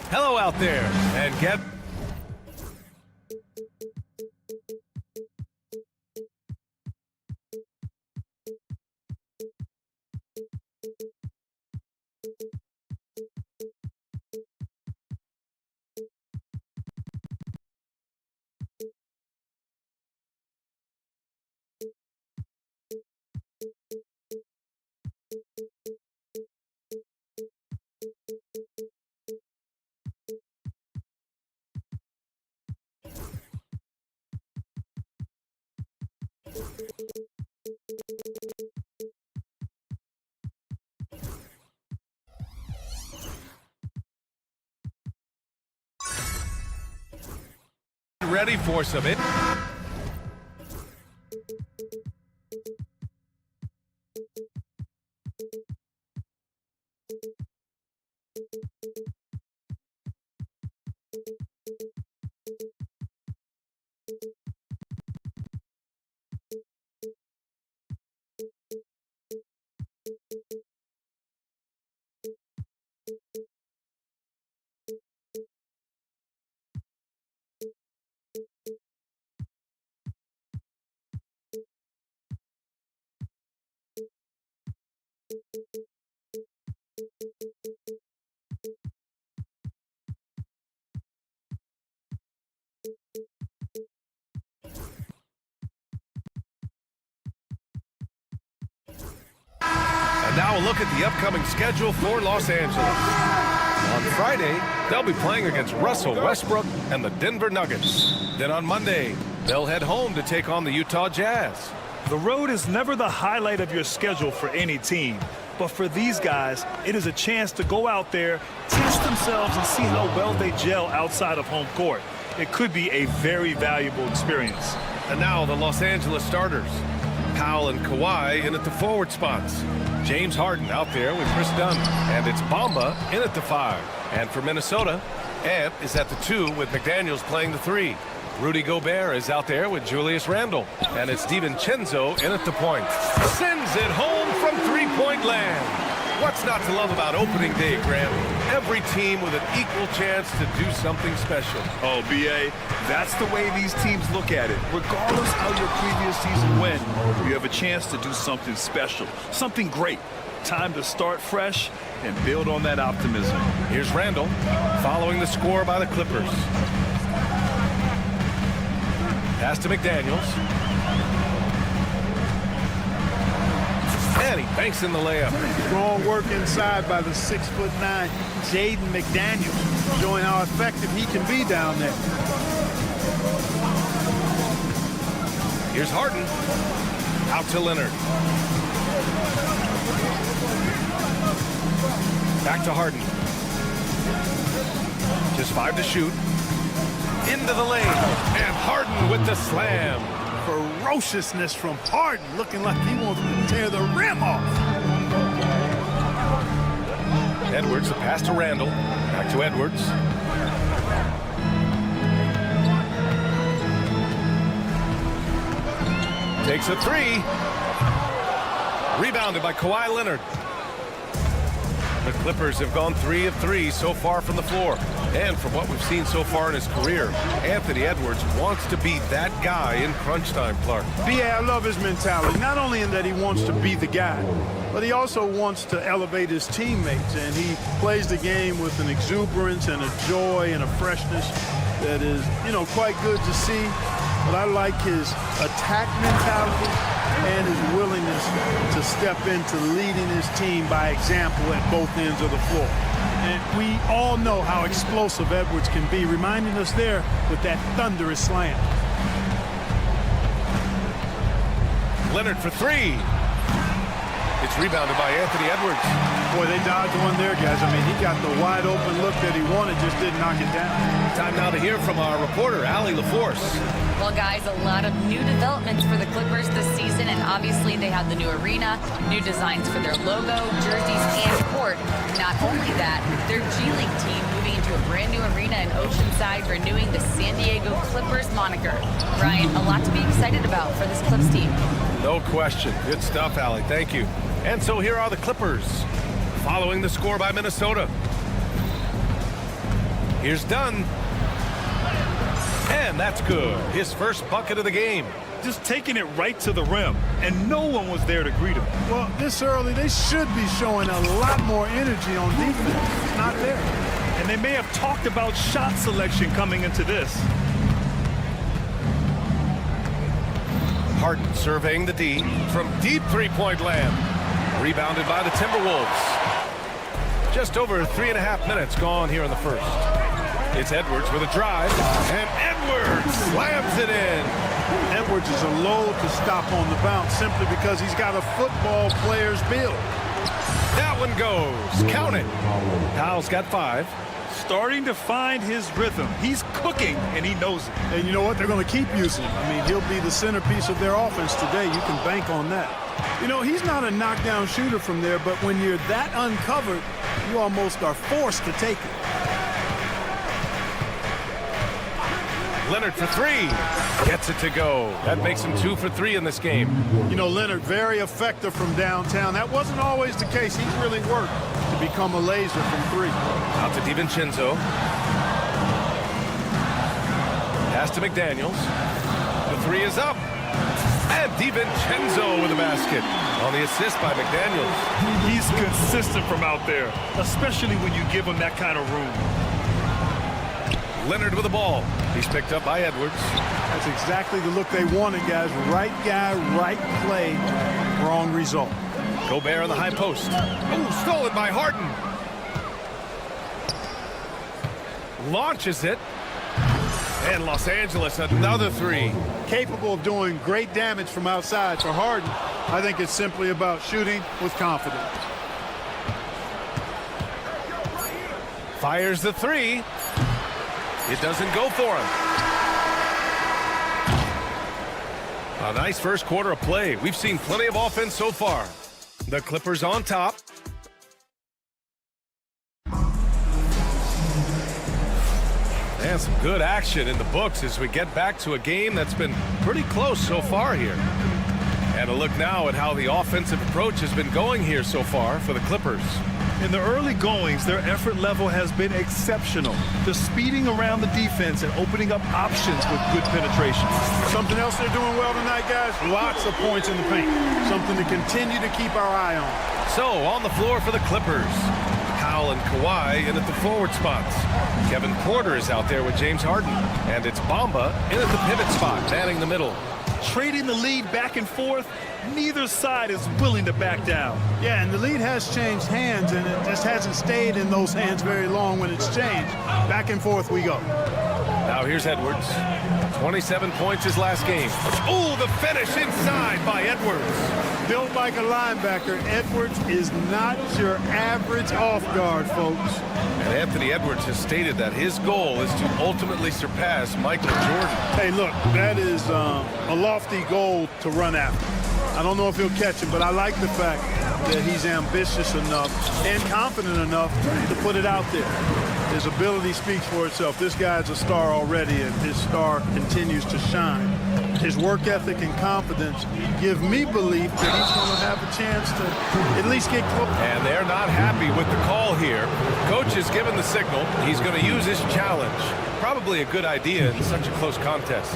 Hello out there, and get... Ready for some it. And now a look at the upcoming schedule for Los Angeles. On Friday, they'll be playing against Russell Westbrook and the Denver Nuggets. Then on Monday, they'll head home to take on the Utah Jazz. The road is never the highlight of your schedule for any team. But for these guys, it is a chance to go out there, test themselves, and see how well they gel outside of home court. It could be a very valuable experience. And now the Los Angeles starters. Powell and Kawhi in at the forward spots. James Harden out there with Chris Dunn. And it's Bamba in at the 5. And for Minnesota, Ant is at the 2 with McDaniels playing the 3. Rudy Gobert is out there with Julius Randle. And it's DiVincenzo in at the point. Sends it home from three-point land. What's not to love about opening day, Graham? Every team with an equal chance to do something special. Oh, B.A., that's the way these teams look at it. Regardless how your previous season went, you have a chance to do something special, something great. Time to start fresh and build on that optimism. Here's Randle following the score by the Clippers. Pass to McDaniels. And he banks in the layup. Strong work inside by the 6'9" Jaden McDaniels, showing how effective he can be down there. Here's Harden. Out to Leonard. Back to Harden. Just 5 to shoot. Into the lane. And Harden with the slam. Ferociousness from Harden, looking like he wants to tear the rim off. Edwards, the pass to Randle. Back to Edwards. Takes a 3. Rebounded by Kawhi Leonard. The Clippers have gone 3 of 3 so far from the floor. And from what we've seen so far in his career, Anthony Edwards wants to be that guy in crunch time, Clark. B.A., I love his mentality, not only in that he wants to be the guy, but he also wants to elevate his teammates, and he plays the game with an exuberance and a joy and a freshness that is, quite good to see. But I like his attack mentality and his willingness to step into leading his team by example at both ends of the floor. And we all know how explosive Edwards can be, reminding us there with that thunderous slam. Leonard for 3. It's rebounded by Anthony Edwards. Boy, they dodged one there, guys. I mean, he got the wide open look that he wanted, just didn't knock it down. Time now to hear from our reporter, Allie LaForce. Well, guys, a lot of new developments for the Clippers this season, and obviously they have the new arena, new designs for their logo, jerseys, and court. Not only that, their G League team moving into a brand new arena in Oceanside, renewing the San Diego Clippers moniker. Ryan, a lot to be excited about for this Clips team. No question. Good stuff, Allie. Thank you. And so here are the Clippers, following the score by Minnesota. Here's Dunn. And that's good. His first bucket of the game. Just taking it right to the rim, and no one was there to greet him. Well, this early, they should be showing a lot more energy on defense. It's not there. And they may have talked about shot selection coming into this. Harden surveying the D from deep three-point land. Rebounded by the Timberwolves. Just over 3.5 minutes gone here in the first. It's Edwards with a drive, and Edwards slams it in. Edwards is a load to stop on the bounce simply because he's got a football player's build. That one goes. Count it. Powell's got 5. Starting to find his rhythm. He's cooking, and he knows it. And you know what? They're going to keep using him. I mean, he'll be the centerpiece of their offense today. You can bank on that. You know, he's not a knockdown shooter from there, but when you're that uncovered, you almost are forced to take it. Leonard for 3. Gets it to go. That makes him 2 for 3 in this game. You know, Leonard, very effective from downtown. That wasn't always the case. He's really worked to become a laser from 3. Out to DiVincenzo. Pass to McDaniels. The 3 is up. And DiVincenzo with a basket on the assist by McDaniels. He's consistent from out there, especially when you give him that kind of room. Leonard with the ball. He's picked up by Edwards. That's exactly the look they wanted, guys. Right guy, right play, wrong result. Gobert on the high post. Oh, stolen by Harden. Launches it. And Los Angeles, another 3. Capable of doing great damage from outside. For Harden, I think it's simply about shooting with confidence. Fires the 3. It doesn't go for him. A nice first quarter of play. We've seen plenty of offense so far. The Clippers on top. And some good action in the books as we get back to a game that's been pretty close so far here. And a look now at how the offensive approach has been going here so far for the Clippers. In the early goings, their effort level has been exceptional. They're speeding around the defense and opening up options with good penetration. Something else they're doing well tonight, guys, lots of points in the paint. Something to continue to keep our eye on. So, on the floor for the Clippers, Powell and Kawhi in at the forward spots. Kevin Porter is out there with James Harden. And it's Bamba in at the pivot spot, manning the middle. Trading the lead back and forth, neither side is willing to back down. Yeah, and the lead has changed hands, and it just hasn't stayed in those hands very long when it's changed. Back and forth we go. Now here's Edwards. 27 points his last game. Oh, the finish inside by Edwards. Built like a linebacker, Edwards is not your average off guard, folks. And Anthony Edwards has stated that his goal is to ultimately surpass Michael Jordan. Hey, look, that is a lofty goal to run after. I don't know if he'll catch it, but I like the fact that he's ambitious enough and confident enough to put it out there. His ability speaks for itself. This guy's a star already, and his star continues to shine. His work ethic and confidence give me belief that he's going to have a chance to at least get close. And they're not happy with the call here. Coach has given the signal. He's going to use his challenge. Probably a good idea in such a close contest.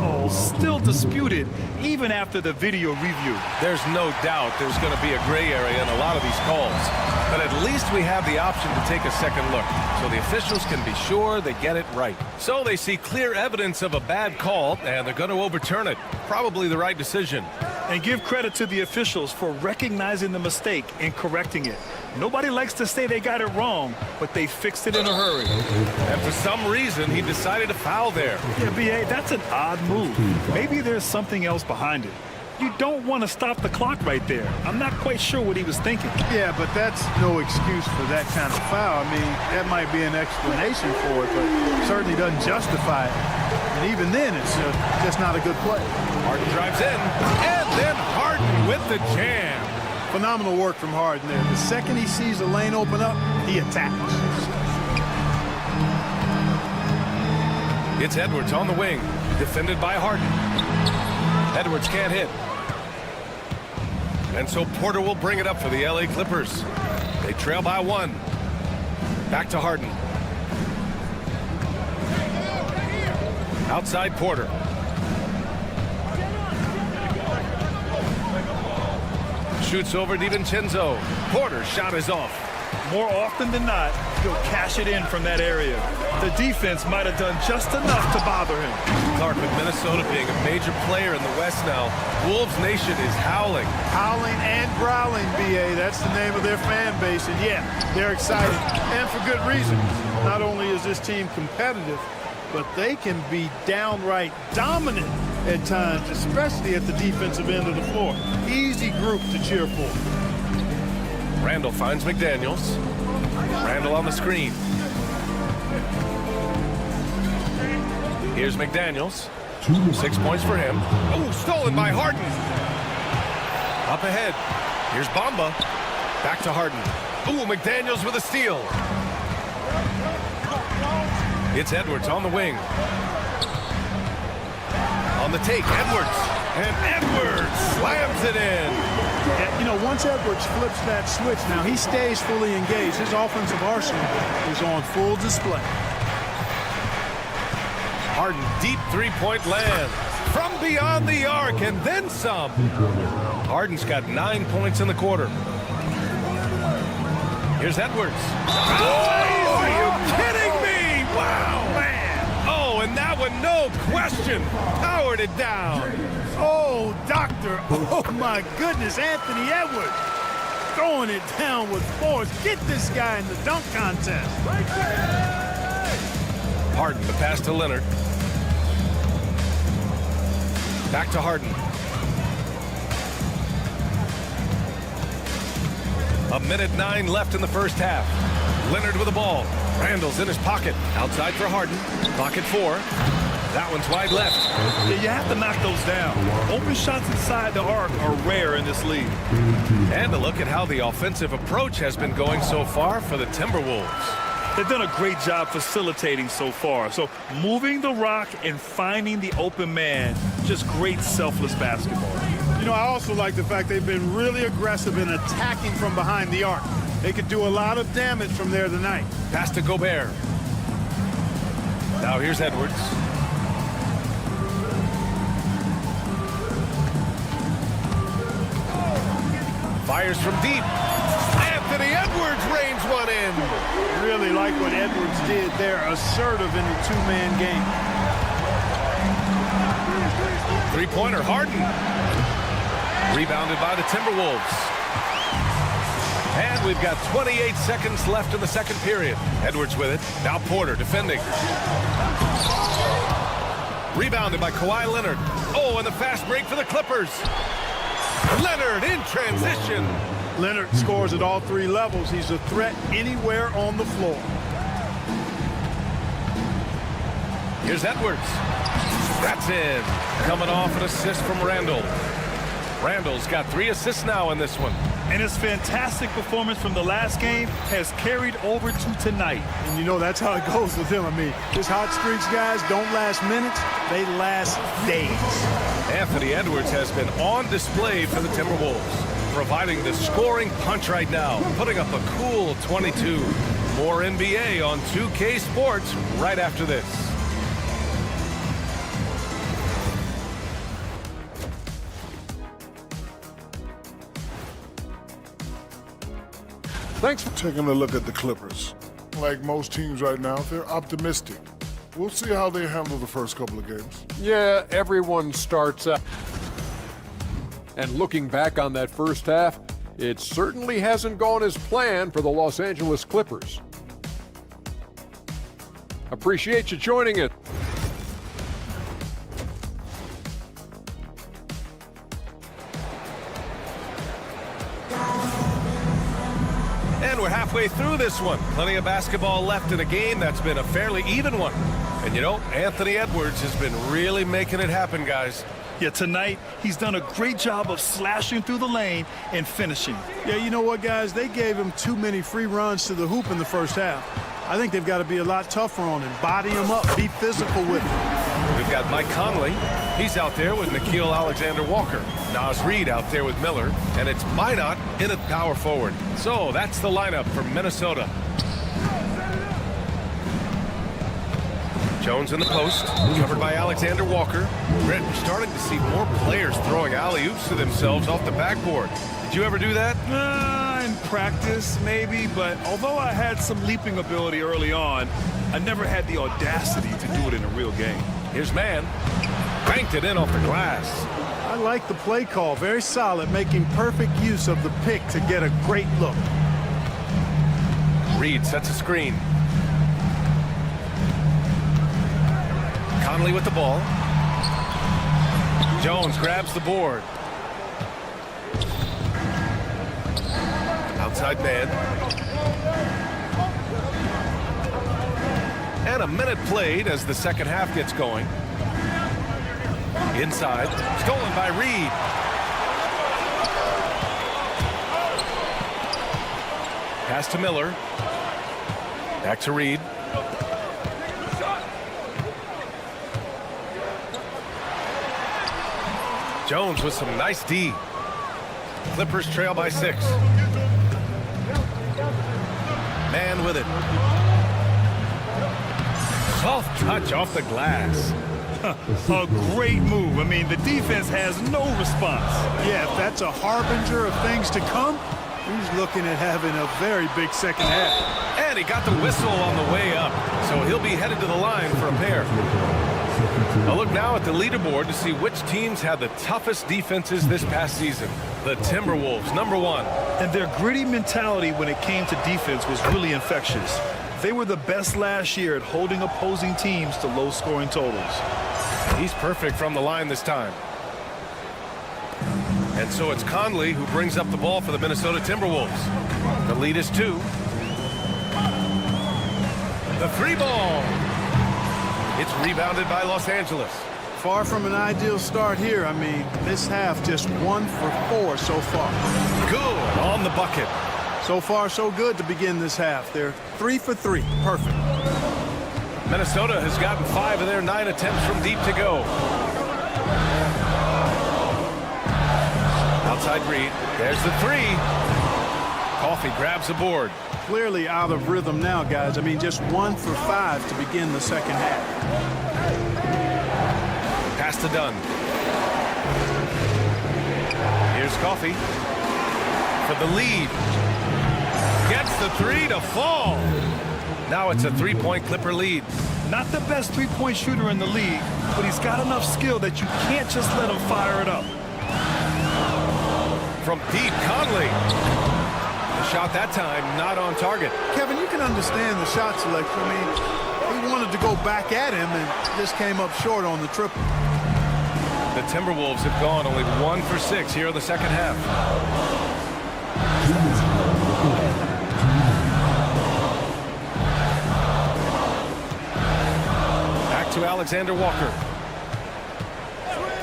Oh, still disputed even after the video review. There's no doubt there's going to be a gray area in a lot of these calls. But at least we have the option to take a second look, so the officials can be sure they get it right. So they see clear evidence of a bad call, and they're going to overturn it. Probably the right decision. And give credit to the officials for recognizing the mistake and correcting it. Nobody likes to say they got it wrong, but they fixed it in a hurry. And for some reason, he decided to foul there. Yeah, B.A., that's an odd move. Maybe there's something else behind it. You don't want to stop the clock right there. I'm not quite sure what he was thinking. Yeah, but that's no excuse for that kind of foul. I mean, that might be an explanation for it, but it certainly doesn't justify it. And even then, it's just not a good play. Harden drives in, and then Harden with the jam. Phenomenal work from Harden there. The second he sees the lane open up, he attacks. It's Edwards on the wing, defended by Harden. Edwards can't hit. And so Porter will bring it up for the LA Clippers. They trail by 1. Back to Harden. Outside Porter. Shoots over DiVincenzo. Porter's shot is off. More often than not, he'll cash it in from that area. The defense might have done just enough to bother him. Clark, with Minnesota being a major player in the West now, Wolves Nation is howling. Howling and growling, B.A. That's the name of their fan base. And, yeah, they're excited. And for good reason. Not only is this team competitive, but they can be downright dominant at times, especially at the defensive end of the floor. Easy group to cheer for. Randall finds McDaniels. Randall on the screen. Here's McDaniels. 6 points for him. Oh, stolen by Harden. Up ahead. Here's Bamba. Back to Harden. Ooh, McDaniels with a steal. It's Edwards on the wing. On the take, Edwards. And Edwards slams it in. You know, once Edwards flips that switch, now he stays fully engaged. His offensive arsenal is on full display. Harden, deep three-point land. From beyond the arc, and then some. Harden's got 9 points in the quarter. Here's Edwards. Oh, are you kidding me? Wow, man. Oh, and that one, no question, powered it down. Oh, doctor. Oh, my goodness. Anthony Edwards throwing it down with force. Get this guy in the dunk contest. Harden, the pass to Leonard. Back to Harden. A minute 9 left in the first half. Leonard with the ball. Randall's in his pocket. Outside for Harden. Pocket 4. That one's wide left. Yeah, you have to knock those down. Open shots inside the arc are rare in this league. And a look at how the offensive approach has been going so far for the Timberwolves. They've done a great job facilitating so far. So moving the rock and finding the open man, just great selfless basketball. You know, I also like the fact they've been really aggressive in attacking from behind the arc. They could do a lot of damage from there tonight. Pass to Gobert. Now here's Edwards. Fires from deep. Anthony Edwards rains one in. Really like what Edwards did there. Assertive in the two-man game. Three-pointer, Harden. Rebounded by the Timberwolves. And we've got 28 seconds left in the second period. Edwards with it. Now Porter defending. Rebounded by Kawhi Leonard. Oh, and the fast break for the Clippers. Leonard in transition. Leonard scores at all 3 levels. He's a threat anywhere on the floor. Here's Edwards. That's in. Coming off an assist from Randall. Randall's got 3 assists now in this one. And his fantastic performance from the last game has carried over to tonight. And you know that's how it goes with him. I mean, his hot streaks, guys, don't last minutes. They last days. Anthony Edwards has been on display for the Timberwolves, providing the scoring punch right now, putting up a cool 22. More NBA on 2K Sports right after this. Thanks for taking a look at the Clippers. Like most teams right now, they're optimistic. We'll see how they handle the first couple of games. Yeah, everyone starts out. And looking back on that first half, it certainly hasn't gone as planned for the Los Angeles Clippers. Appreciate you joining us. And we're halfway through this one. Plenty of basketball left in a game that's been a fairly even one. And you know, Anthony Edwards has been really making it happen, guys. Yeah, tonight, he's done a great job of slashing through the lane and finishing. Yeah, you know what, guys? They gave him too many free runs to the hoop in the first half. I think they've got to be a lot tougher on him. Body him up. Be physical with him. Good You've got Mike Conley. He's out there with Nickeil Alexander-Walker. Nas Reed out there with Miller. And it's Minot in at power forward. So that's the lineup for Minnesota. Jones in the post, covered by Alexander-Walker. Brent, we're starting to see more players throwing alley-oops to themselves off the backboard. Did you ever do that? In practice, maybe, but although I had some leaping ability early on, I never had the audacity to do it in a real game. Here's Mann. Banked it in off the glass. I like the play call. Very solid, making perfect use of the pick to get a great look. Reed sets a screen. Conley with the ball. Jones grabs the board. Outside man. And a minute played as the second half gets going. Inside. Stolen by Reed. Pass to Miller. Back to Reed. Jones with some nice D. Clippers trail by 6. Mann with it. Soft touch off the glass. A great move. I mean, the defense has no response. Yeah, if that's a harbinger of things to come, he's looking at having a very big second half. And he got the whistle on the way up, so he'll be headed to the line for a pair. A look now at the leaderboard to see which teams had the toughest defenses this past season. The Timberwolves, #1. And their gritty mentality when it came to defense was really infectious. They were the best last year at holding opposing teams to low-scoring totals. He's perfect from the line this time. And so it's Conley who brings up the ball for the Minnesota Timberwolves. The lead is 2. The 3 ball. It's rebounded by Los Angeles. Far from an ideal start here. I mean, this half just 1 for 4 so far. Good on the bucket. So far, so good to begin this half. They're 3 for 3. Perfect. Minnesota has gotten 5 of their 9 attempts from deep to go. Outside Reed. There's the 3. Coffey grabs the board. Clearly out of rhythm now, guys. I mean, just 1 for 5 to begin the second half. Pass to Dunn. Here's Coffey for the lead. Gets the 3 to fall. Now it's a 3-point Clipper lead. Not the best three-point shooter in the league, but he's got enough skill that you can't just let him fire it up. From deep, Conley. The shot that time not on target. Kevin, you can understand the shot selection. I mean, he wanted to go back at him and just came up short on the triple. The Timberwolves have gone only 1 for 6 here in the second half. Back to Alexander-Walker.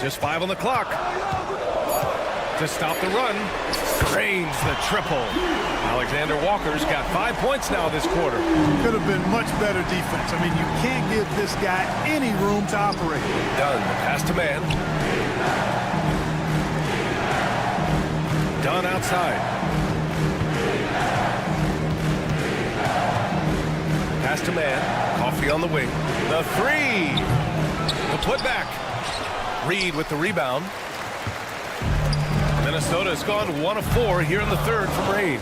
Just 5 on the clock. To stop the run. Drains the triple. Alexander-Walker's got 5 points now this quarter. Could have been much better defense. I mean, you can't give this guy any room to operate. Dunn, pass to Mann. Dunn outside. Pass to Mann. Coffey on the wing. The 3. The putback. Reed with the rebound. Minnesota has gone 1 of 4 here in the third from range.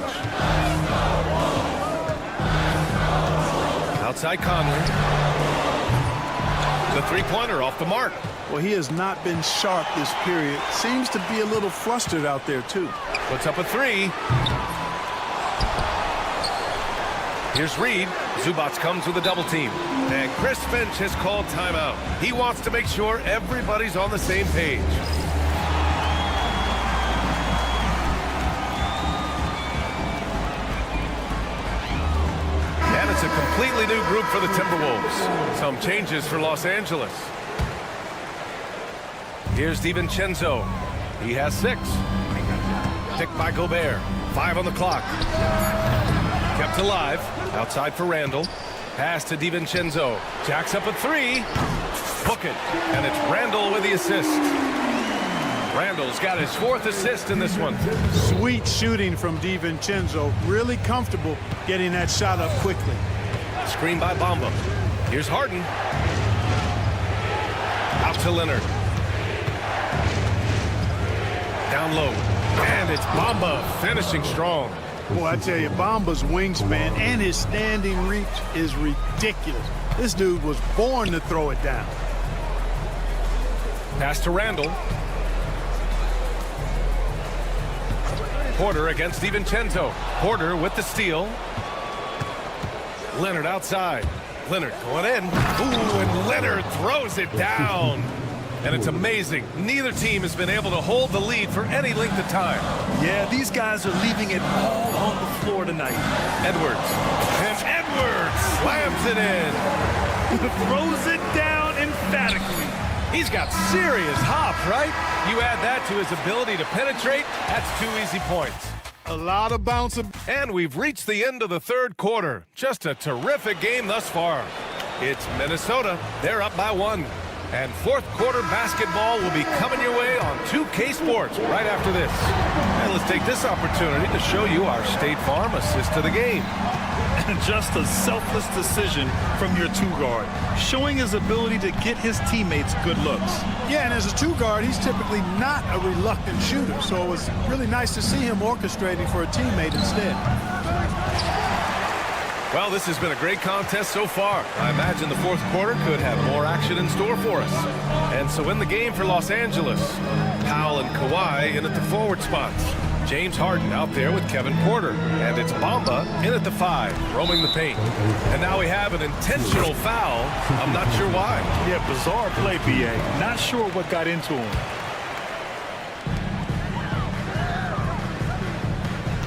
Outside Conley. The 3-pointer off the mark. Well, he has not been sharp this period. Seems to be a little flustered out there, too. Puts up a 3. Here's Reed. Zubats comes with a double team. And Chris Finch has called timeout. He wants to make sure everybody's on the same page. And it's a completely new group for the Timberwolves. Some changes for Los Angeles. Here's DiVincenzo. He has 6. Picked by Gobert. 5 on the clock. Kept alive. Outside for Randall. Pass to DiVincenzo. Jacks up a three. Hook it. And it's Randall with the assist. Randall's got his 4th assist in this one. Sweet shooting from DiVincenzo. Really comfortable getting that shot up quickly. Screen by Bamba. Here's Harden. Out to Leonard. Down low. And it's Bamba finishing strong. Boy, I tell you, Bamba's wingspan and his standing reach is ridiculous. This dude was born to throw it down. Pass to Randall. Porter against DiVincenzo. Porter with the steal. Leonard outside. Leonard going in. Ooh, and Leonard throws it down. And it's amazing. Neither team has been able to hold the lead for any length of time. Yeah, these guys are leaving it all on the floor tonight. Edwards. And Edwards slams it in. Throws it down emphatically. He's got serious hop, right? You add that to his ability to penetrate, that's 2 easy points. A lot of bouncing. And we've reached the end of the 3rd quarter. Just a terrific game thus far. It's Minnesota. They're up by 1. And 4th quarter basketball will be coming your way on 2K Sports right after this. And let's take this opportunity to show you our State Farm assist to the game. And just a selfless decision from your 2-guard, showing his ability to get his teammates good looks. Yeah, and as a 2-guard, he's typically not a reluctant shooter, so it was really nice to see him orchestrating for a teammate instead. Well, this has been a great contest so far. I imagine the 4th quarter could have more action in store for us. And so in the game for Los Angeles, Powell and Kawhi in at the forward spots. James Harden out there with Kevin Porter. And it's Bamba in at the 5, roaming the paint. And now we have an intentional foul. I'm not sure why. Yeah, bizarre play, B.A. Not sure what got into him.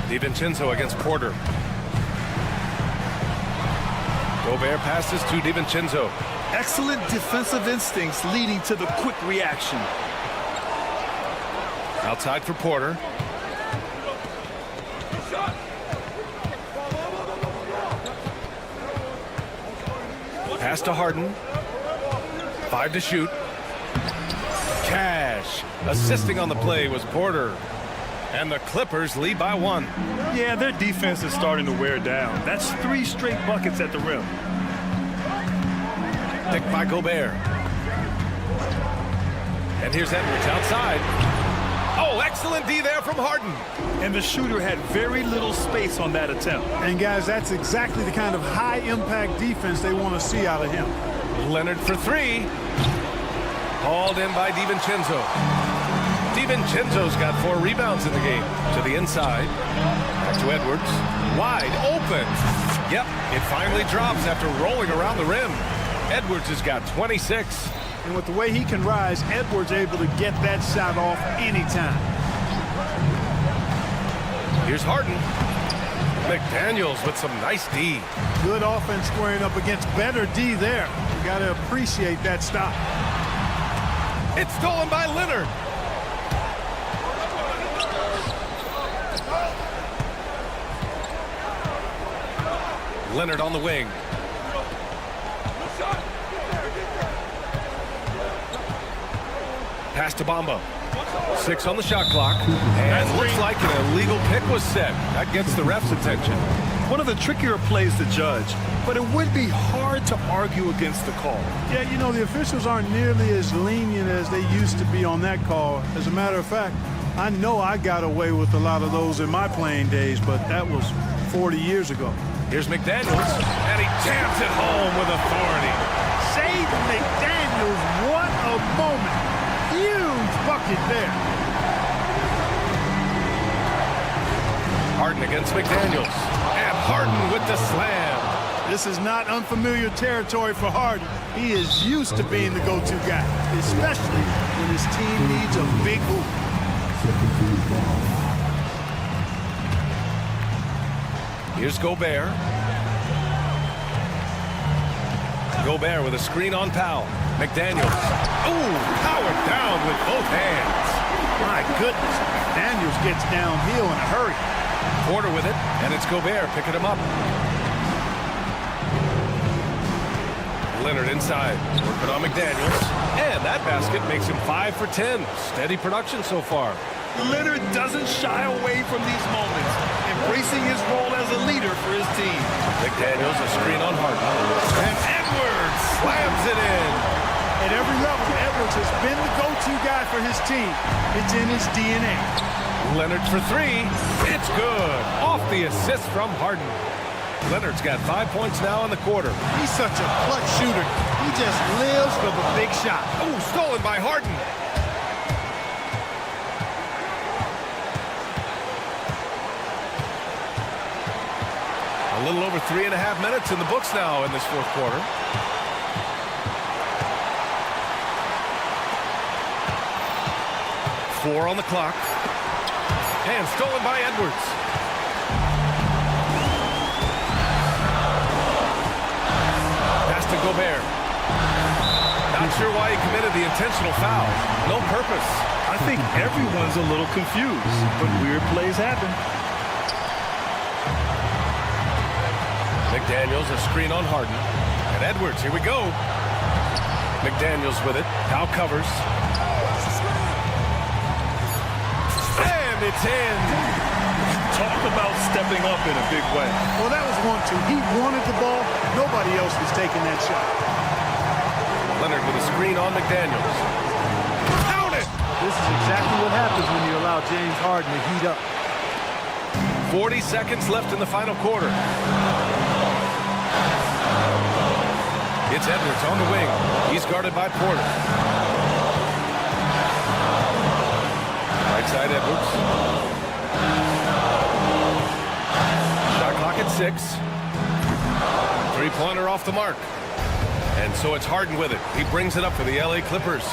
DiVincenzo against Porter. Gobert passes to DiVincenzo. Excellent defensive instincts leading to the quick reaction. Outside for Porter. Pass to Harden. 5 to shoot. Cash. Assisting on the play was Porter. And the Clippers lead by 1. Yeah, their defense is starting to wear down. That's 3 straight buckets at the rim. Picked by Gobert. And here's Edwards outside. Oh, excellent D there from Harden. And the shooter had very little space on that attempt. And guys, that's exactly the kind of high-impact defense they want to see out of him. Leonard for 3. Hauled in by DiVincenzo. DiVincenzo's got 4 rebounds in the game. To the inside. Back to Edwards. Wide open. Yep, it finally drops after rolling around the rim. Edwards has got 26. And with the way he can rise, Edwards able to get that shot off anytime. Here's Harden. McDaniels with some nice D. Good offense squaring up against better D there. You got to appreciate that stop. It's stolen by Leonard. Leonard on the wing. Pass to Bamba. 6 on the shot clock. And looks like an illegal pick was set. That gets the ref's attention. One of the trickier plays to judge, but it would be hard to argue against the call. Yeah, you know, the officials aren't nearly as lenient as they used to be on that call. As a matter of fact, I know I got away with a lot of those in my playing days, but that was 40 years ago. Here's McDaniels, and he jams it home with authority. Save McDaniels, what a moment. Huge bucket there. Harden against McDaniels. And Harden with the slam. This is not unfamiliar territory for Harden. He is used to being the go-to guy, especially when his team needs a big hoop. Here's Gobert. Gobert with a screen on Powell. McDaniels. Ooh, powered down with both hands. My goodness, McDaniels gets downhill in a hurry. Porter with it, and it's Gobert picking him up. Leonard inside. Working on McDaniels. And that basket makes him 5 for 10. Steady production so far. Leonard doesn't shy away from these moments, embracing his role as a leader for his team. McDaniels, a screen on Harden. And Edwards slams it in. At every level, Edwards has been the go-to guy for his team. It's in his DNA. Leonard for three. It's good. Off the assist from Harden. Leonard's got 5 points now in the quarter. He's such a clutch shooter. He just lives for the big shot. Oh, stolen by Harden. A little over 3.5 minutes in the books now in this fourth quarter. Four on the clock. And stolen by Edwards. Pass to Gobert. Not sure why he committed the intentional foul. No purpose. I think everyone's a little confused, but weird plays happen. McDaniels, a screen on Harden. And Edwards, here we go. McDaniels with it. Now covers. And it's in. Talk about stepping up in a big way. Well, that was 1-2. He wanted the ball. Nobody else was taking that shot. Leonard with a screen on McDaniels. Count it! This is exactly what happens when you allow James Harden to heat up. 40 seconds left in the final quarter. It's Edwards on the wing. He's guarded by Porter. Right side Edwards. Shot clock at 6. Three-pointer off the mark. And so it's Harden with it. He brings it up for the LA Clippers.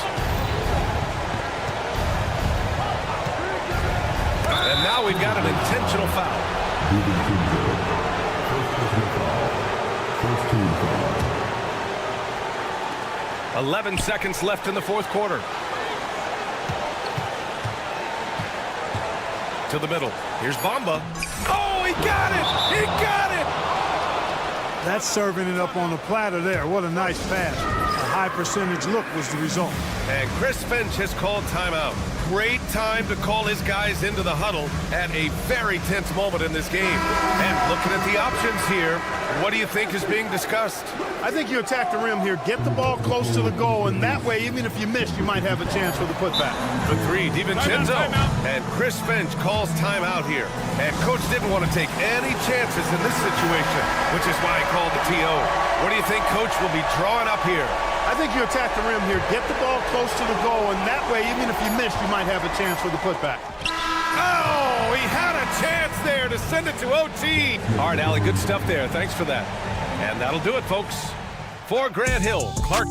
And now we've got an intentional foul. 11 seconds left in the fourth quarter. To the middle. Here's Bamba. Oh, he got it! He got it! That's serving it up on the platter there. What a nice pass. A high percentage look was the result. And Chris Finch has called timeout. Great time to call his guys into the huddle at a very tense moment in this game. And looking at the options here, what do you think is being discussed? I think you attack the rim here, get the ball close to the goal, and that way, even if you miss, you might have a chance for the putback. The three, DiVincenzo. And Chris Finch calls timeout here. And Coach didn't want to take any chances in this situation, which is why he called the TO. What do you think Coach will be drawing up here? I think you attack the rim here, get the ball close to the goal, and that way, even if you miss, you might have a chance for the putback. Oh, he had a chance there to send it to OT. All right, Allie, good stuff there. Thanks for that. And that'll do it, folks. For Grant Hill, Clark.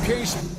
case.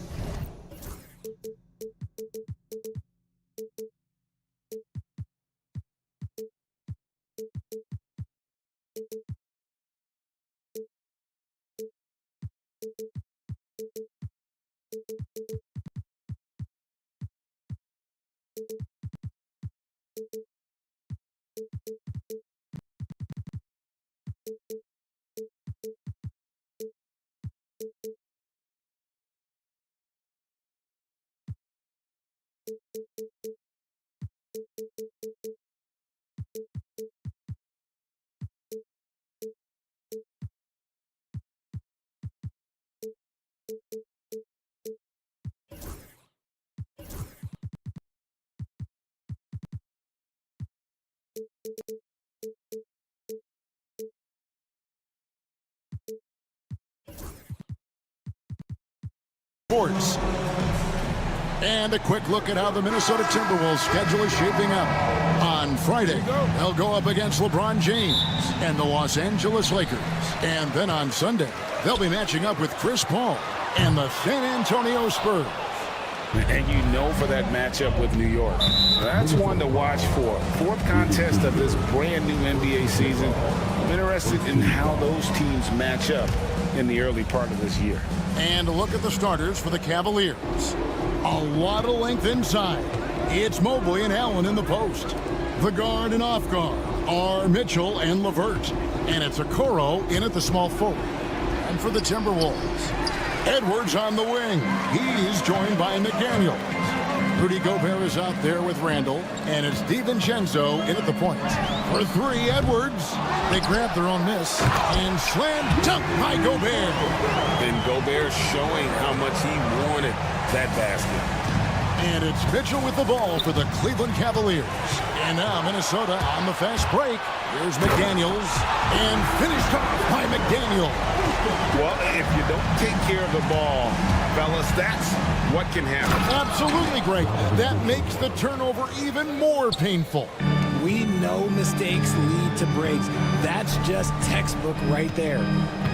Sports. And a quick look at how the Minnesota Timberwolves schedule is shaping up. On Friday, they'll go up against LeBron James and the Los Angeles Lakers. And then on Sunday, they'll be matching up with Chris Paul and the San Antonio Spurs. And you know for that matchup with New York. That's one to watch for. Fourth contest of this brand new NBA season. I'm interested in how those teams match up in the early part of this year. And a look at the starters for the Cavaliers. A lot of length inside. It's Mobley and Allen in the post. The guard and off guard are Mitchell and LeVert. And it's Okoro in at the small forward. And for the Timberwolves, Edwards on the wing. He's joined by McDaniels. Rudy Gobert is out there with Randall. And it's DiVincenzo in at the point. For three, Edwards. They grab their own miss. And slam dunk by Gobert. And Gobert showing how much he wanted that basket. And it's Mitchell with the ball for the Cleveland Cavaliers. And now Minnesota on the fast break. Here's McDaniels. And finished off by McDaniels. Well, if you don't take care of the ball, fellas, that's what can happen. Absolutely great. That makes the turnover even more painful. We know mistakes lead to breaks. That's just textbook right there.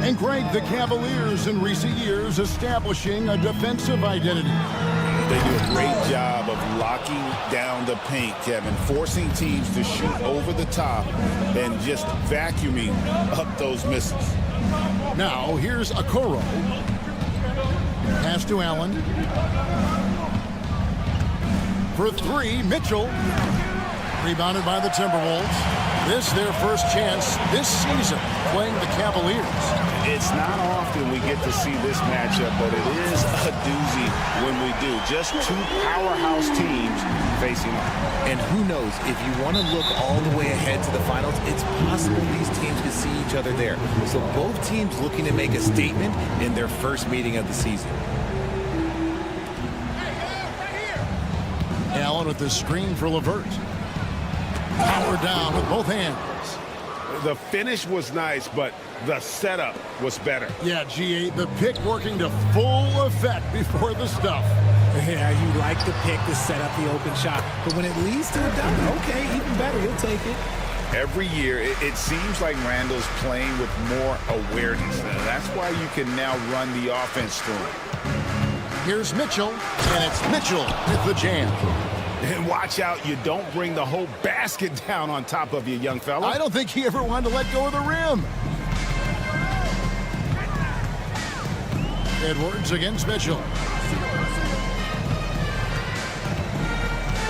And Greg, the Cavaliers in recent years establishing a defensive identity. They do a great job of locking down the paint, Kevin, forcing teams to shoot over the top and just vacuuming up those misses. Now, here's Okoro. Pass to Allen. For three, Mitchell. Rebounded by the Timberwolves. This their first chance this season playing the Cavaliers. It's not often we get to see this matchup, but it is a doozy when we do. Just two powerhouse teams facing off. And who knows, if you want to look all the way ahead to the finals, it's possible these teams could see each other there. So both teams looking to make a statement in their first meeting of the season. Allen with the screen for LeVert. Power down with both hands. The finish was nice, but the setup was better. Yeah, G8, the pick working to full effect before the stuff. Yeah, you like the pick to set up the open shot. But when it leads to a dunk, okay, even better, you'll take it. Every year, it seems like Randall's playing with more awareness. That's why you can now run the offense through him. Here's Mitchell, and it's Mitchell with the jam. And watch out, you don't bring the whole basket down on top of you, young fella. I don't think he ever wanted to let go of the rim. Edwards against Mitchell.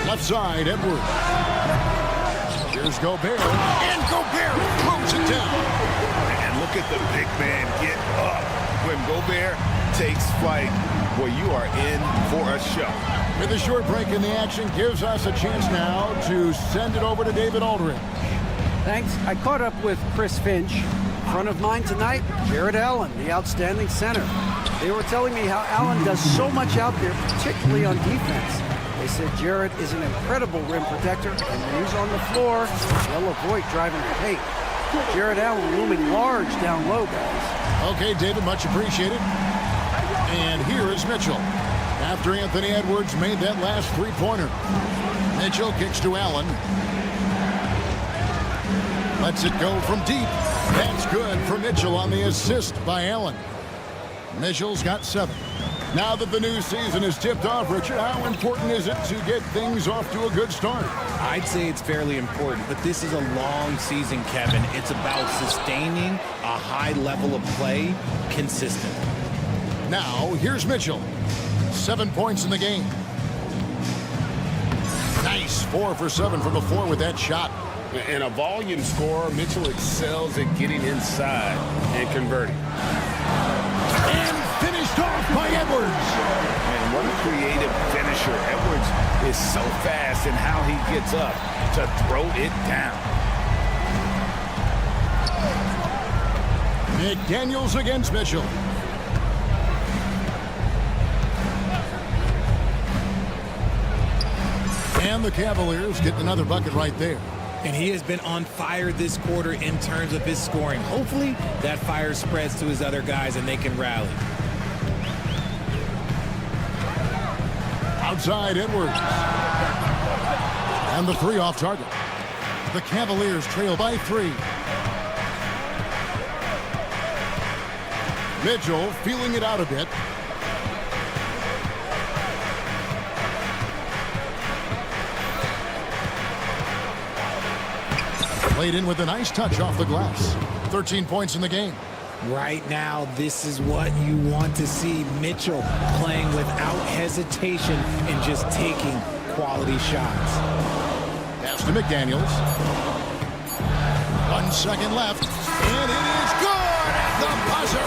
Left side, Edwards. Here's Gobert. And Gobert throws it down. And look at the big man get up. When Gobert takes flight, well, you are in for a show. With a short break in the action, gives us a chance now to send it over to David Aldridge. Thanks. I caught up with Chris Finch. In front of mine tonight, Jared Allen, the outstanding center. They were telling me how Allen does so much out there, particularly on defense. They said Jared is an incredible rim protector, and when he's on the floor, they'll avoid driving the paint. Jared Allen looming large down low, guys. Okay, David, much appreciated. And here is Mitchell. After Anthony Edwards made that last three-pointer. Mitchell kicks to Allen. Lets it go from deep. That's good for Mitchell on the assist by Allen. Mitchell's got 7. Now that the new season is tipped off, Richard, how important is it to get things off to a good start? I'd say it's fairly important, but this is a long season, Kevin. It's about sustaining a high level of play consistently. Now, here's Mitchell. 7 points in the game. Nice, 4 for 7 from the floor with that shot. And a volume scorer, Mitchell excels at getting inside and converting. And finished off by Edwards. And what a creative finisher. Edwards is so fast in how he gets up to throw it down. McDaniels against Mitchell. And the Cavaliers get another bucket right there. And he has been on fire this quarter in terms of his scoring. Hopefully, that fire spreads to his other guys and they can rally. Outside Edwards. And the 3 off target. The Cavaliers trail by 3. Mitchell feeling it out a bit. Played in with a nice touch off the glass. 13 points in the game. Right now, this is what you want to see. Mitchell playing without hesitation and just taking quality shots. Pass to McDaniels. 1 second left. And it is good at the buzzer.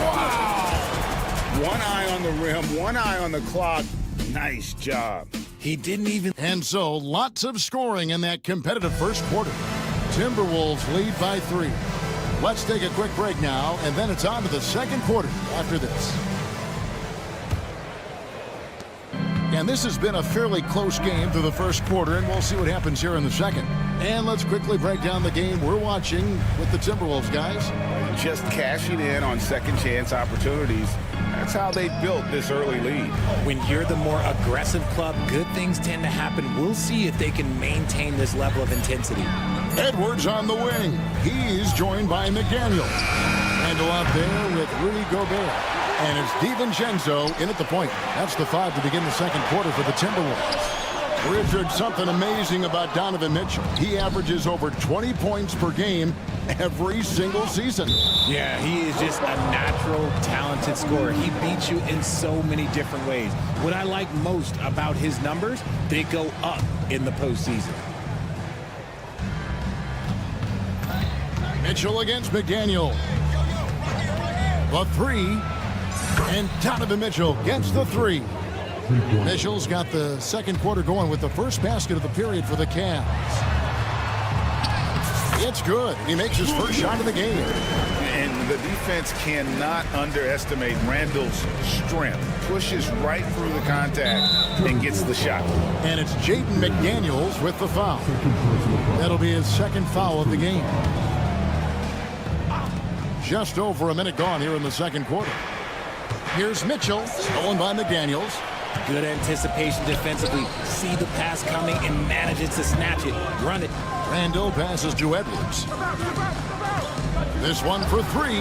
Wow. One eye on the rim, one eye on the clock. Nice job. He didn't even... And so, lots of scoring in that competitive first quarter. Timberwolves lead by 3. Let's take a quick break now, and then it's on to the second quarter after this. And this has been a fairly close game through the first quarter, and we'll see what happens here in the second. And let's quickly break down the game we're watching with the Timberwolves, guys. Just cashing in on second chance opportunities. That's how they built this early lead. When you're the more aggressive club, good things tend to happen. We'll see if they can maintain this level of intensity. Edwards on the wing. He's joined by McDaniels. Handle out there with Rudy Gobert. And it's DiVincenzo in at the point. That's the 5 to begin the second quarter for the Timberwolves. Richard, something amazing about Donovan Mitchell. He averages over 20 points per game every single season. Yeah, he is just a natural, talented scorer. He beats you in so many different ways. What I like most about his numbers, they go up in the postseason. Mitchell against McDaniel. The 3. And Donovan Mitchell gets the 3. Mitchell's got the second quarter going with the first basket of the period for the Cavs. It's good. He makes his first shot of the game. And the defense cannot underestimate Randall's strength. Pushes right through the contact and gets the shot. And it's Jaden McDaniels with the foul. That'll be his second foul of the game. Just over a minute gone here in the second quarter. Here's Mitchell, stolen by McDaniels. Good anticipation defensively. See the pass coming and manages to snatch it. Run it. Randall passes to Edwards. This one for 3.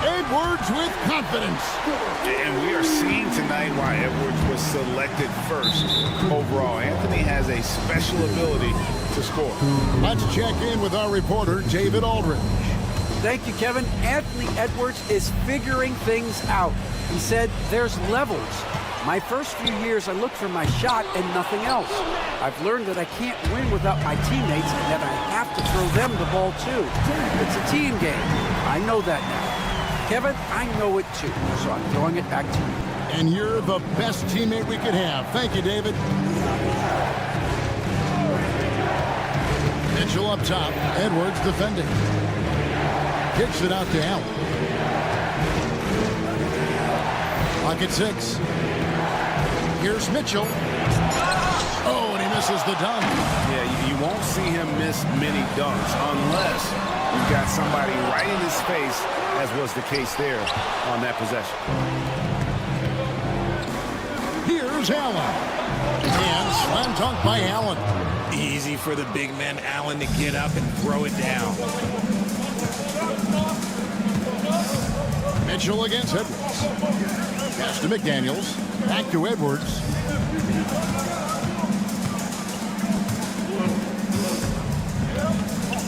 Edwards with confidence. And we are seeing tonight why Edwards was selected first overall. Anthony has a special ability to score. Let's check in with our reporter, David Aldridge. Thank you, Kevin. Anthony Edwards is figuring things out. He said there's levels. My first few years, I looked for my shot and nothing else. I've learned that I can't win without my teammates and that I have to throw them the ball too. It's a team game. I know that now. Kevin, I know it too, so I'm throwing it back to you. And you're the best teammate we could have. Thank you, David. Mitchell up top. Edwards defending. Kicks it out to Allen. Clock at 6. Here's Mitchell. Oh, and he misses the dunk. Yeah, you won't see him miss many dunks unless you've got somebody right in his face, as was the case there on that possession. Here's Allen. And slam dunk by Allen. Easy for the big man Allen to get up and throw it down. Mitchell against Edwards. Pass to McDaniels. Back to Edwards.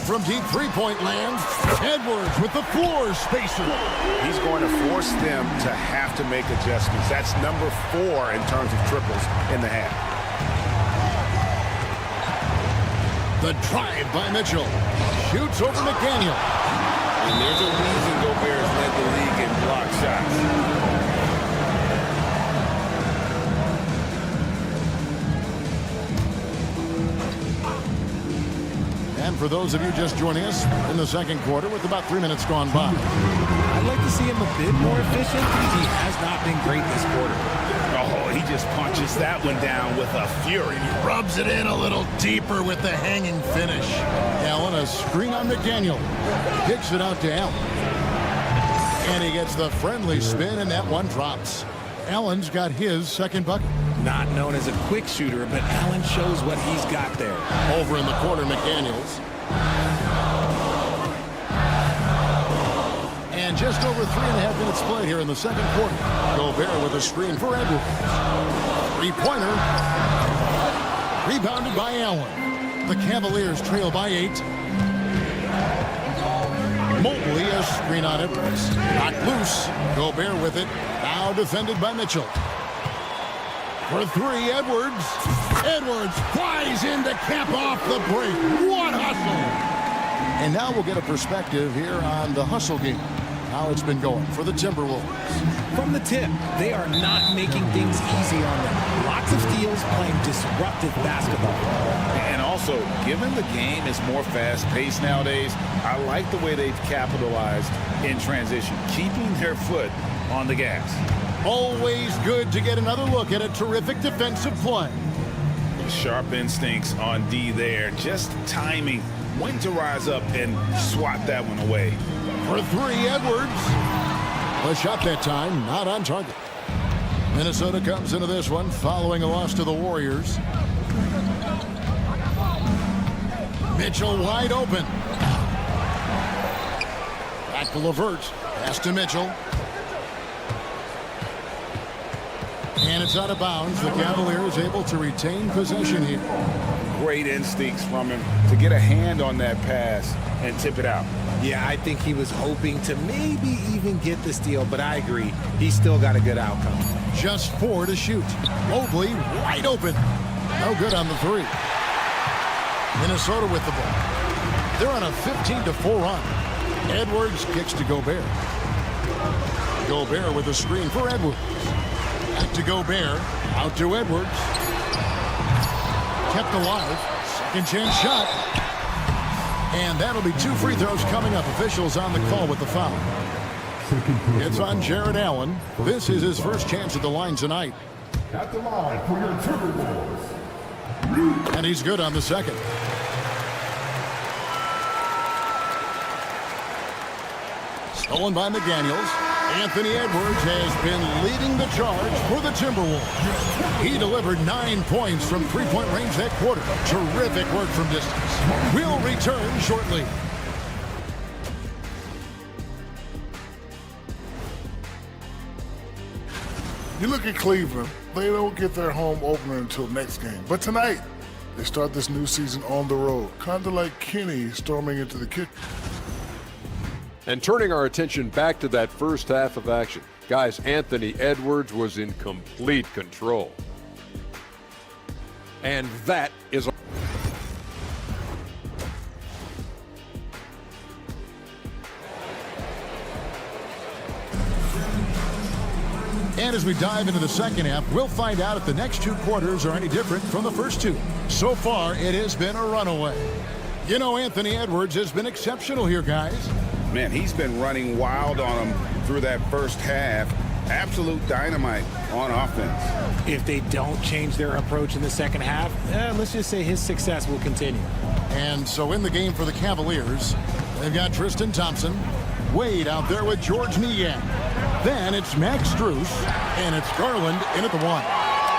From deep three-point land, Edwards with the floor spacer. He's going to force them to have to make adjustments. That's number 4 in terms of triples in the half. The drive by Mitchell. Shoots over McDaniel. And there's a reason Gobert's led the league in block shots. And for those of you just joining us in the second quarter with about 3 minutes gone by. I'd like to see him a bit more efficient. He has not been great this quarter. Oh, he just punches that one down with a fury. Rubs it in a little deeper with the hanging finish. Allen, a screen on McDaniel. Kicks it out to Allen. And he gets the friendly spin, and that one drops. Allen's got his second bucket. Not known as a quick shooter, but Allen shows what he's got there. Over in the corner, McDaniels. And just over 3.5 minutes played here in the second quarter. Gobert with a screen for Edwards. Three-pointer. Rebounded by Allen. The Cavaliers trail by 8. Mobley a screen on Edwards. Knocked loose. Gobert with it. Now defended by Mitchell. For 3, Edwards. Edwards flies in to cap off the break. What hustle! And now we'll get a perspective here on the hustle game. How it's been going for the Timberwolves. From the tip, they are not making things easy on them. Lots of steals, playing disruptive basketball. And also, given the game is more fast-paced nowadays, I like the way they've capitalized in transition, keeping their foot on the gas. Always good to get another look at a terrific defensive play. Sharp instincts on D there, just timing when to rise up and swat that one away. For 3, Edwards. A shot that time, not on target. Minnesota comes into this one following a loss to the Warriors. Mitchell wide open. Back to LeVert. Pass to Mitchell. And it's out of bounds. The Cavaliers able to retain possession here. Great instincts from him to get a hand on that pass and tip it out. Yeah, I think he was hoping to maybe even get the steal, but I agree. He's still got a good outcome. Just 4 to shoot. Mobley wide open. No good on the 3. Minnesota with the ball. They're on a 15-4 run. Edwards kicks to Gobert. Gobert with a screen for Edwards. Back to Gobert. Out to Edwards. Kept alive. Second chance shot. And that'll be 2 free throws coming up. Officials on the call with the foul. It's on Jared Allen. This is his first chance at the line tonight. At the line for your Timberwolves. And he's good on the second. Stolen by McDaniels. Anthony Edwards has been leading the charge for the Timberwolves. He delivered 9 points from three-point range that quarter. Terrific work from distance. We'll return shortly. You look at Cleveland, they don't get their home opener until next game. But tonight, they start this new season on the road, kind of like Kenny storming into the kitchen. And turning our attention back to that first half of action. Guys, Anthony Edwards was in complete control. And that is... And as we dive into the second half, we'll find out if the next 2 quarters are any different from the first 2. So far, it has been a runaway. You know, Anthony Edwards has been exceptional here, guys. Man, he's been running wild on them through that first half. Absolute dynamite on offense. If they don't change their approach in the second half, let's just say his success will continue. And so in the game for the Cavaliers, they've got Tristan Thompson, Wade out there with George Niang. Then it's Max Strus, and it's Garland in at the 1.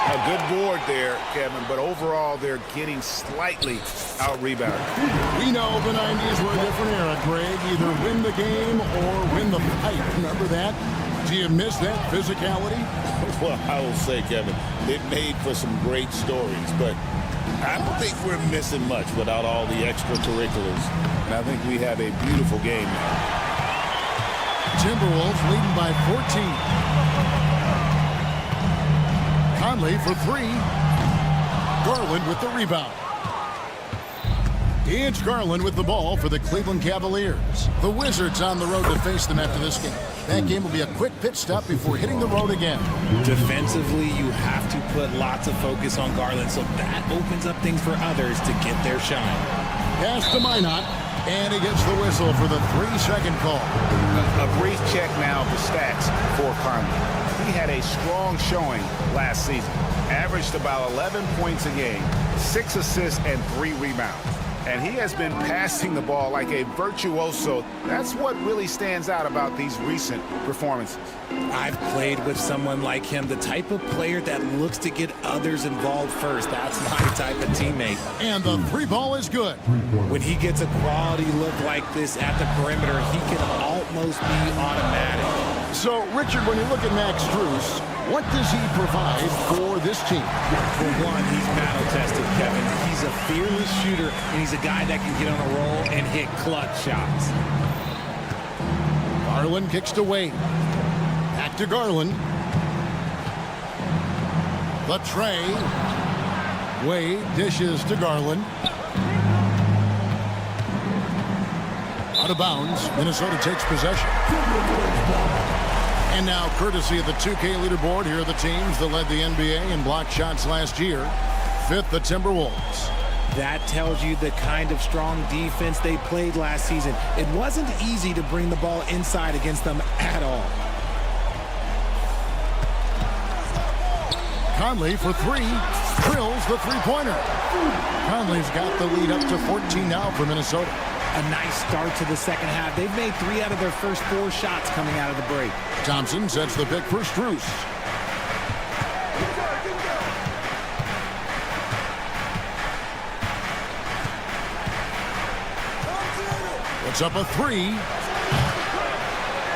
A good board there, Kevin, but overall they're getting slightly out-rebounded. We know the 90s were a different era, Greg. Either win the game or win the fight. Remember that? Do you miss that physicality? Well, I will say, Kevin, it made for some great stories, but I don't think we're missing much without all the extracurriculars. And I think we have a beautiful game now. Timberwolves leading by 14. Conley for three. Garland with the rebound. It's Garland with the ball for the Cleveland Cavaliers. The Wizards on the road to face them after this game. That game will be a quick pit stop before hitting the road again. Defensively, you have to put lots of focus on Garland, so that opens up things for others to get their shine. Pass to Minot, and he gets the whistle for the 3-second call. A brief check now of the stats for Conley. He had a strong showing last season. Averaged about 11 points a game, 6 assists, and 3 rebounds. And he has been passing the ball like a virtuoso. That's what really stands out about these recent performances. I've played with someone like him, the type of player that looks to get others involved first. That's my type of teammate. And the three ball is good. When he gets a quality look like this at the perimeter, he can almost be automatic. So, Richard, when you look at Max Strus, what does he provide for this team? For one, he's battle-tested, Kevin. He's a fearless shooter, and he's a guy that can get on a roll and hit clutch shots. Garland kicks to Wade. Back to Garland. The tray. Wade dishes to Garland. Out of bounds. Minnesota takes possession. And now, courtesy of the 2K leaderboard, here are the teams that led the NBA in block shots last year. Fifth, the Timberwolves. That tells you the kind of strong defense they played last season. It wasn't easy to bring the ball inside against them at all. Conley for three. Drills the three-pointer. Conley's got the lead up to 14 now for Minnesota. A nice start to the second half. They've made 3 out of their first 4 shots coming out of the break. Thompson sets the pick for Strus. Puts up a 3.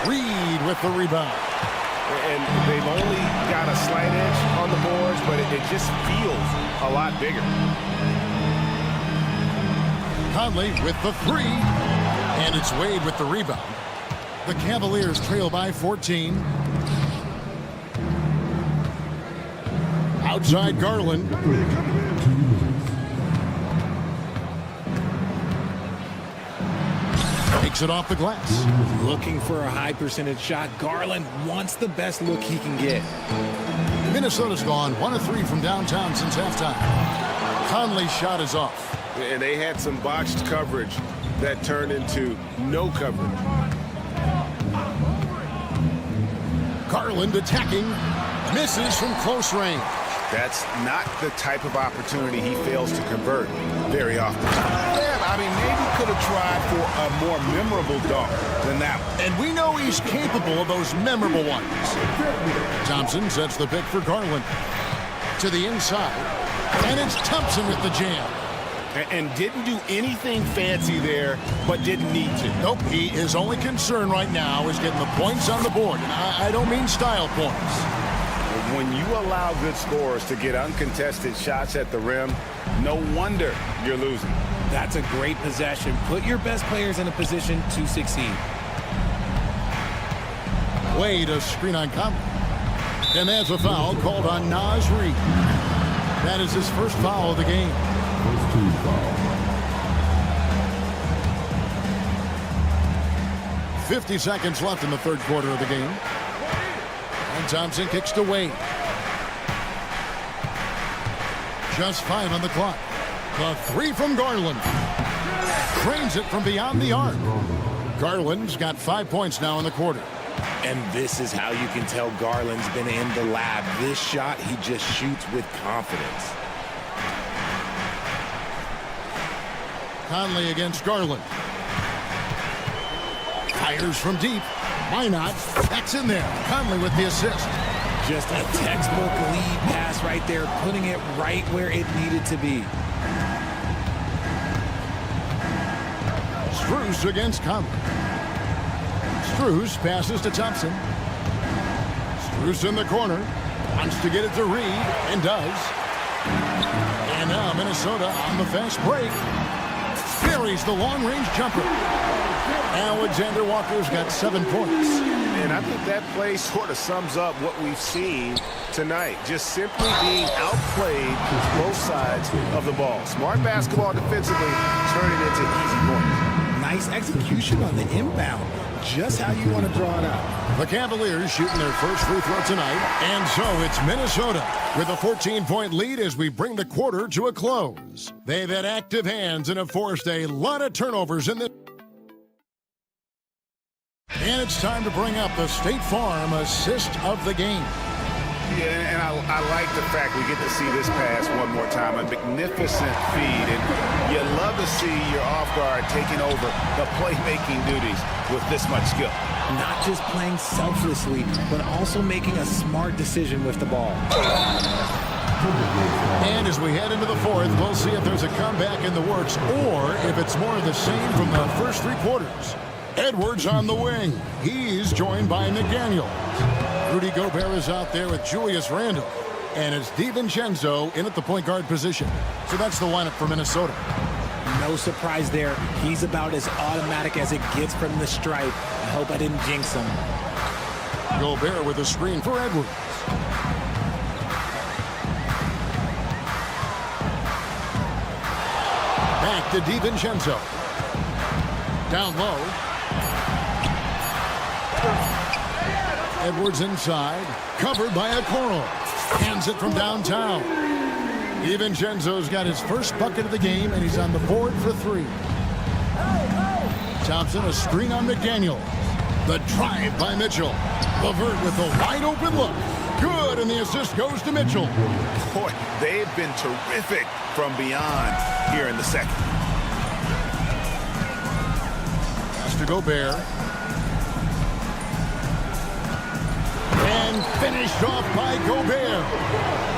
Reed with the rebound. And they've only got a slight edge on the boards, but it just feels a lot bigger. Conley with the 3. And it's Wade with the rebound. The Cavaliers trail by 14. Outside Garland. Takes it off the glass. Looking for a high percentage shot. Garland wants the best look he can get. Minnesota's gone 1 of 3 from downtown since halftime. Conley's shot is off. And they had some botched coverage that turned into no coverage. Garland attacking. Misses from close range. That's not the type of opportunity he fails to convert very often. Yeah, I mean, maybe could have tried for a more memorable dunk than that one. And we know he's capable of those memorable ones. Thompson sets the pick for Garland. To the inside. And it's Thompson with the jam. And didn't do anything fancy there, but didn't need to. Nope, his only concern right now is getting the points on the board. And I don't mean style points. When you allow good scorers to get uncontested shots at the rim, no wonder you're losing. That's a great possession. Put your best players in a position to succeed. Wade, a screen on Conley. And there's a foul called on Naz Reid. That is his first foul of the game. 50 seconds left in the third quarter of the game. And Thompson kicks to Wade. Just 5 on the clock. The 3 from Garland. Cranes it from beyond the arc. Garland's got 5 points now in the quarter. And this is how you can tell Garland's been in the lab. This shot, he just shoots with confidence. Conley against Garland. Fires from deep. Why not? That's in there. Conley with the assist. Just a textbook lead pass right there, putting it right where it needed to be. Strus against Conley. Strus passes to Thompson. Strus in the corner. Wants to get it to Reed, and does. And now Minnesota on the fast break. Carries the long-range jumper. Alexander Walker's got 7 points. And I think that play sort of sums up what we've seen tonight. Just simply being outplayed both sides of the ball. Smart basketball defensively, turning into easy points. Nice execution on the inbound. Just how you want to draw it up. The Cavaliers shooting their first free throw tonight. And so it's Minnesota with a 14-point lead as we bring the quarter to a close. They've had active hands and have forced a lot of turnovers in this. And it's time to bring up the State Farm assist of the game. Yeah, and I like the fact we get to see this pass one more time. A magnificent feed, and you love to see your off guard taking over the playmaking duties with this much skill. Not just playing selflessly, but also making a smart decision with the ball. And as we head into the fourth, we'll see if there's a comeback in the works or if it's more of the same from the first 3 quarters. Edwards on the wing. He's joined by McDaniel. Rudy Gobert is out there with Julius Randle. And it's DiVincenzo in at the point guard position. So that's the lineup for Minnesota. No surprise there. He's about as automatic as it gets from the stripe. I hope I didn't jinx him. Gobert with a screen for Edwards. Back to DiVincenzo. Down low. Edwards inside, covered by Okoro. Hands it from downtown. DiVincenzo's got his first bucket of the game, and he's on the board for 3. Thompson, a screen on McDaniel. The drive by Mitchell. LeVert with a wide open look. Good, and the assist goes to Mitchell. Boy, they've been terrific from beyond here in the second. Pass to Gobert. And finished off by Gobert.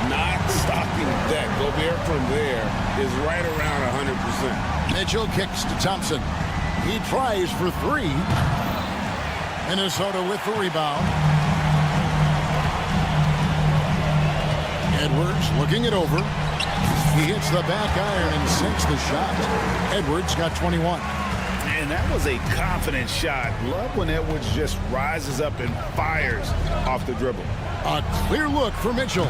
Not stopping that. Gobert from there is right around 100%. Mitchell kicks to Thompson. He tries for 3. Minnesota with the rebound. Edwards looking it over. He hits the back iron and sinks the shot. Edwards got 21. And that was a confident shot. Love when Edwards just rises up and fires off the dribble. A clear look for Mitchell.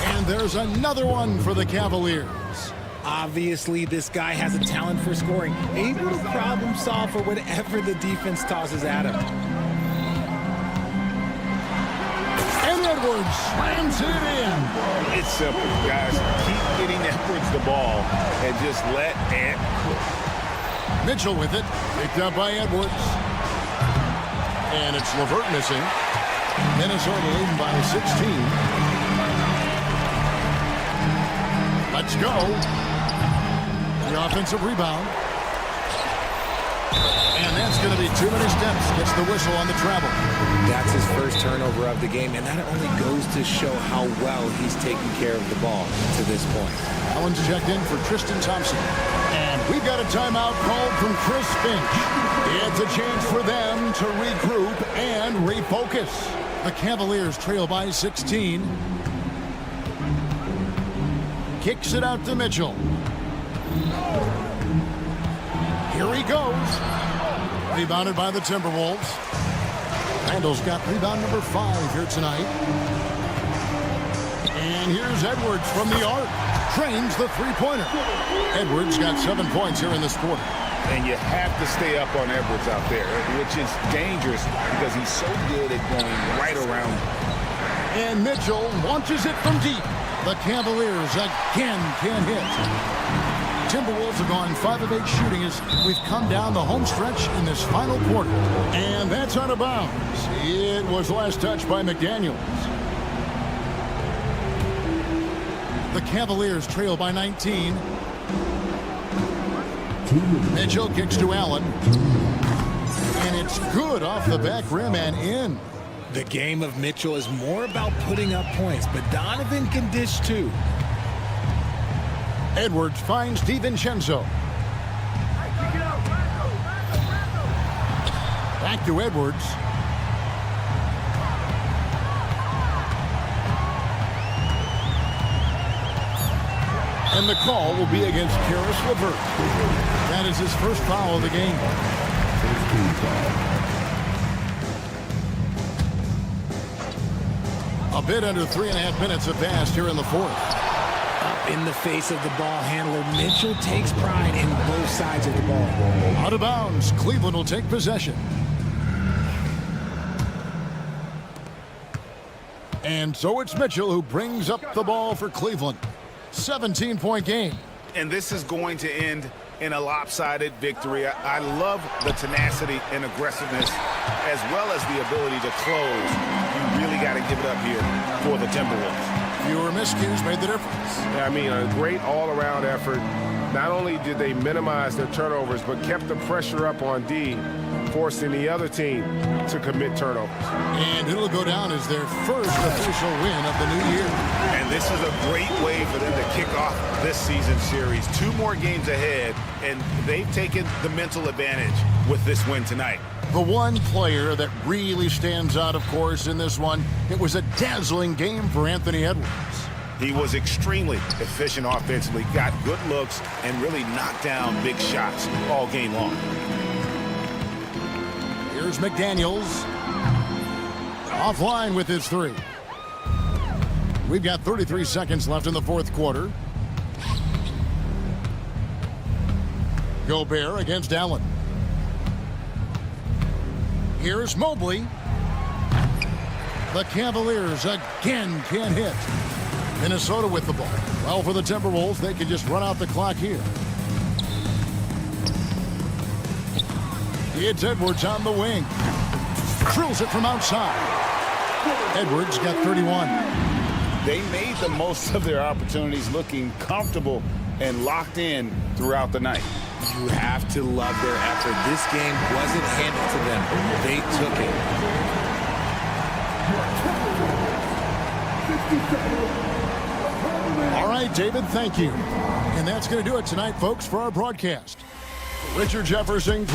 And there's another one for the Cavaliers. Obviously, this guy has a talent for scoring. Able to problem solve for whatever the defense tosses at him. And Edwards slams it in. It's simple, guys. Keep getting Edwards the ball and just let Ant cook. Mitchell with it. Picked up by Edwards. And it's LeVert missing. Minnesota leading by 16. Let's go. The offensive rebound. And that's going to be too many steps. Gets the whistle on the travel. That's his first turnover of the game, and that only goes to show how well he's taking care of the ball to this point. Allen's checked in for Tristan Thompson. And we've got a timeout called from Chris Finch. It's a chance for them to regroup and refocus. The Cavaliers trail by 16. Kicks it out to Mitchell. Here he goes. Rebounded by the Timberwolves. Randall's got rebound number 5 here tonight. And here's Edwards from the arc. Trains the three-pointer. Edwards got 7 points here in this quarter. And you have to stay up on Edwards out there, which is dangerous because he's so good at going right around. And Mitchell launches it from deep. The Cavaliers again can't hit. Timberwolves have gone 5 of 8 shooting as we've come down the home stretch in this final quarter. And that's out of bounds. It was last touched by McDaniels. The Cavaliers trail by 19. Mitchell kicks to Allen. And it's good off the back rim and in. The game of Mitchell is more about putting up points, but Donovan can dish too. Edwards finds DiVincenzo. Back to Edwards. And the call will be against Karis LeVert. That is his first foul of the game. A bit under 3.5 minutes have passed here in the fourth. Up in the face of the ball handler, Mitchell takes pride in both sides of the ball. Out of bounds, Cleveland will take possession. And so it's Mitchell who brings up the ball for Cleveland. 17-point game. And this is going to end in a lopsided victory. I love the tenacity and aggressiveness as well as the ability to close. You really got to give it up here for the Timberwolves. Fewer miscues made the difference. Yeah, I mean, a great all-around effort. Not only did they minimize their turnovers, but kept the pressure up on D, forcing the other team to commit turnovers. And it'll go down as their first official win of the new year. And this is a great way for them to kick off this season series. 2 more games ahead, and they've taken the mental advantage with this win tonight. The one player that really stands out, of course, in this one, it was a dazzling game for Anthony Edwards. He was extremely efficient offensively, got good looks, and really knocked down big shots all game long. Here's McDaniels. Offline with his 3. We've got 33 seconds left in the fourth quarter. Gobert against Allen. Here's Mobley. The Cavaliers again can't hit. Minnesota with the ball. Well, for the Timberwolves, they can just run out the clock here. It's Edwards on the wing. Drills it from outside. Edwards got 31. They made the most of their opportunities, looking comfortable and locked in throughout the night. You have to love their effort. This game wasn't handed to them. They took it. All right, David, thank you. And that's going to do it tonight, folks, for our broadcast. Richard Jefferson.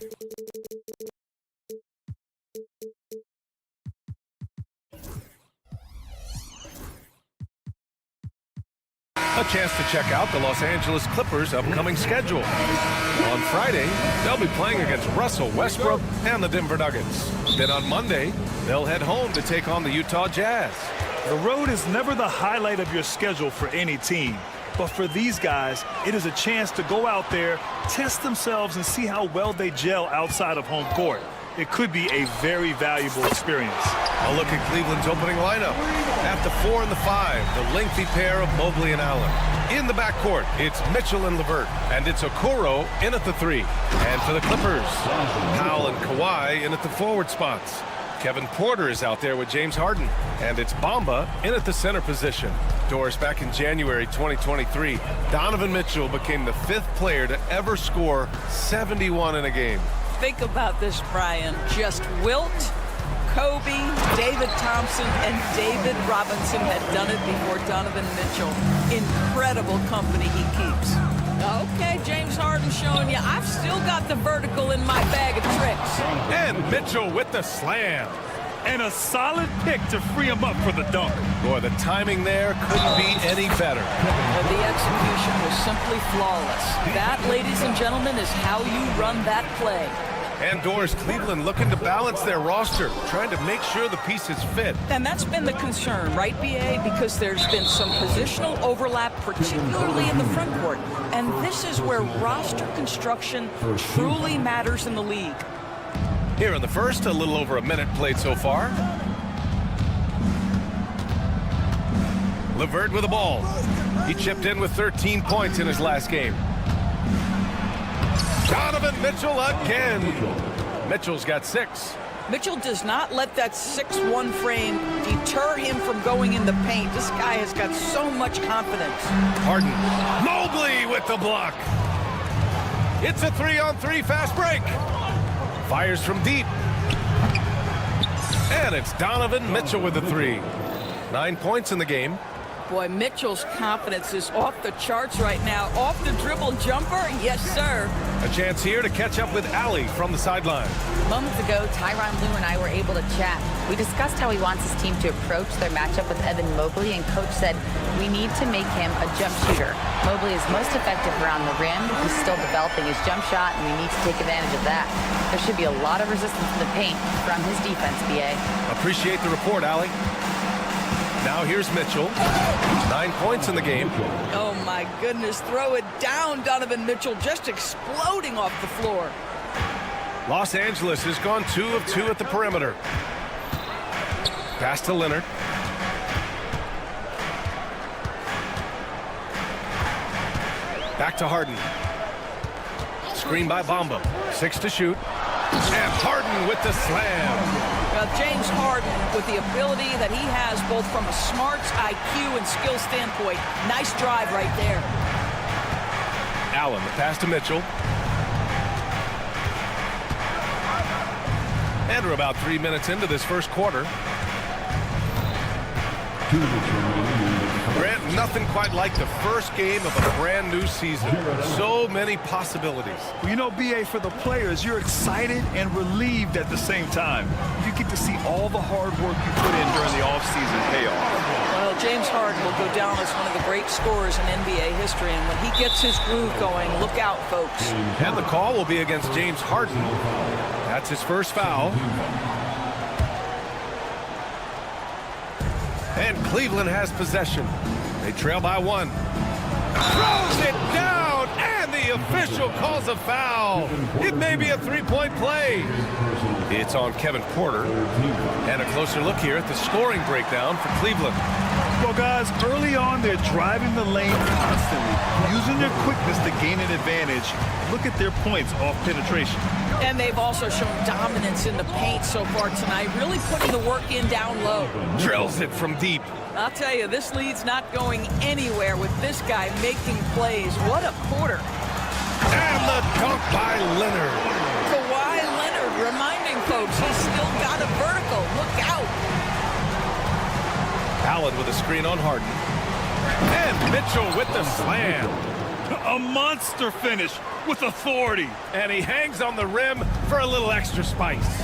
A chance to check out the Los Angeles Clippers' upcoming schedule. On Friday, they'll be playing against Russell Westbrook and the Denver Nuggets. Then on Monday, they'll head home to take on the Utah Jazz. The road is never the highlight of your schedule for any team. But for these guys, it is a chance to go out there, test themselves, and see how well they gel outside of home court. It could be a very valuable experience. A look at Cleveland's opening lineup. At the 4 and the 5, the lengthy pair of Mobley and Allen. In the backcourt, it's Mitchell and LeVert. And it's Okoro in at the 3. And for the Clippers, Powell and Kawhi in at the forward spots. Kevin Porter is out there with James Harden. And it's Bamba in at the center position. Doris, back in January 2023, Donovan Mitchell became the 5th player to ever score 71 in a game. Think about this, Brian. Just Wilt, Kobe, David Thompson, and David Robinson had done it before Donovan Mitchell. Incredible company he keeps. Okay, James Harden showing you I've still got the vertical in my bag of tricks. And Mitchell with the slam. And a solid pick to free him up for the dunk. Boy, the timing there couldn't be any better. The execution was simply flawless. That, ladies and gentlemen, is how you run that play. And Doris, Cleveland looking to balance their roster, trying to make sure the pieces fit. And that's been the concern, right, BA? Because there's been some positional overlap, particularly in the front court. And this is where roster construction truly matters in the league. Here in the first, a little over a minute played so far. LeVert with the ball. He chipped in with 13 points in his last game. Donovan Mitchell again. Mitchell's got 6. Mitchell does not let that 6'1" frame deter him from going in the paint. This guy has got so much confidence. Harden. Mobley with the block. It's a 3-on-3 fast break. Fires from deep. And it's Donovan Mitchell with the 3. 9 points in the game. Boy, Mitchell's confidence is off the charts right now. Off the dribble jumper, yes, sir. A chance here to catch up with Allie from the sideline. Moments ago, Tyronn Lue and I were able to chat. We discussed how he wants his team to approach their matchup with Evan Mobley, and Coach said, we need to make him a jump shooter. Mobley is most effective around the rim. He's still developing his jump shot, and we need to take advantage of that. There should be a lot of resistance in the paint from his defense, BA. Appreciate the report, Allie. Now here's Mitchell. 9 points in the game. Oh, my goodness. Throw it down, Donovan Mitchell, just exploding off the floor. Los Angeles has gone 2 of 2 at the perimeter. Pass to Leonard. Back to Harden. Screen by Bamba. 6 to shoot. And Harden with the slam. James Harden, with the ability that he has both from a smarts, IQ, and skill standpoint. Nice drive right there. Allen, the pass to Mitchell. And we're about 3 minutes into this first quarter. Grant, nothing quite like the first game of a brand new season. So many possibilities. Well, you know, BA, for the players, you're excited and relieved at the same time. You get to see all the hard work you put in during the offseason pay off. Well, James Harden will go down as one of the great scorers in NBA history, and when he gets his groove going, look out, folks. And the call will be against James Harden. That's his first foul. And Cleveland has possession. They trail by 1. Throws it down, and the official calls a foul. It may be a 3-point play. It's on Kevin Porter. And a closer look here at the scoring breakdown for Cleveland. Well, guys, early on, they're driving the lane constantly, using their quickness to gain an advantage. Look at their points off penetration. And they've also shown dominance in the paint so far tonight, really putting the work in down low. Drills it from deep. I'll tell you, this lead's not going anywhere with this guy making plays. What a quarter. And the dunk by Leonard. Kawhi Leonard reminding folks he's still got a vertical. Look out. Allen with a screen on Harden. And Mitchell with the slam. A monster finish. with authority. And he hangs on the rim for a little extra spice.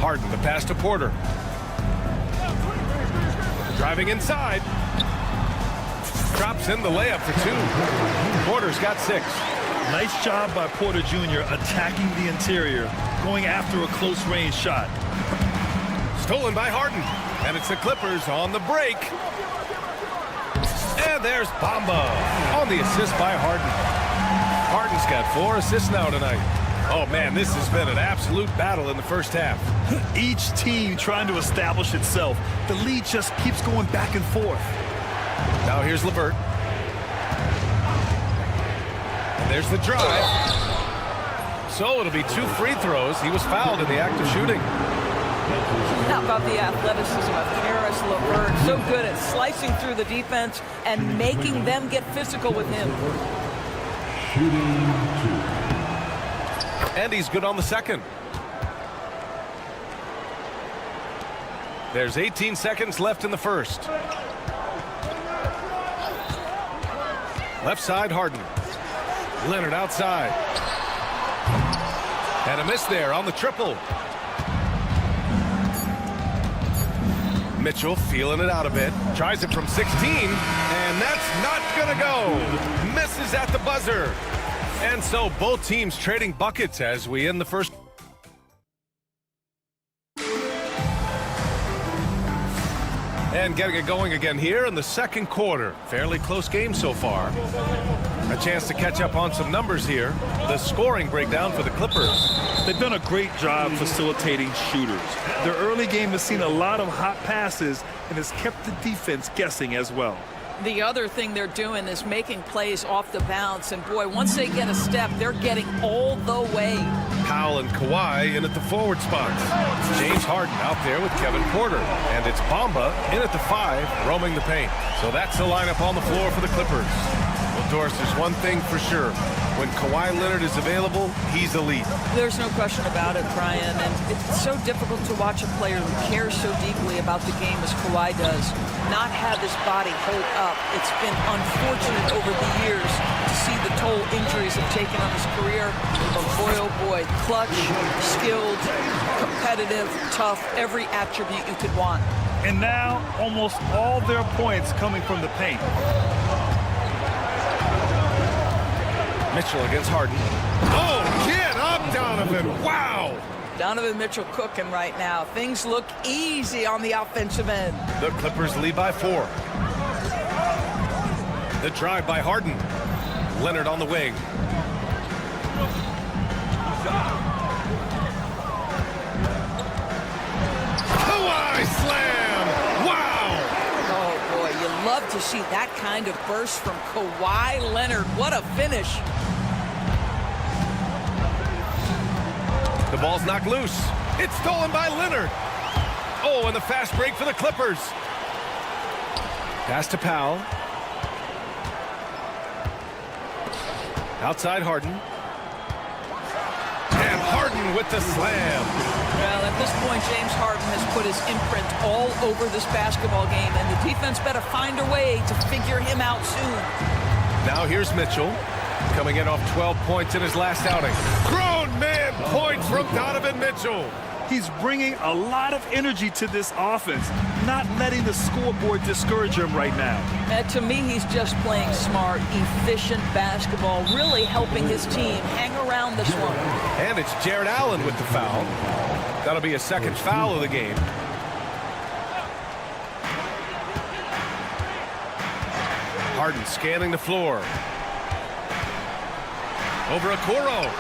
Harden, the pass to Porter. Driving inside. Drops in the layup for two. Porter's got 6. Nice job by Porter Jr. attacking the interior, going after a close-range shot. Stolen by Harden. And it's the Clippers on the break. And there's Bamba on the assist by Harden. Harden's got 4 assists now tonight. Oh, man, this has been an absolute battle in the first half. Each team trying to establish itself. The lead just keeps going back and forth. Now here's LeVert. And there's the drive. So it'll be 2 free throws. He was fouled in the act of shooting. How about the athleticism of Karis LeVert? So good at slicing through the defense and making them get physical with him. And he's good on the second. There's 18 seconds left in the first. Left side, Harden. Leonard outside. And a miss there on the triple. Mitchell feeling it out a bit. Tries it from 16. And that's not going to go. Misses at the buzzer. And so both teams trading buckets as we end the first. And getting it going again here in the second quarter. Fairly close game so far. A chance to catch up on some numbers here. The scoring breakdown for the Clippers. They've done a great job facilitating shooters. Their early game has seen a lot of hot passes and has kept the defense guessing as well. The other thing they're doing is making plays off the bounce. And, boy, once they get a step, they're getting all the way. Powell and Kawhi in at the forward spots. James Harden out there with Kevin Porter. And it's Bamba in at the 5, roaming the paint. So that's the lineup on the floor for the Clippers. Well, Doris, there's one thing for sure. When Kawhi Leonard is available, he's elite. There's no question about it, Brian. And it's so difficult to watch a player who cares so deeply about the game as Kawhi does not have his body hold up. It's been unfortunate over the years to see the toll injuries have taken on his career. But boy, oh boy, clutch, skilled, competitive, tough, every attribute you could want. And now almost all their points coming from the paint. Mitchell against Harden. Oh, get up, Donovan. Wow. Donovan Mitchell cooking right now. Things look easy on the offensive end. The Clippers lead by 4. The drive by Harden. Leonard on the wing. Kawhi slam. Wow. Oh, boy, you love to see that kind of burst from Kawhi Leonard. What a finish. The ball's knocked loose. It's stolen by Leonard. Oh, and the fast break for the Clippers. Pass to Powell. Outside Harden. And Harden with the slam. Well, at this point, James Harden has put his imprint all over this basketball game, and the defense better find a way to figure him out soon. Now here's Mitchell, coming in off 12 points in his last outing. Grown man points from Donovan Mitchell. He's bringing a lot of energy to this offense, not letting the scoreboard discourage him right now. To me, he's just playing smart, efficient basketball, really helping his team hang around this one. And it's Jared Allen with the foul. That'll be a second foul of the game. Harden scanning the floor. Over Okoro.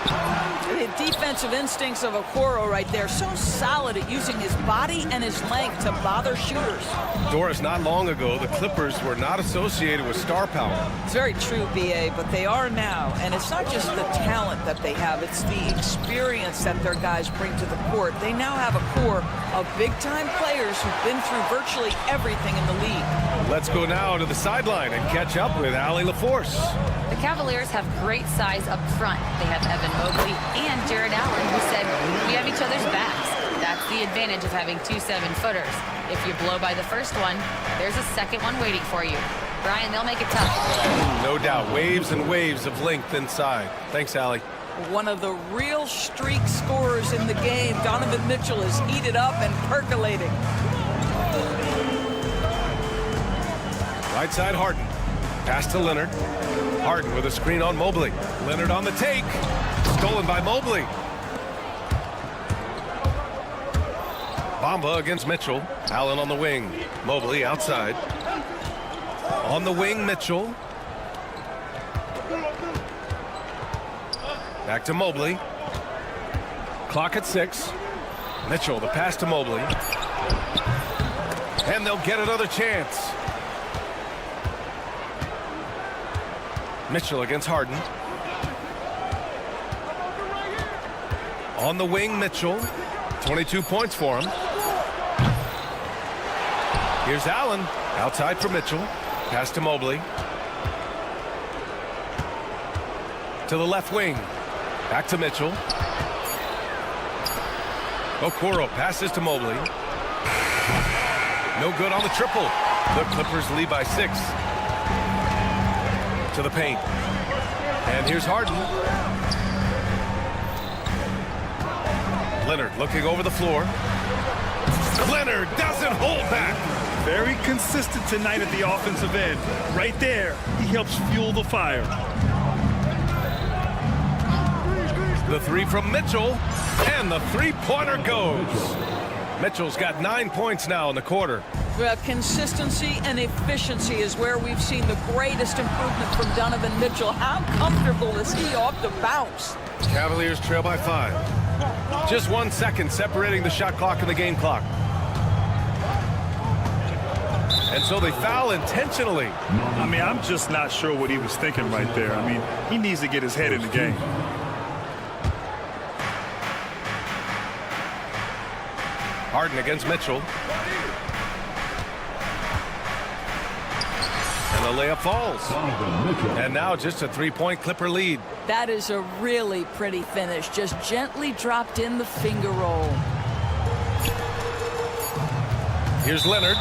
The defensive instincts of Okoro right there, so solid at using his body and his length to bother shooters. Doris, not long ago, the Clippers were not associated with star power. It's very true, B.A., but they are now. And it's not just the talent that they have, it's the experience that their guys bring to the court. They now have a core of big-time players who've been through virtually everything in the league. Let's go now to the sideline and catch up with Allie LaForce. The Cavaliers have great size up front. They have Evan Mobley and Jared Allen, who said, we have each other's backs. That's the advantage of having 2 7-footers. If you blow by the first one, there's a second one waiting for you. Brian, they'll make it tough. No doubt. Waves and waves of length inside. Thanks, Allie. One of the real streak scorers in the game. Donovan Mitchell is heated up and percolating. Right side, Harden. Pass to Leonard. Harden with a screen on Mobley. Leonard on the take. Stolen by Mobley. Bamba against Mitchell. Allen on the wing. Mobley outside. On the wing, Mitchell. Back to Mobley. Clock at 6. Mitchell, the pass to Mobley. And they'll get another chance. Mitchell against Harden. On the wing, Mitchell. 22 points for him. Here's Allen. Outside for Mitchell. Pass to Mobley. To the left wing. Back to Mitchell. Okoro passes to Mobley. No good on the triple. The Clippers lead by 6. To the paint. And here's Harden. Leonard looking over the floor. Leonard doesn't hold back. Very consistent tonight at the offensive end. Right there, he helps fuel the fire. The three from Mitchell, and the three-pointer goes. Mitchell's got 9 points now in the quarter. Well, consistency and efficiency is where we've seen the greatest improvement from Donovan Mitchell. How comfortable is he off the bounce? Cavaliers trail by 5. Just 1 second separating the shot clock and the game clock. And so they foul intentionally. I mean, I'm just not sure what he was thinking right there. I mean, he needs to get his head in the game. Harden against Mitchell. And the layup falls. And now just a three-point Clipper lead. That is a really pretty finish. Just gently dropped in the finger roll. Here's Leonard.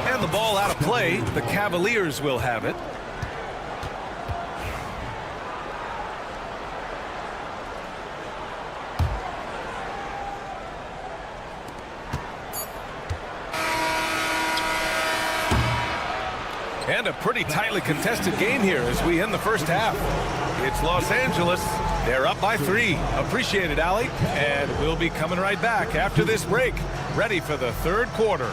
And the ball out of play. The Cavaliers will have it. And a pretty tightly contested game here as we end the first half. It's Los Angeles. They're up by 3. Appreciate it, Allie. And we'll be coming right back after this break. Ready for the third quarter.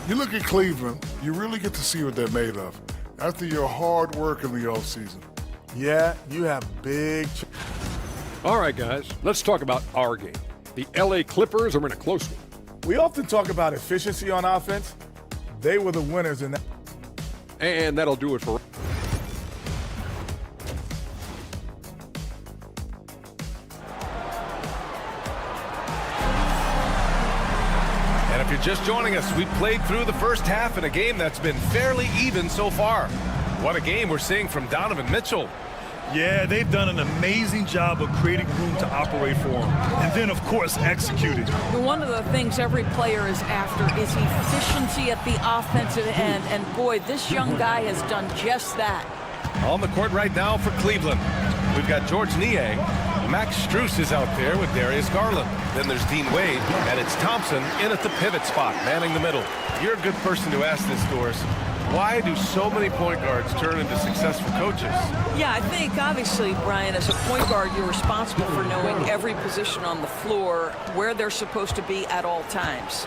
You look at Cleveland, you really get to see what they're made of after your hard work in the offseason. Yeah, you have big... All right, guys, let's talk about our game. The LA Clippers are in a close one. We often talk about efficiency on offense. They were the winners in that. And that'll do it for... And if you're just joining us, we've played through the first half in a game that's been fairly even so far. What a game we're seeing from Donovan Mitchell. Yeah, they've done an amazing job of creating room to operate for him. And then, of course, executing. One of the things every player is after is efficiency at the offensive end. And boy, this young guy has done just that. On the court right now for Cleveland, we've got George Niang. Max Strus is out there with Darius Garland. Then there's Dean Wade, and it's Thompson in at the pivot spot, manning the middle. You're a good person to ask this, Doris. Why do so many point guards turn into successful coaches? Yeah, I think obviously, Brian, as a point guard, you're responsible for knowing every position on the floor, where they're supposed to be at all times.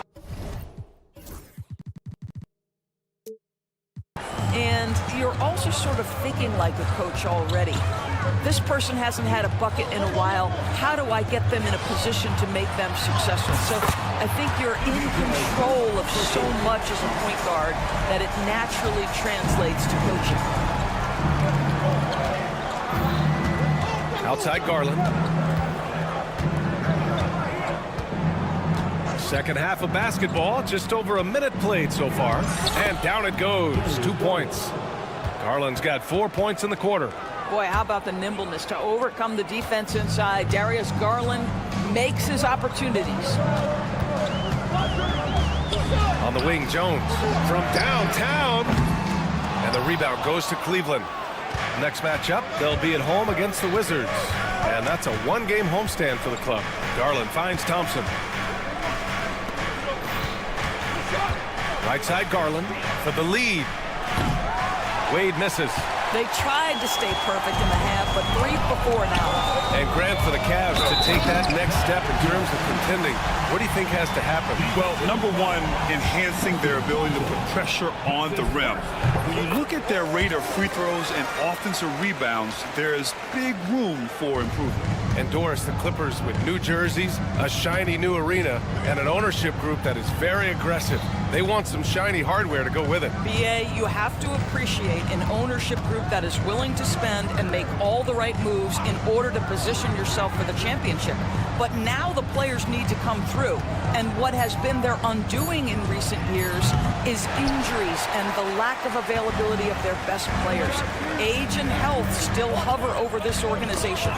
And you're also sort of thinking like a coach already. This person hasn't had a bucket in a while. How do I get them in a position to make them successful? So I think you're in control of so much as a point guard that it naturally translates to coaching. Outside Garland. Second half of basketball, just over a minute played so far. And down it goes, 2 points. Garland's got 4 points in the quarter. Boy, how about the nimbleness to overcome the defense inside. Darius Garland makes his opportunities. On the wing, Jones from downtown. And the rebound goes to Cleveland. Next matchup, they'll be at home against the Wizards. And that's a one-game homestand for the club. Garland finds Thompson. Right side Garland for the lead. Wade misses. They tried to stay perfect in the half, but 3 before now. And Grant for the Cavs to take that next step in terms of contending. What do you think has to happen? Well, number one, enhancing their ability to put pressure on the rim. When you look at their rate of free throws and offensive rebounds, there's big room for improvement. And Doris, the Clippers with new jerseys, a shiny new arena, and an ownership group that is very aggressive. They want some shiny hardware to go with it. BA, you have to appreciate an ownership group that is willing to spend and make all the right moves in order to position yourself for the championship. But now the players need to come through. And what has been their undoing in recent years is injuries and the lack of availability of their best players. Age and health still hover over this organization.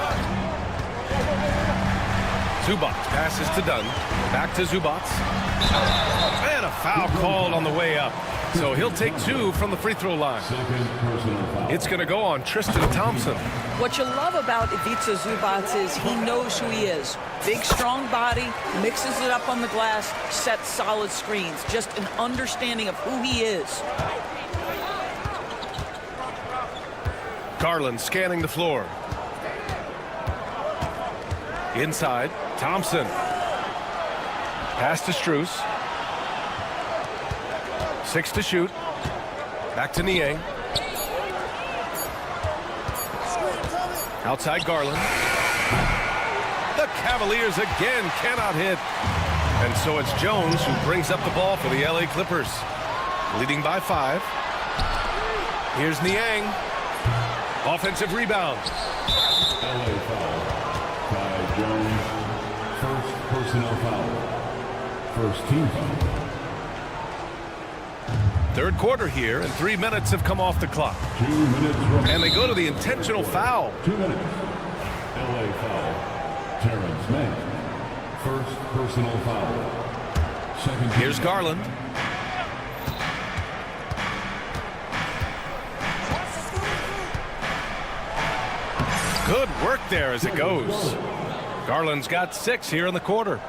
Zubac passes to Dunn. Back to Zubac. And a foul called on the way up. So he'll take 2 from the free throw line. It's going to go on Tristan Thompson. What you love about Ivica Zubac is he knows who he is. Big, strong body, mixes it up on the glass, sets solid screens. Just an understanding of who he is. Garland scanning the floor. Inside, Thompson. Pass to Strus. 6 to shoot. Back to Niang. Outside Garland. The Cavaliers again cannot hit. And so it's Jones who brings up the ball for the LA Clippers. Leading by 5. Here's Niang. Offensive rebound. LA foul by Jones. First personal foul. First team foul. Third quarter here, and 3 minutes have come off the clock. 2 minutes remaining. And they go to the intentional foul. 2 minutes. LA foul. Terrence Mann. First personal foul. Second. Here's Garland. Good work there as it goes. Garland's got 6 here in the quarter.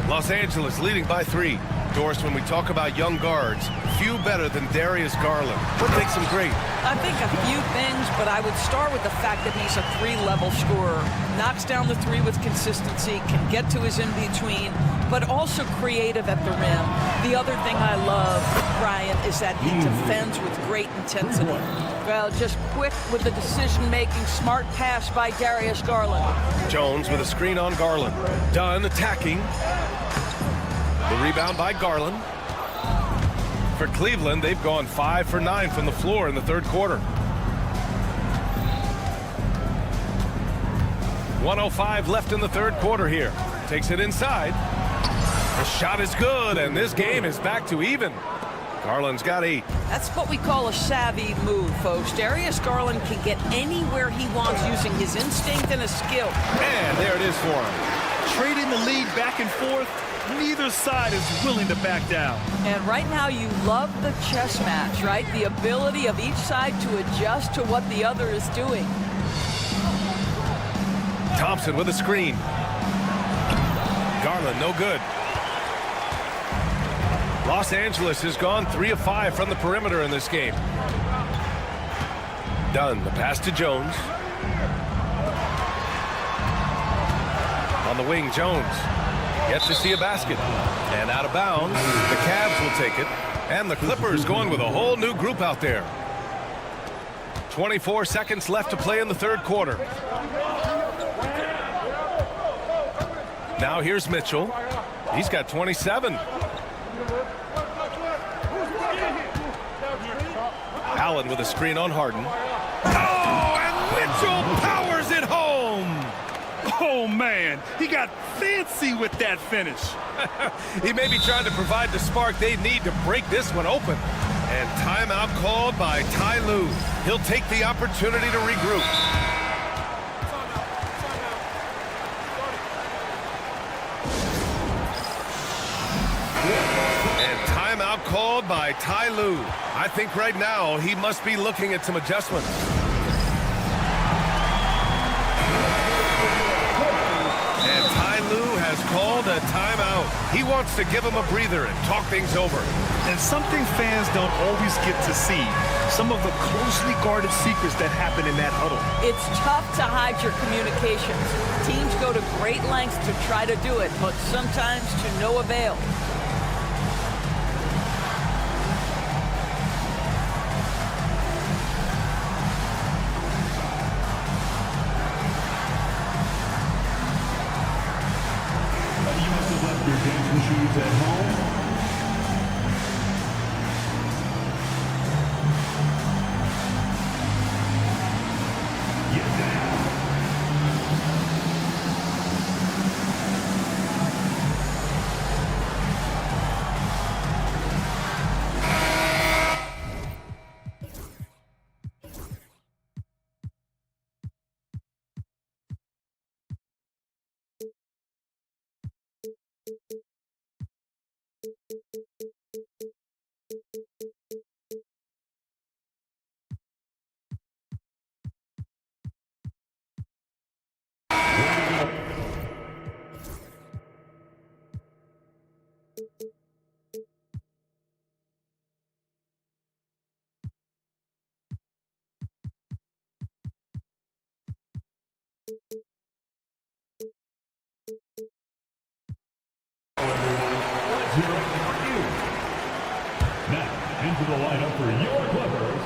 Los Angeles leading by 3. Doris, when we talk about young guards, few better than Darius Garland. What makes him great? I think a few things, but I would start with the fact that he's a 3-level scorer. Knocks down the 3 with consistency, can get to his in-between, but also creative at the rim. The other thing I love, Brian, is that he defends with great intensity. Well, just quick with the decision-making, smart pass by Darius Garland. Jones with a screen on Garland. Dunn attacking. The rebound by Garland. For Cleveland, they've gone 5 for 9 from the floor in the third quarter. 1:05 left in the third quarter here. Takes it inside. The shot is good, and this game is back to even. Garland's got 8. That's what we call a savvy move, folks. Darius Garland can get anywhere he wants using his instinct and his skill. And there it is for him. Trading the lead back and forth, neither side is willing to back down. And right now you love the chess match, right? The ability of each side to adjust to what the other is doing. Thompson with a screen. Garland, no good. Los Angeles has gone 3 of 5 from the perimeter in this game. Dunn, the pass to Jones. On the wing, Jones. Yet to see a basket. And out of bounds, the Cavs will take it. And the Clippers going with a whole new group out there. 24 seconds left to play in the third quarter. Now here's Mitchell. He's got 27. Allen with a screen on Harden. Oh, and Mitchell powers it home. Oh, man, he got fancy with that finish. He may be trying to provide the spark they need to break this one open. And timeout called by Ty Lue. He'll take the opportunity to regroup. by Ty Lue. I think right now he must be looking at some adjustments. And Ty Lue has called a timeout. He wants to give him a breather and talk things over. And something fans don't always get to see, some of the closely guarded secrets that happen in that huddle. It's tough to hide your communications. Teams go to great lengths to try to do it, but sometimes to no avail. You must have left your dancing shoes at home. Now, into the lineup for your Clippers,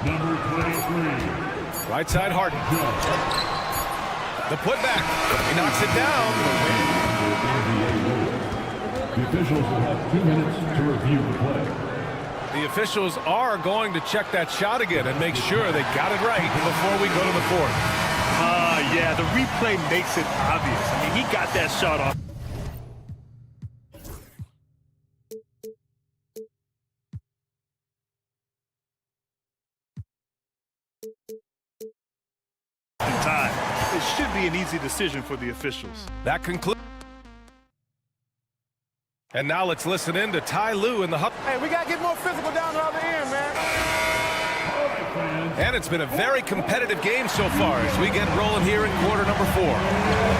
number 23. Right side Harden. The putback. He knocks it down. The officials will have 2 minutes to review the play. The officials are going to check that shot again and make sure they got it right before we go to the fourth. Yeah, the replay makes it obvious. I mean, he got that shot off. In time. It should be an easy decision for the officials. That concludes. And now let's listen in to Ty Lue in the huddle. Hey, we got to get more physical down the other end, man. And it's been a very competitive game so far as we get rolling here in quarter number 4.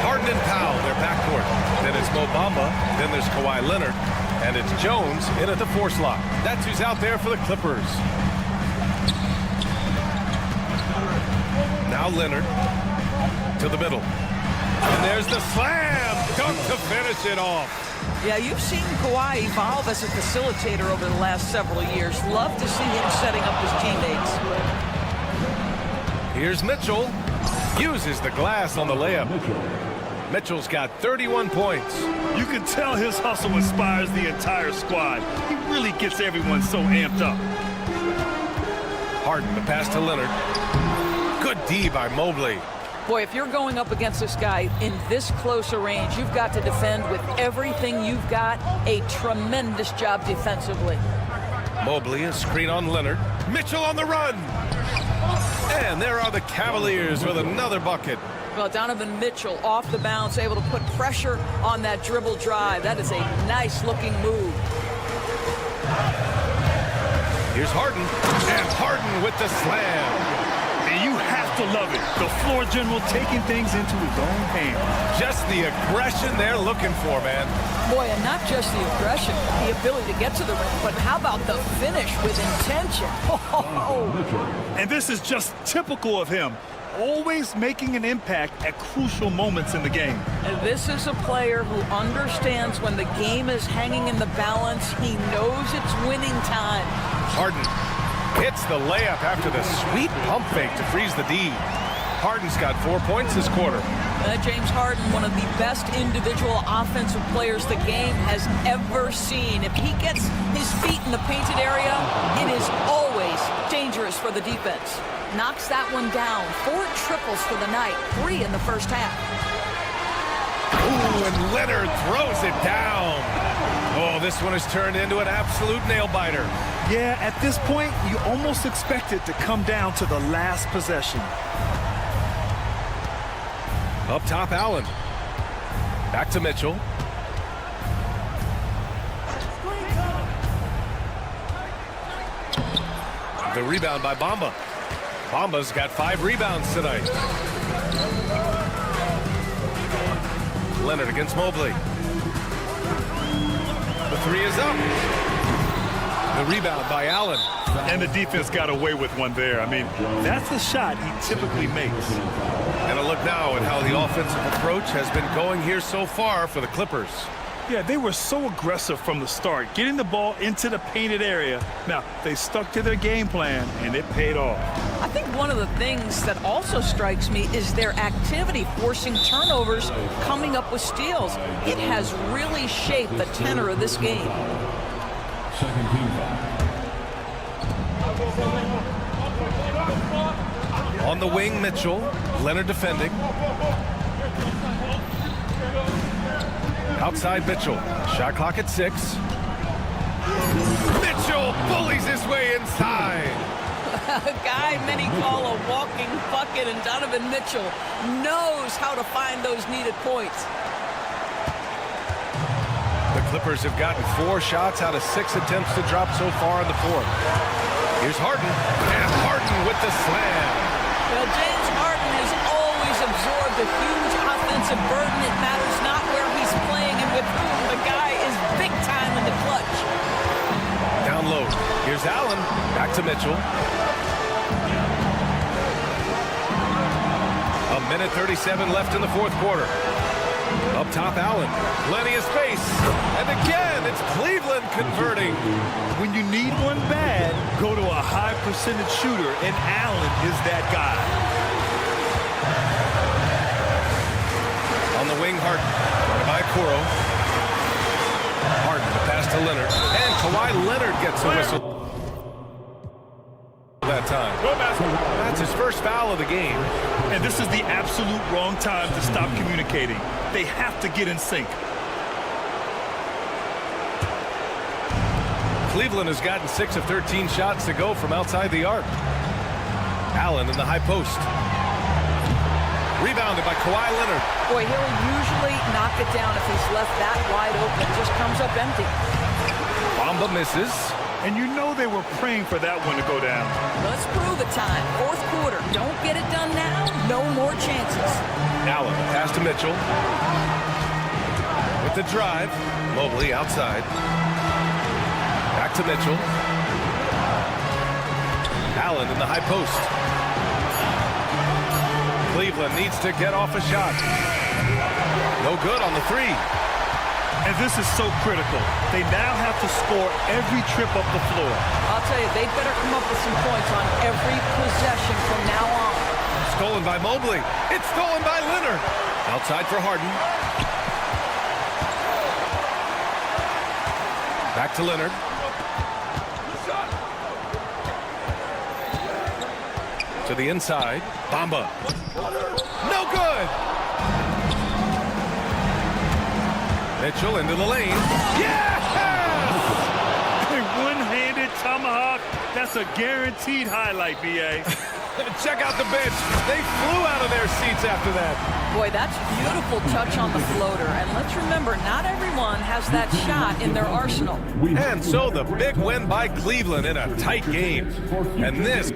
Harden and Powell, their backcourt. Then it's Mo Bamba. Then there's Kawhi Leonard. And it's Jones in at the 4 slot. That's who's out there for the Clippers. Now Leonard to the middle. And there's the slam dunk to finish it off. Yeah, you've seen Kawhi evolve as a facilitator over the last several years. Love to see him setting up his teammates. Here's Mitchell. Uses the glass on the layup. Mitchell's got 31 points. You can tell his hustle inspires the entire squad. He really gets everyone so amped up. Harden, the pass to Leonard. Good D by Mobley. Boy, if you're going up against this guy in this close a range, you've got to defend with everything you've got. A tremendous job defensively. Mobley, a screen on Leonard. Mitchell on the run. And there are the Cavaliers with another bucket. Well, Donovan Mitchell off the bounce, able to put pressure on that dribble drive. That is a nice-looking move. Here's Harden. And Harden with the slam. And you have to love it. The floor general taking things into his own hands. Just the aggression they're looking for, man. Boy, and not just the aggression, the ability to get to the rim, but how about the finish with intention? And this is just typical of him. Always making an impact at crucial moments in the game. And this is a player who understands when the game is hanging in the balance. He knows it's winning time. Harden hits the layup after the sweet pump fake to freeze the D. Harden's got 4 points this quarter. James Harden, one of the best individual offensive players the game has ever seen. If he gets his feet in the painted area, it is always dangerous for the defense. Knocks that one down. 4 triples for the night, 3 in the first half. Ooh, and Leonard throws it down. Oh, this one has turned into an absolute nail-biter. Yeah, at this point, you almost expect it to come down to the last possession. Up top, Allen. Back to Mitchell. The rebound by Bamba. Bamba's got 5 rebounds tonight. Leonard against Mobley. The 3 is up. The rebound by Allen. And the defense got away with one there. I mean, that's a shot he typically makes. And a look now at how the offensive approach has been going here so far for the Clippers. Yeah, they were so aggressive from the start, getting the ball into the painted area. Now, they stuck to their game plan, and it paid off. I think one of the things that also strikes me is their activity, forcing turnovers, coming up with steals. It has really shaped the tenor of this game. Second team foul. On the wing, Mitchell. Leonard defending. Outside Mitchell. Shot clock at 6. Mitchell bullies his way inside. A guy many call a walking bucket, and Donovan Mitchell knows how to find those needed points. The Clippers have gotten 4 shots out of 6 attempts to drop so far in the 4th. Here's Harden. And Harden with the slam. Well, James Harden has always absorbed a huge offensive burden. It matters not where he's playing and with whom. The guy is big time in the clutch. Down low. Here's Allen. Back to Mitchell. A minute 37 left in the 4th quarter. Up top, Allen. Plenty of space. And again, it's Cleveland converting. When you need one bad, go to a high percentage shooter, and Allen is that guy. On the wing, Harden. By Kuro. Harden, the pass to Leonard. And Kawhi Leonard gets a whistle that time. That's his first foul of the game. And this is the absolute wrong time to stop communicating. They have to get in sync. Cleveland has gotten 6 of 13 shots to go from outside the arc. Allen in the high post. Rebounded by Kawhi Leonard. Boy, he'll usually knock it down if he's left that wide open. It just comes up empty. Bamba misses. And you know they were praying for that one to go down. Let's prove it time. 4th quarter. Don't get it done now. No more chances. Allen, pass to Mitchell. With the drive. Mobley outside. Back to Mitchell. Allen in the high post. Cleveland needs to get off a shot. No good on the 3. And this is so critical. They now have to score every trip up the floor. I'll tell you, they better come up with some points on every possession from now on. Stolen by Mobley. It's stolen by Leonard. Outside for Harden. Back to Leonard. To the inside. Bamba. No good. Mitchell into the lane. Yeah! A one-handed tomahawk. That's a guaranteed highlight, B.A. Check out the bench. They flew out of their seats after that. Boy, that's a beautiful touch on the floater. And let's remember, not everyone has that shot in their arsenal. And so the big win by Cleveland in a tight game. And this...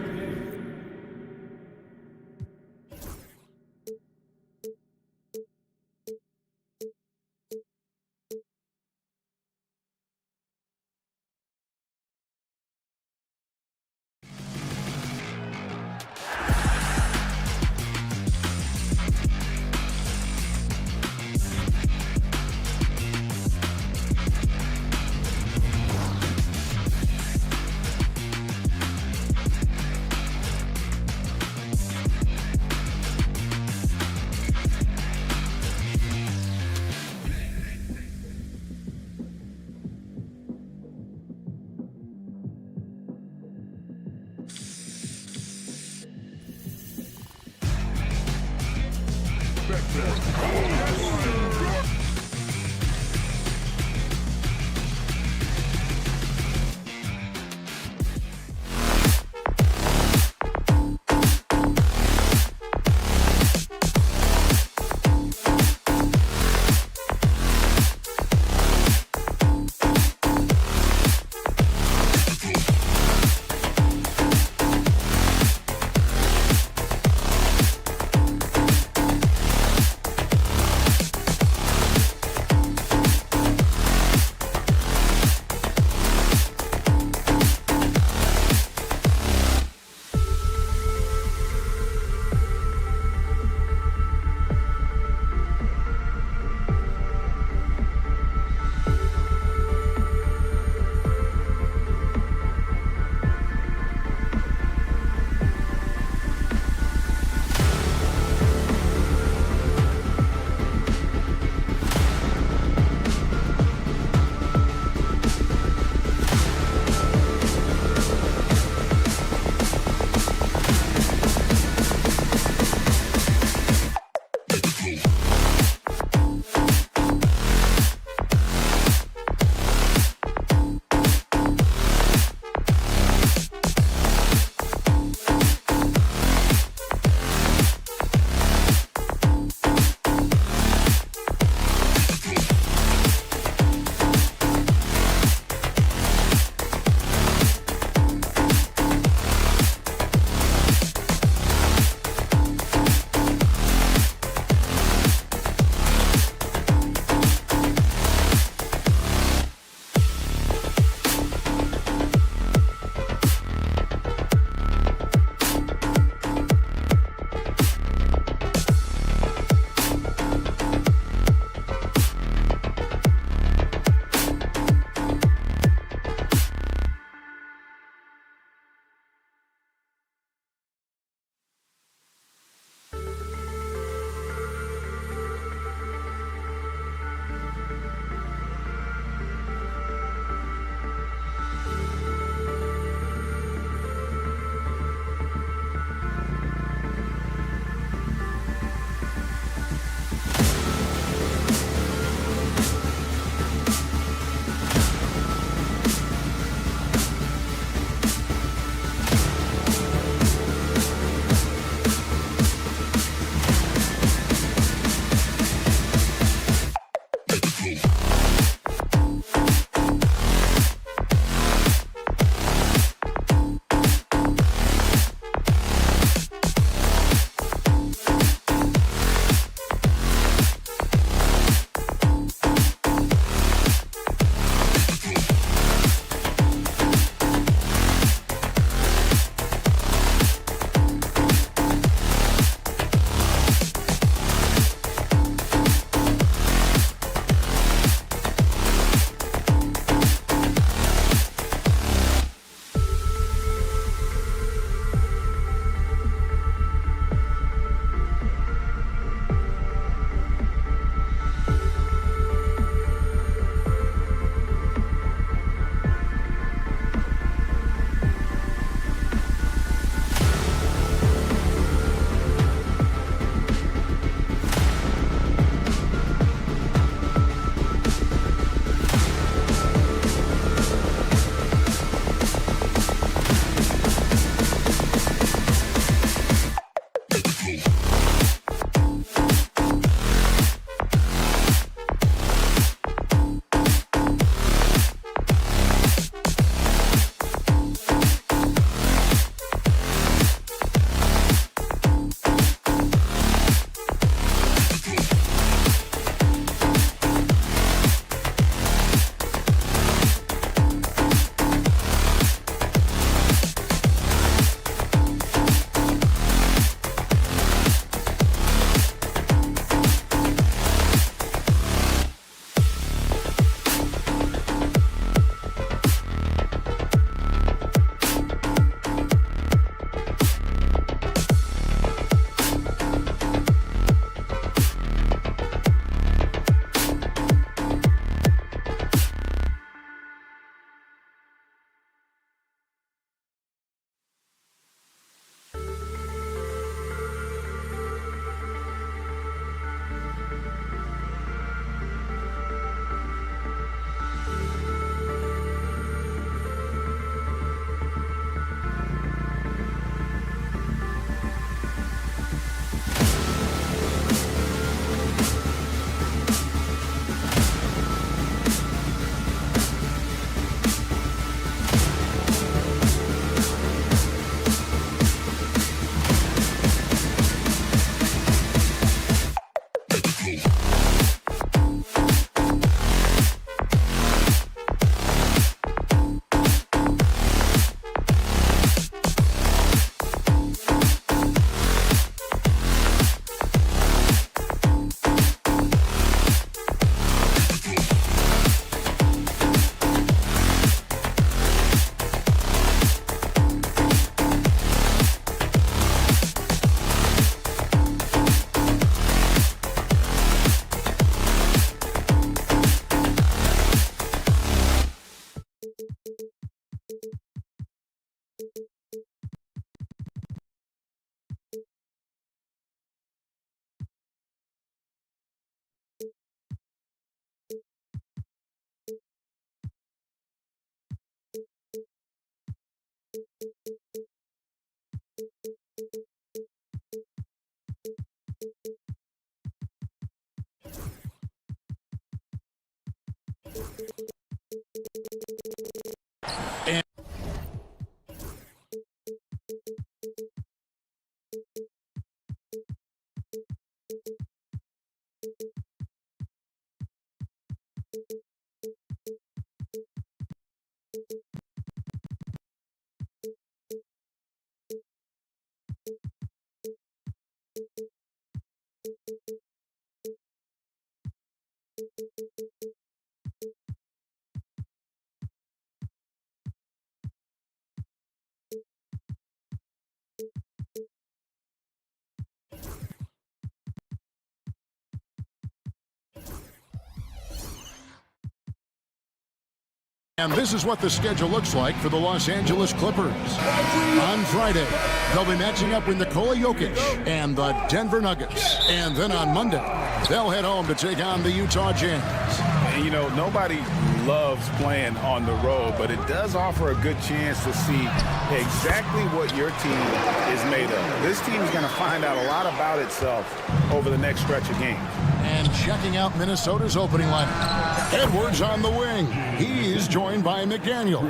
And this is what the schedule looks like for the Los Angeles Clippers. On Friday, they'll be matching up with Nikola Jokic and the Denver Nuggets. And then on Monday, they'll head home to take on the Utah Jazz. And, you know, nobody loves playing on the road, but it does offer a good chance to see exactly what your team is made of. This team is going to find out a lot about itself over the next stretch of games. And checking out Minnesota's opening lineup, Edwards on the wing. He's joined by McDaniel.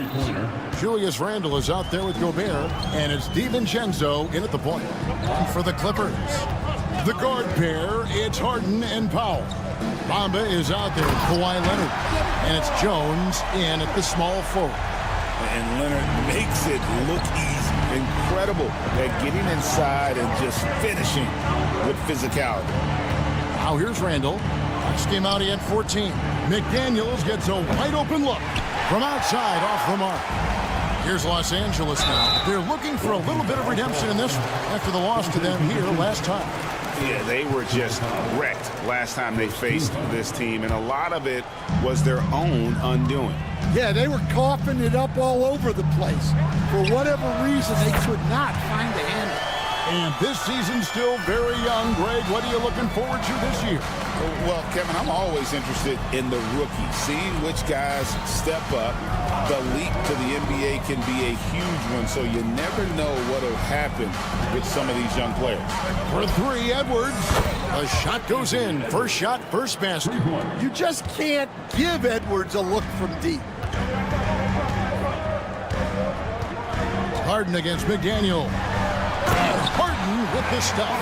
Julius Randle is out there with Gobert, and it's DiVincenzo in at the point. For the Clippers, the guard pair, it's Harden and Powell. Bamba is out there with Kawhi Leonard, and it's Jones in at the small forward. And Leonard makes it look easy. Incredible at getting inside and just finishing with physicality. Now here's Randle. Last game out, he had 14. McDaniels gets a wide open look from outside off the mark. Here's Los Angeles now. They're looking for a little bit of redemption in this one after the loss to them here last time. Yeah, they were just wrecked last time they faced this team, and a lot of it was their own undoing. Yeah, they were coughing it up all over the place. For whatever reason, they could not find a handle. And this season's still very young. Greg, what are you looking forward to this year? Well, Kevin, I'm always interested in the rookies, seeing which guys step up. The leap to the NBA can be a huge one, so you never know what will happen with some of these young players. For three, Edwards. A shot goes in. First shot, first basket. You just can't give Edwards a look from deep. Harden against McDaniel. And Harden with the stop.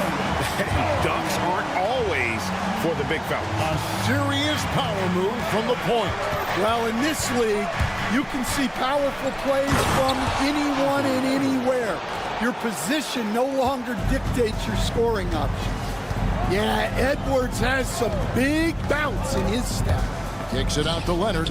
Dunks aren't always for the big fella. A serious power move from the point. Well, in this league, you can see powerful plays from anyone and anywhere. Your position no longer dictates your scoring options. Yeah, Edwards has some big bounce in his step. Kicks it out to Leonard.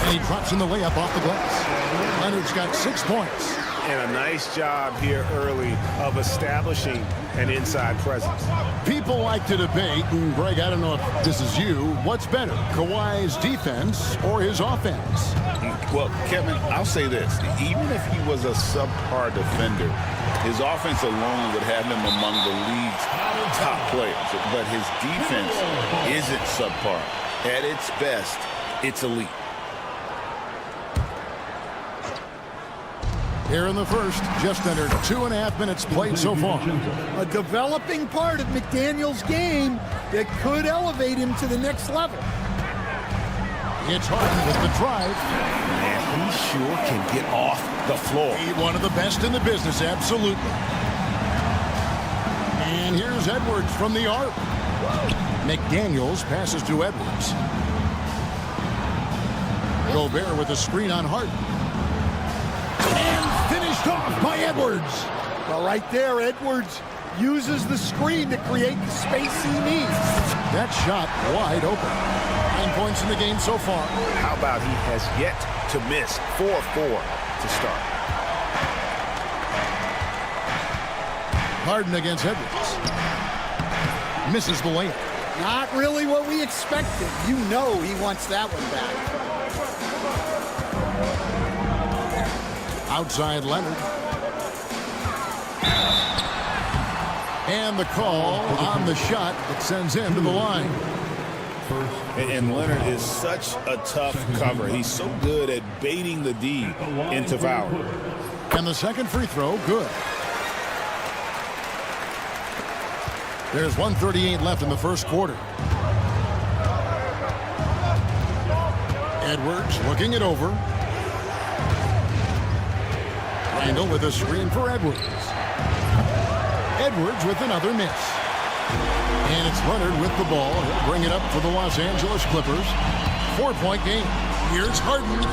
And he drops in the layup off the glass. Leonard's got 6 points. And a nice job here early of establishing an inside presence. People like to debate, and Greg, I don't know if this is you, what's better, Kawhi's defense or his offense? Well, Kevin, I'll say this. Even if he was a subpar defender, his offense alone would have him among the league's top players. But his defense isn't subpar. At its best, it's elite. Here in the first, just under 2.5 minutes played so far. A developing part of McDaniel's game that could elevate him to the next level. It's Harden with the drive. And he sure can get off the floor. He's one of the best in the business, absolutely. And here's Edwards from the arc. McDaniels passes to Edwards. Gobert with a screen on Harden. And finished off by Edwards. Well, right there, Edwards uses the screen to create the space he needs. That shot wide open. 9 points in the game so far. How about he has yet to miss 4-4 to start. Harden against Edwards. Misses the layup. Not really what we expected. You know he wants that one back. Outside Leonard. And the call on the shot that sends him to the line. And Leonard is such a tough cover. He's so good at baiting the D into foul. And the second free throw, good. There's 1:38 left in the first quarter. Edwards looking it over. Randall with a screen for Edwards. Edwards with another miss. And it's Leonard with the ball. He'll bring it up for the Los Angeles Clippers. 4-point game. Here's Harden.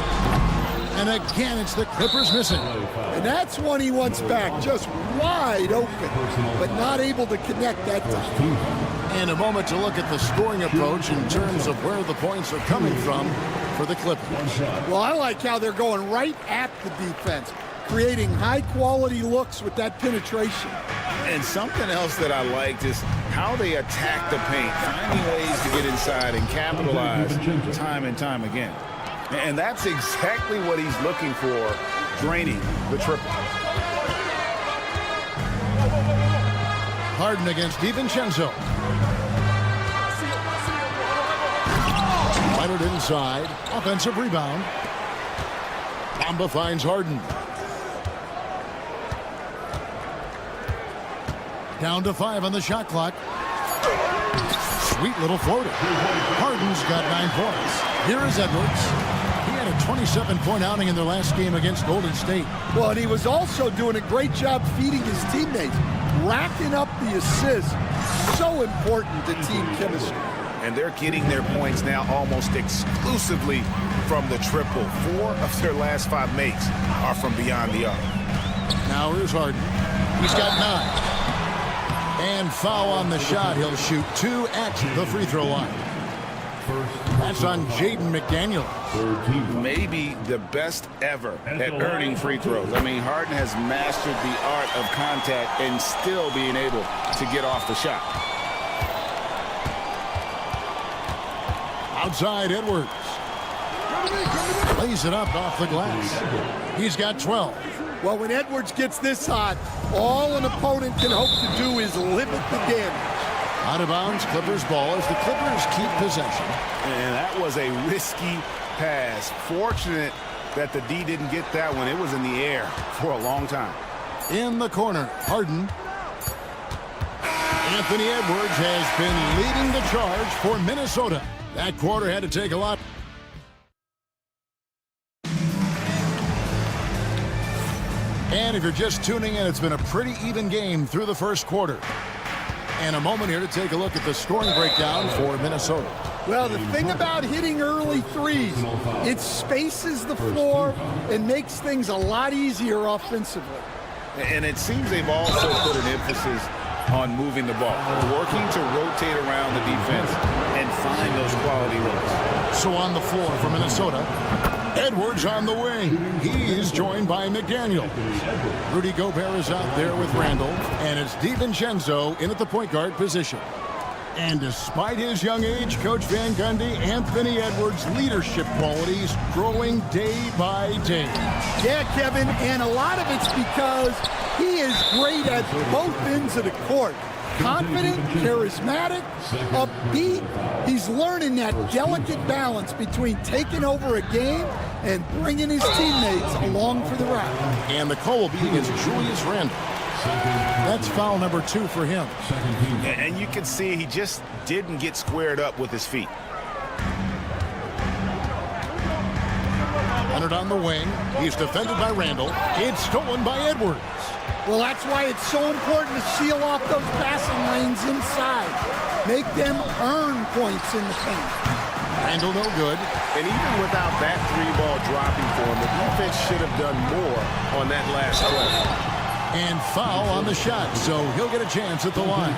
And again, it's the Clippers missing. And that's one he wants back. Just wide open, but not able to connect that time. And a moment to look at the scoring approach in terms of where the points are coming from for the Clippers. Well, I like how they're going right at the defense, creating high-quality looks with that penetration. And something else that I liked is how they attack the paint, finding ways to get inside and capitalize time and time again. And that's exactly what he's looking for, draining the triple. Harden against DiVincenzo. Leonard inside. Offensive rebound. Bamba finds Harden. Down to 5 on the shot clock. Sweet little floater. Harden's got 9 points. Here is Edwards. He had a 27-point outing in their last game against Golden State. Well, and he was also doing a great job feeding his teammates, racking up the assists. So important to team chemistry. And they're getting their points now almost exclusively from the triple. 4 of their last 5 makes are from beyond the arc. Now here's Harden. He's got 9. And foul on the shot. He'll shoot 2 at the free throw line. That's on Jaden McDaniel. Maybe the best ever at earning free throws. I mean, Harden has mastered the art of contact and still being able to get off the shot. Outside Edwards. Lays it up off the glass. He's got 12. Well, when Edwards gets this hot, all an opponent can hope to do is limit the damage. Out of bounds, Clippers ball as the Clippers keep possession. And that was a risky pass. Fortunate that the D didn't get that one. It was in the air for a long time. In the corner, Harden. Anthony Edwards has been leading the charge for Minnesota. That quarter had to take a lot. And if you're just tuning in, it's been a pretty even game through the first quarter. And a moment here to take a look at the scoring breakdown for Minnesota. Well, the thing about hitting early threes, it spaces the floor and makes things a lot easier offensively. And it seems they've also put an emphasis on moving the ball, working to rotate around the defense and find those quality looks. So on the floor for Minnesota, Edwards on the wing. He's joined by McDaniel. Rudy Gobert is out there with Randall, and it's DiVincenzo in at the point guard position. And despite his young age, Coach Van Gundy, Anthony Edwards' leadership qualities growing day by day. Yeah, Kevin, and a lot of it's because he is great at both ends of the court. Confident, charismatic, upbeat. He's learning that delicate balance between taking over a game and bringing his teammates along for the ride. And the call will be against Julius Randle. That's foul number 2 for him. And you can see he just didn't get squared up with his feet. Leonard on the wing. He's defended by Randle. It's stolen by Edwards. Well, that's why it's so important to seal off those passing lanes inside. Make them earn points in the paint. Randle no good. And even without that 3-ball dropping for him, the defense should have done more on that last play. And foul on the shot, so he'll get a chance at the line.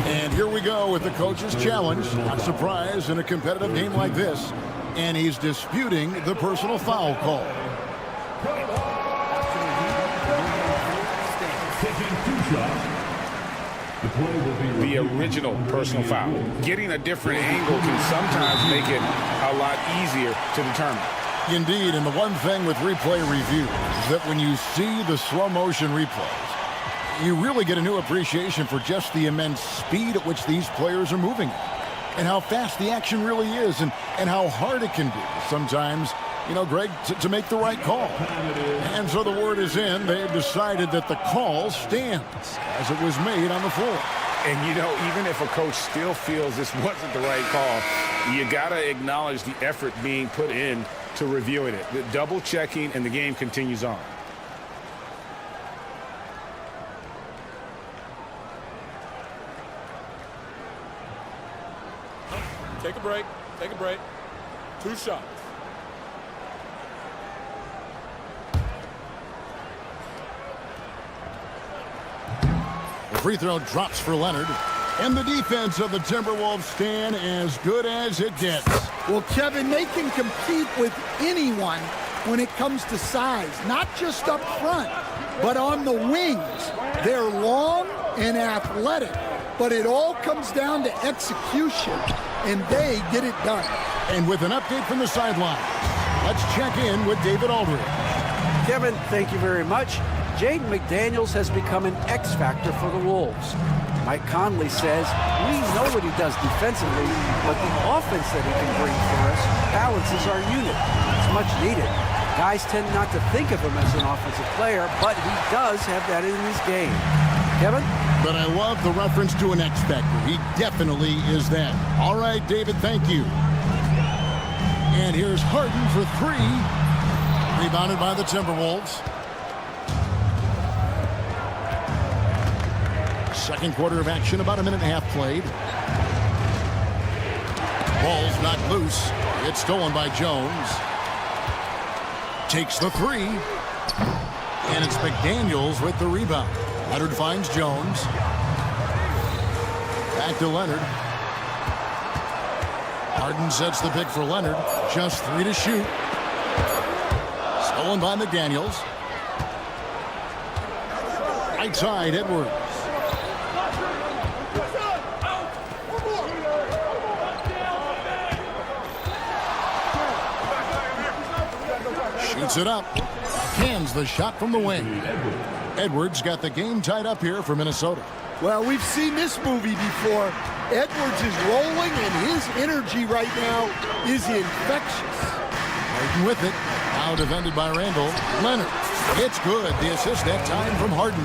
And here we go with the coach's challenge. Not surprised in a competitive game like this. And he's disputing the personal foul call. The original personal foul. Getting a different angle can sometimes make it a lot easier to determine. Indeed, and the one thing with replay review is that when you see the slow motion replays, you really get a new appreciation for just the immense speed at which these players are moving and how fast the action really is and how hard it can be sometimes, you know, Greg, to make the right call. And so the word is in. They've decided that the call stands as it was made on the floor. And, you know, even if a coach still feels this wasn't the right call, you got to acknowledge the effort being put in to reviewing it. The double checking, and the game continues on. Take a break. Take a break. 2 shots. The free throw drops for Leonard. And the defense of the Timberwolves stand as good as it gets. Well, Kevin, they can compete with anyone when it comes to size, not just up front, but on the wings. They're long and athletic, but it all comes down to execution, and they get it done. And with an update from the sideline, let's check in with David Aldridge. Kevin, thank you very much. Jaden McDaniels has become an X factor for the Wolves. Mike Conley says, we know what he does defensively, but the offense that he can bring for us balances our unit. It's much needed. Guys tend not to think of him as an offensive player, but he does have that in his game. Kevin? But I love the reference to an X factor. He definitely is that. All right, David, thank you. And here's Harden for 3. Rebounded by the Timberwolves. Second quarter of action, about a minute and a half played. Ball's knocked loose. It's stolen by Jones. Takes the 3. And it's McDaniels with the rebound. Leonard finds Jones. Back to Leonard. Harden sets the pick for Leonard. Just 3 to shoot. Stolen by McDaniels. Right side, Edwards. Shoots it up. Cans the shot from the wing. Edwards got the game tied up here for Minnesota. Well, we've seen this movie before. Edwards is rolling, and his energy right now is infectious. Harden with it. Now defended by Randall. Leonard. It's good. The assist that time from Harden.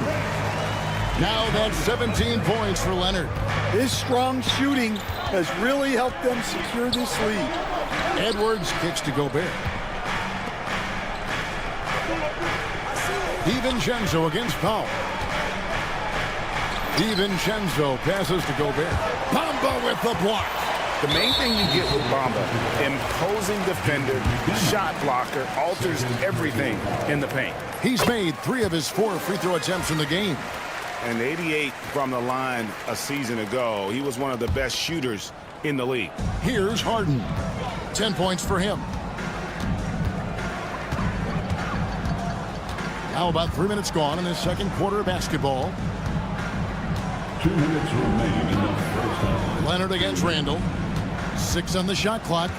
Now that's 17 points for Leonard. His strong shooting has really helped them secure this lead. Edwards kicks to Gobert. DiVincenzo against Powell. DiVincenzo passes to Gobert. Bamba with the block. The main thing you get with Bamba, imposing defender, shot blocker, alters everything in the paint. He's made 3 of his 4 free throw attempts in the game. And 88 from the line a season ago. He was one of the best shooters in the league. Here's Harden. 10 points for him. Now about 3 minutes gone in the second quarter of basketball. 2 minutes remaining in the first half. Leonard against Randall. 6 on the shot clock.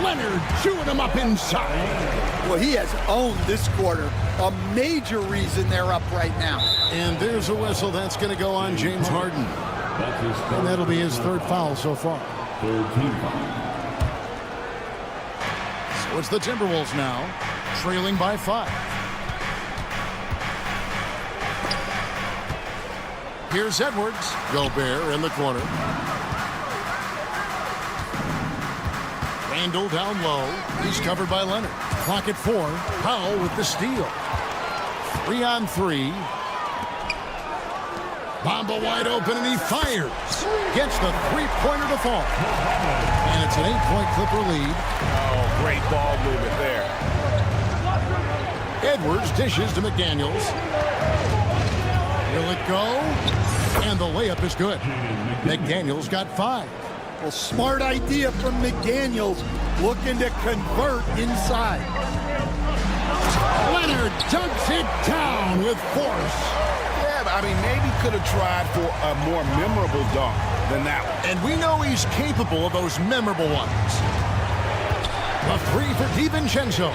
Leonard chewing him up inside. Well, he has owned this quarter. A major reason they're up right now. And there's a whistle that's going to go on James Harden. And that'll be his 3rd foul so far. 3rd team foul. So it's the Timberwolves now, trailing by 5. Here's Edwards. Gobert in the corner. Randall down low. He's covered by Leonard. Clock at 4. Powell with the steal. 3 on 3. Bamba wide open, and he fires. Gets the three-pointer to fall. And it's an 8-point Clipper lead. Oh, great ball movement there. Edwards dishes to McDaniels. Will it go? And the layup is good. McDaniels got 5. Well, smart idea from McDaniels, looking to convert inside. Leonard dunks it down with force. Yeah, I mean, maybe could have tried for a more memorable dunk than that one. And we know he's capable of those memorable ones. A 3 for DiVincenzo.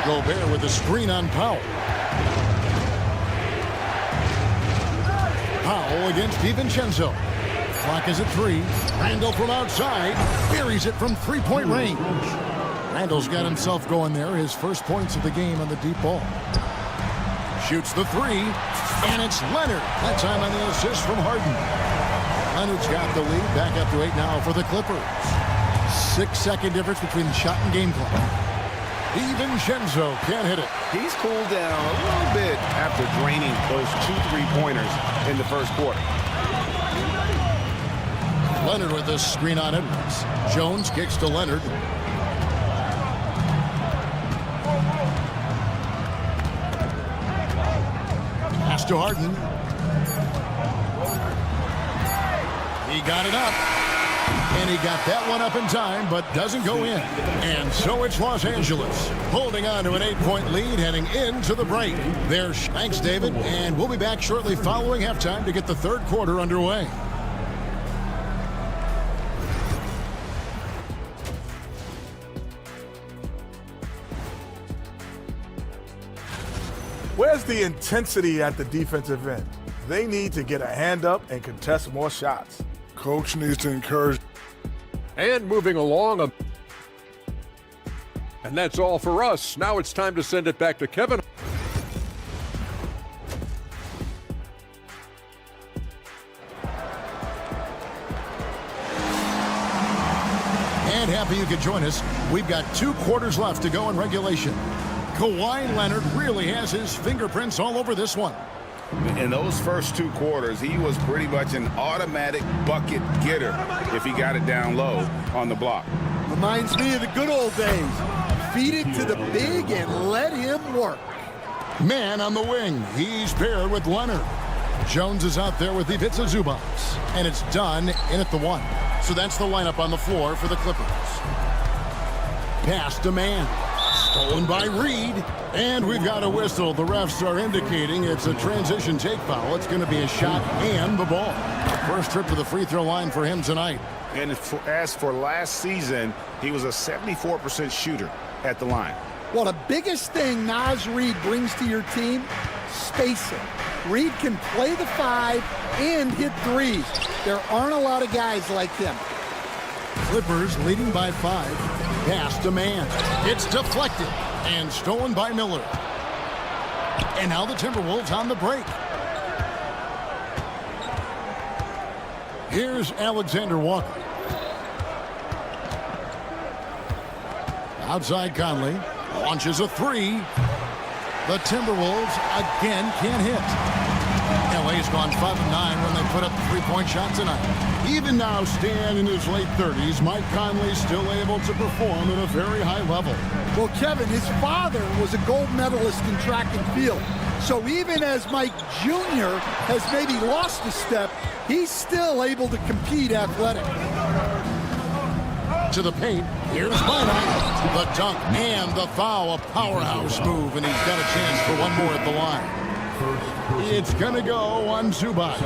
Gobert with the screen on Powell. Powell against DiVincenzo. Clock is at 3. Randall from outside. Buries it from 3-point range. Randall's got himself going there. His first points of the game on the deep ball. Shoots the 3. And it's Leonard. That time on the assist from Harden. Leonard's got the lead. Back up to 8 now for the Clippers. 6-second difference between shot and game clock. DiVincenzo can't hit it. He's cooled down a little bit after draining those 2 3-pointers in the first quarter. Leonard with the screen on Edwards. Jones kicks to Leonard. Pass to Harden. He got it up. And he got that one up in time, but doesn't go in. And so it's Los Angeles holding on to an 8-point lead heading into the break. Thanks, David. And we'll be back shortly following halftime to get the third quarter underway. Where's the intensity at the defensive end? They need to get a hand up and contest more shots. Coach needs to encourage. And moving along. And that's all for us. Now it's time to send it back to Kevin. And happy you could join us. We've got 2 quarters left to go in regulation. Kawhi Leonard really has his fingerprints all over this one. In those first 2 quarters, he was pretty much an automatic bucket getter if he got it down low on the block. Reminds me of the good old days. Feed it to the big and let him work. Man on the wing. He's paired with Leonard. Jones is out there with Ivica Zubac. And it's done in at the 1. So that's the lineup on the floor for the Clippers. Pass to man. Stolen by Reed. And we've got a whistle. The refs are indicating it's a transition take foul. It's going to be a shot and the ball. First trip to the free throw line for him tonight. And as for last season, he was a 74% shooter at the line. Well, the biggest thing Naz Reid brings to your team, spacing. Reid can play the 5 and hit threes. There aren't a lot of guys like him. Clippers leading by 5. Pass to man. It's deflected and stolen by Miller. And now the Timberwolves on the break. Here's Alexander Walker. Outside Conley. Launches a 3. The Timberwolves again can't hit. LA's gone 5 of 9 when they put up a 3-point shot tonight. Even now, Stan in his late 30s, Mike Conley still able to perform at a very high level. Well, Kevin, his father was a gold medalist in track and field. So even as Mike Jr. has maybe lost a step, he's still able to compete athletic. To the paint, here's Bynum. The dunk and the foul, a powerhouse move, and he's got a chance for one more at the line. It's going to go on Zubac.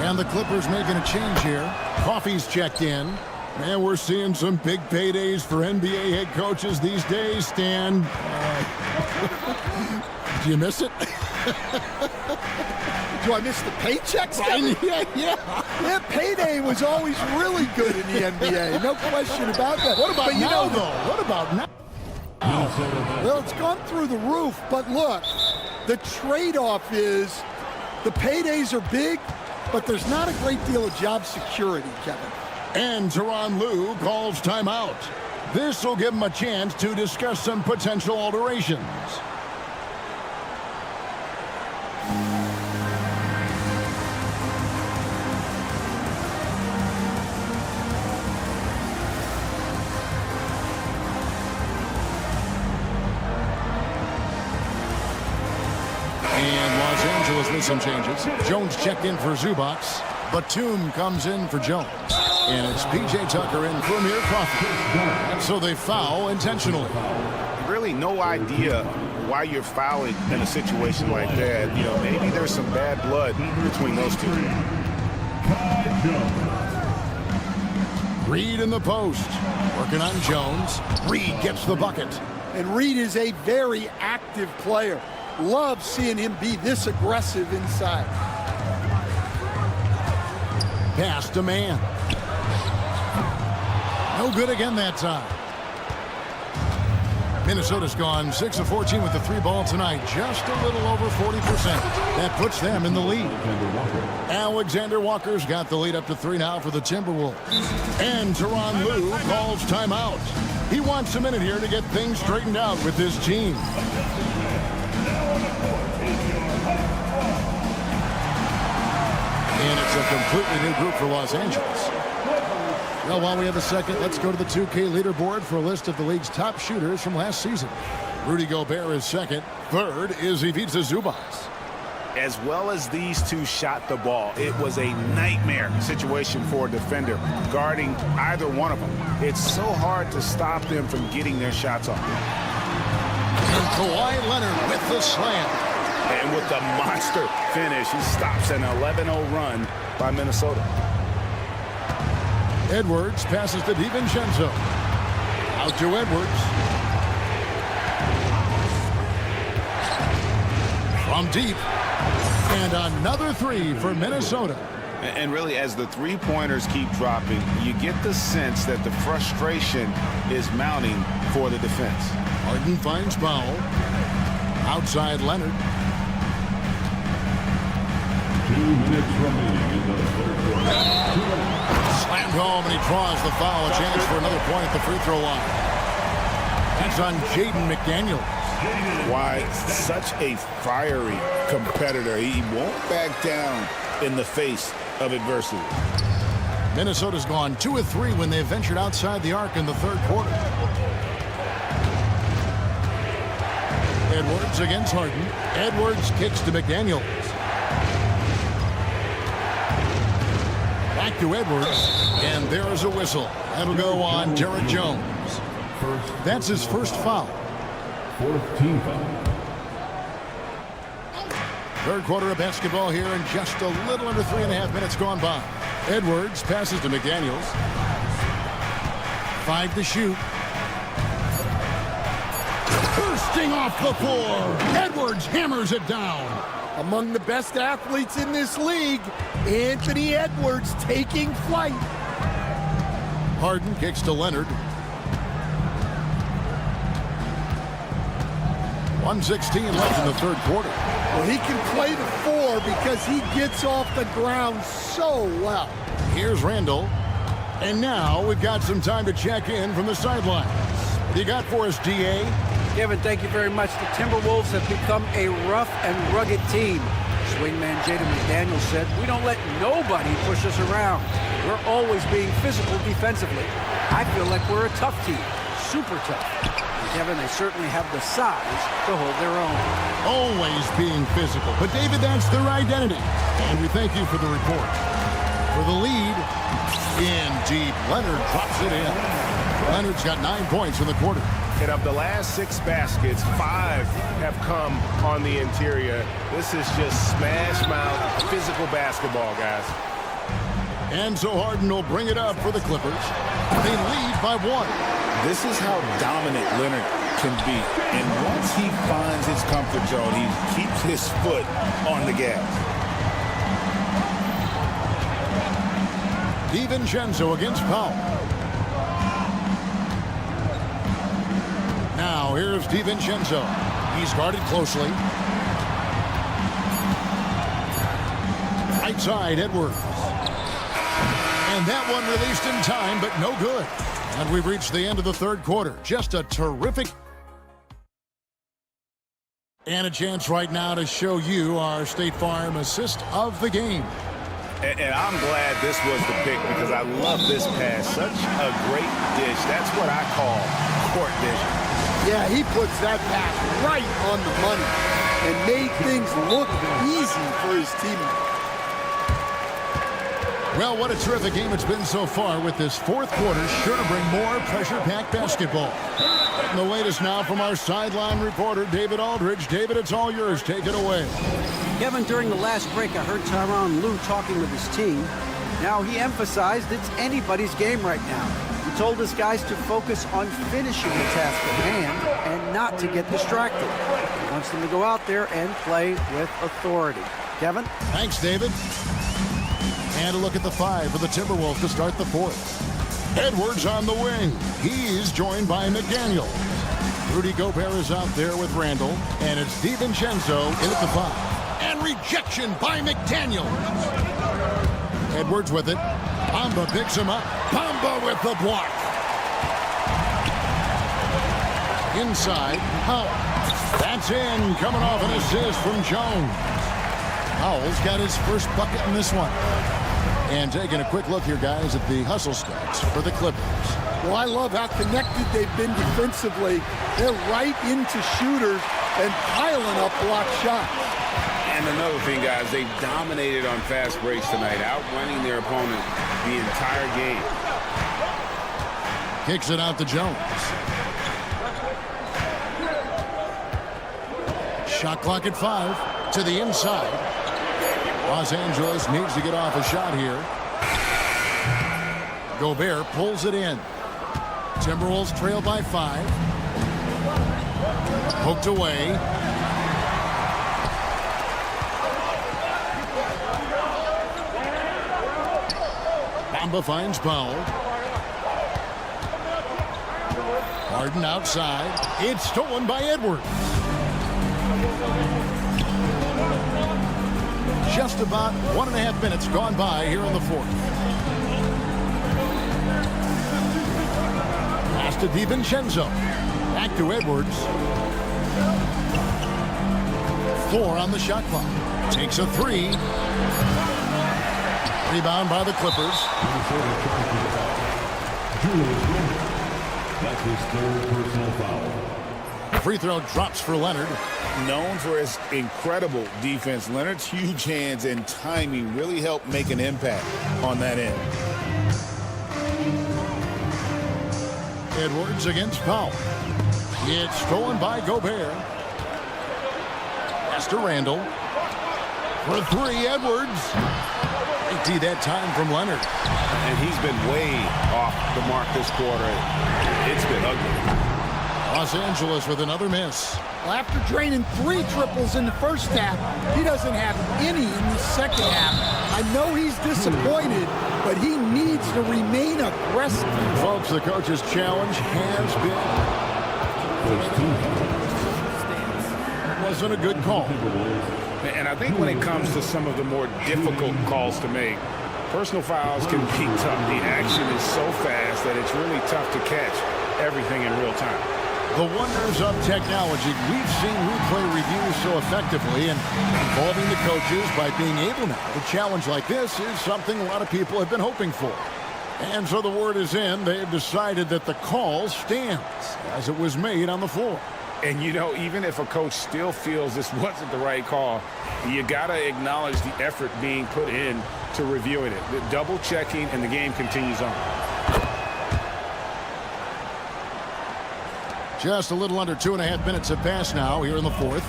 And the Clippers making a change here. Coffey's checked in. And we're seeing some big paydays for NBA head coaches these days, Stan. Do you miss it? Do I miss the paychecks? Yeah, payday was always really good in the NBA. No question about that. What about now, though? What about now? Well, it's gone through the roof, but look, the trade-off is the paydays are big, but there's not a great deal of job security, Kevin. And Tyronn Lue calls timeout. This will give him a chance to discuss some potential alterations. And Los Angeles with some changes. Jones checked in for Zubac. Batum comes in for Jones. And it's P.J. Tucker in for Amir Crawford. And so they foul intentionally. Really no idea why you're fouling in a situation like that. You know, maybe there's some bad blood between those two. Reid in the post. Working on Jones. Reid gets the bucket. And Reid is a very active player. Love seeing him be this aggressive inside. Pass to man. No good again that time. Minnesota's gone 6 of 14 with the 3-ball tonight. Just a little over 40%. That puts them in the lead. Alexander Walker's got the lead up to 3 now for the Timberwolves. And Tyronn Lue calls timeout. He wants a minute here to get things straightened out with his team. And it's a completely new group for Los Angeles. Well, while we have a second, let's go to the 2K leaderboard for a list of the league's top shooters from last season. Rudy Gobert is second. Third is Ivica Zubac. As well as these two shot the ball, it was a nightmare situation for a defender guarding either one of them. It's so hard to stop them from getting their shots off. And Kawhi Leonard with the slam. And with the monster finish, he stops an 11-0 run by Minnesota. Edwards passes to DiVincenzo. Out to Edwards. From deep. And another 3 for Minnesota. And really, as the three-pointers keep dropping, you get the sense that the frustration is mounting for the defense. Harden finds Powell. Outside Leonard. 2 minutes remaining in the third quarter. Slammed home, and he draws the foul. A chance for another point at the free throw line. That's on Jaden McDaniels. Why, such a fiery competitor. He won't back down in the face of adversity. Minnesota's gone 2 of 3 when they ventured outside the arc in the third quarter. Edwards against Harden. Edwards kicks to McDaniels. Back to Edwards, and there is a whistle. That'll go on Derek Jones. That's his first foul. 4th team foul. Third quarter of basketball here, and just a little under 3.5 minutes gone by. Edwards passes to McDaniels. 5 to shoot. Bursting off the floor. Edwards hammers it down. Among the best athletes in this league, Anthony Edwards taking flight. Harden kicks to Leonard. 1:16 left in the third quarter. Well, he can play the 4 because he gets off the ground so well. Here's Randall. And now we've got some time to check in from the sidelines. What do you got for us, D.A.? Kevin, thank you very much. The Timberwolves have become a rough and rugged team. Swingman Jaden McDaniels said, "We don't let nobody push us around. We're always being physical defensively. I feel like we're a tough team, super tough." And Kevin, they certainly have the size to hold their own. Always being physical. But, David, that's their identity. And we thank you for the report. For the lead, in deep, Leonard drops it in. Leonard's got 9 points in the quarter. And of the last 6 baskets, 5 have come on the interior. This is just smash mouth physical basketball, guys. And so Harden will bring it up for the Clippers. They lead by 1. This is how dominant Leonard can be. And once he finds his comfort zone, he keeps his foot on the gas. DiVincenzo against Powell. Now here's DiVincenzo. He's guarded closely. Right side, Edwards. And that one released in time, but no good. And we've reached the end of the third quarter. Just a terrific... And a chance right now to show you our State Farm assist of the game. And I'm glad this was the pick because I love this pass. Such a great dish. That's what I call court vision. Yeah, he puts that pass right on the money and made things look easy for his teammates. Well, what a terrific game it's been so far with this fourth quarter. Sure to bring more pressure-packed basketball. And the latest now from our sideline reporter, David Aldridge. David, it's all yours. Take it away. Kevin, during the last break, I heard Tyronn Lue talking with his team. Now, he emphasized it's anybody's game right now. He told his guys to focus on finishing the task at hand and not to get distracted. He wants them to go out there and play with authority. Kevin? Thanks, David. And a look at the 5 for the Timberwolves to start the fourth. Edwards on the wing. He's joined by McDaniels. Rudy Gobert is out there with Randall. And it's DiVincenzo in at the 5. And rejection by McDaniels. Edwards with it. Bamba picks him up. Bamba with the block. Inside, Powell. That's in, coming off an assist from Jones. Powell's got his first bucket in this one. And taking a quick look here, guys, at the hustle stats for the Clippers. Well, I love how connected they've been defensively. They're right into shooters and piling up block shots. And another thing, guys, they've dominated on fast breaks tonight, outrunning their opponent the entire game. Kicks it out to Jones. Shot clock at 5 to the inside. Los Angeles needs to get off a shot here. Gobert pulls it in. Timberwolves trail by 5. Poked away. Bamba finds Powell. Harden outside. It's stolen by Edwards. Just about 1.5 minutes gone by here in the fourth. Pass to DiVincenzo. Back to Edwards. 4 on the shot clock. Takes a 3. Rebound by the Clippers. That's his 3rd personal foul. Free throw drops for Leonard. Known for his incredible defense, Leonard's huge hands and timing really helped make an impact on that end. Edwards against Powell. It's stolen by Gobert. Pass to Randall. For 3, Edwards. Plenty that time from Leonard. And he's been way off the mark this quarter. It's been ugly. Los Angeles with another miss. Well, after draining 3 triples in the first half, he doesn't have any in the second half. I know he's disappointed, but he needs to remain aggressive. Folks, the coach's challenge has been... wasn't a good call. And I think when it comes to some of the more difficult calls to make, personal fouls can be tough. The action is so fast that it's really tough to catch everything in real time. The wonders of technology. We've seen replay reviews so effectively and involving the coaches by being able now to challenge like this is something a lot of people have been hoping for. And so the word is in. They've decided that the call stands as it was made on the floor. And, you know, even if a coach still feels this wasn't the right call, you got to acknowledge the effort being put in to reviewing it. The double checking, and the game continues on. Just a little under 2.5 minutes have passed now here in the fourth.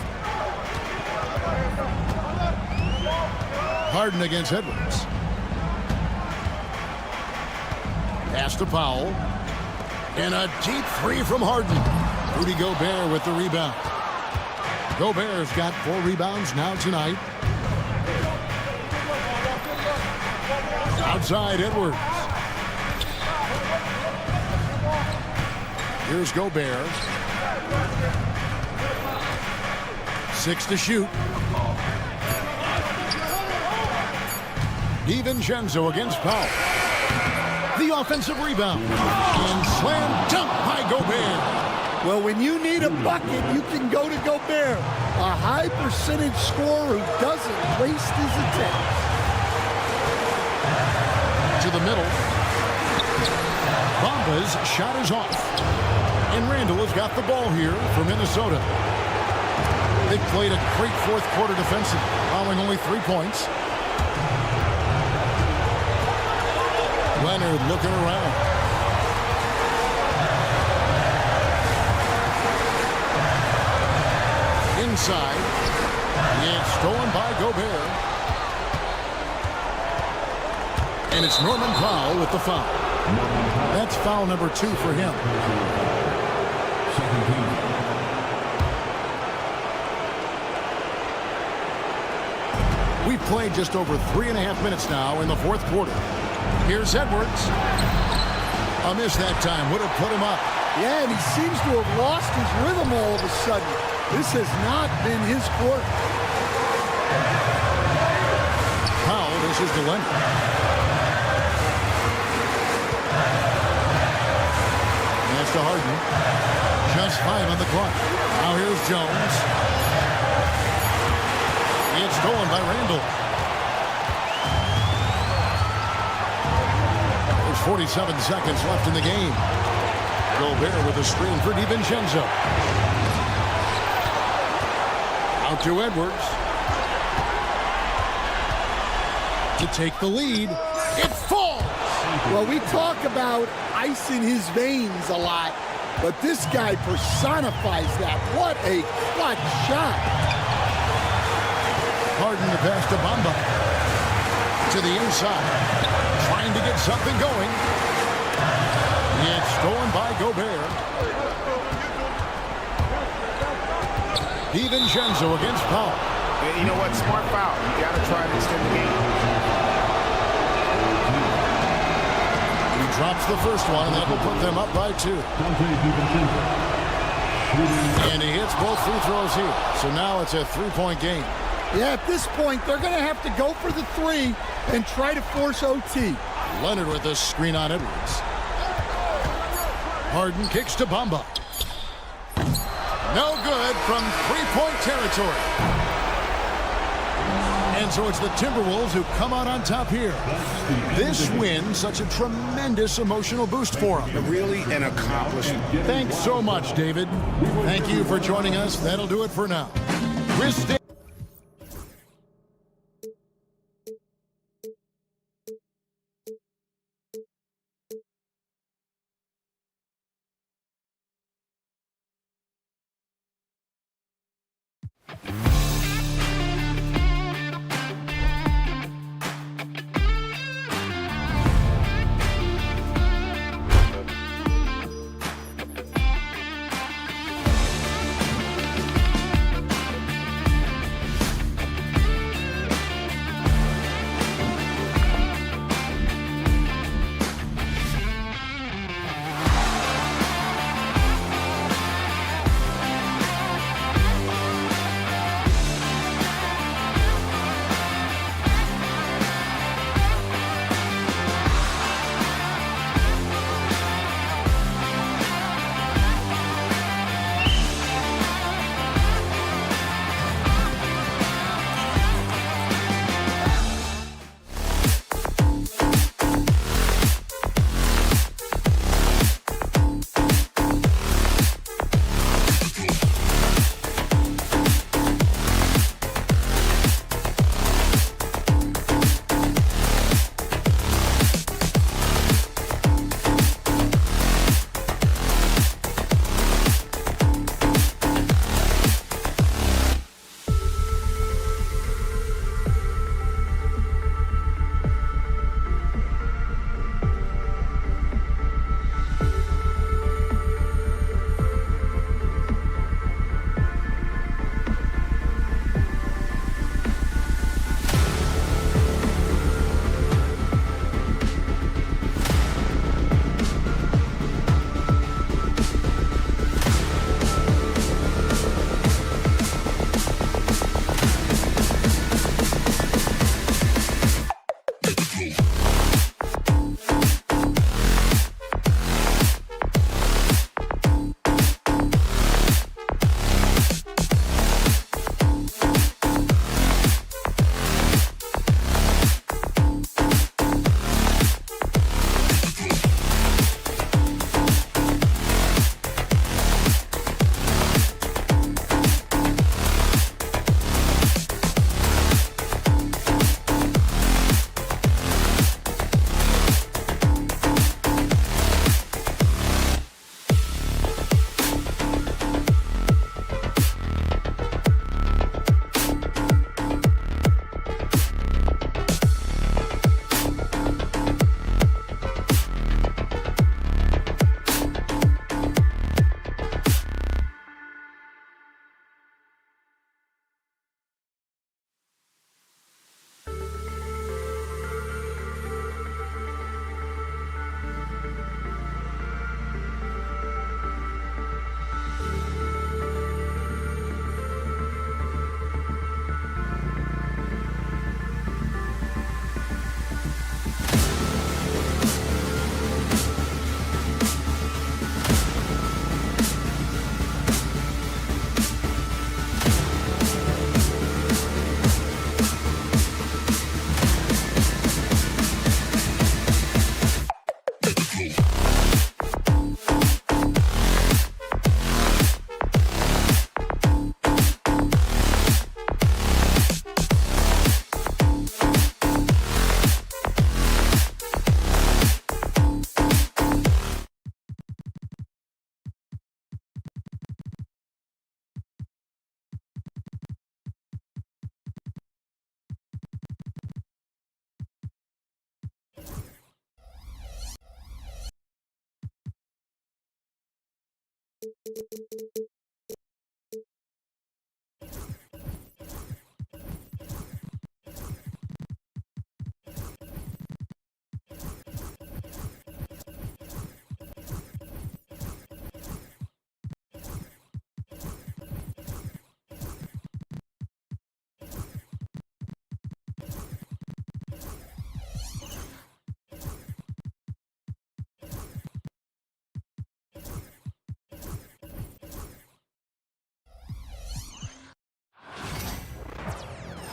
Harden against Edwards. Pass to Powell. And a deep 3 from Harden. Rudy Gobert with the rebound. Gobert's got 4 rebounds now tonight. Outside Edwards. Here's Gobert. 6 to shoot. DiVincenzo against Powell. The offensive rebound. And slam dunk by Gobert. Well, when you need a bucket, you can go to Gobert. A high percentage scorer who doesn't waste his attempts. To the middle. Bamba's shot is off. And Randall has got the ball here for Minnesota. They played a great fourth quarter defensive, allowing only 3 points. Leonard looking around. Inside. It's stolen by Gobert. And it's Norman Powell with the foul. That's foul number 2 for him. We've played just over 3.5 minutes now in the fourth quarter. Here's Edwards. A miss that time would have put him up. Yeah, and he seems to have lost his rhythm all of a sudden. This has not been his quarter. Powell, this is the Leonard. That's to Harden. Just 5 on the clock. Now here's Jones. It's stolen by Randall. There's 47 seconds left in the game. Gobert with a screen for DiVincenzo. Out to Edwards. To take the lead. It falls! Well, we talk about ice in his veins a lot, but this guy personifies that. What a clutch shot. Harden to pass to Bamba. To the inside. Trying to get something going. It's stolen by Gobert. DiVincenzo against Powell. And you know what? Smart foul. You got to try to extend the game. He drops the first one, and that will put them up by 2. And he hits both free throws here. So now it's a 3-point game. Yeah, at this point, they're going to have to go for the 3 and try to force OT. Leonard with a screen on Edwards. Harden kicks to Bamba. No good from 3-point territory. And so it's the Timberwolves who come out on top here. This win, such a tremendous emotional boost for them. Really an accomplishment. Thanks so much, David. Thank you for joining us. That'll do it for now. Chris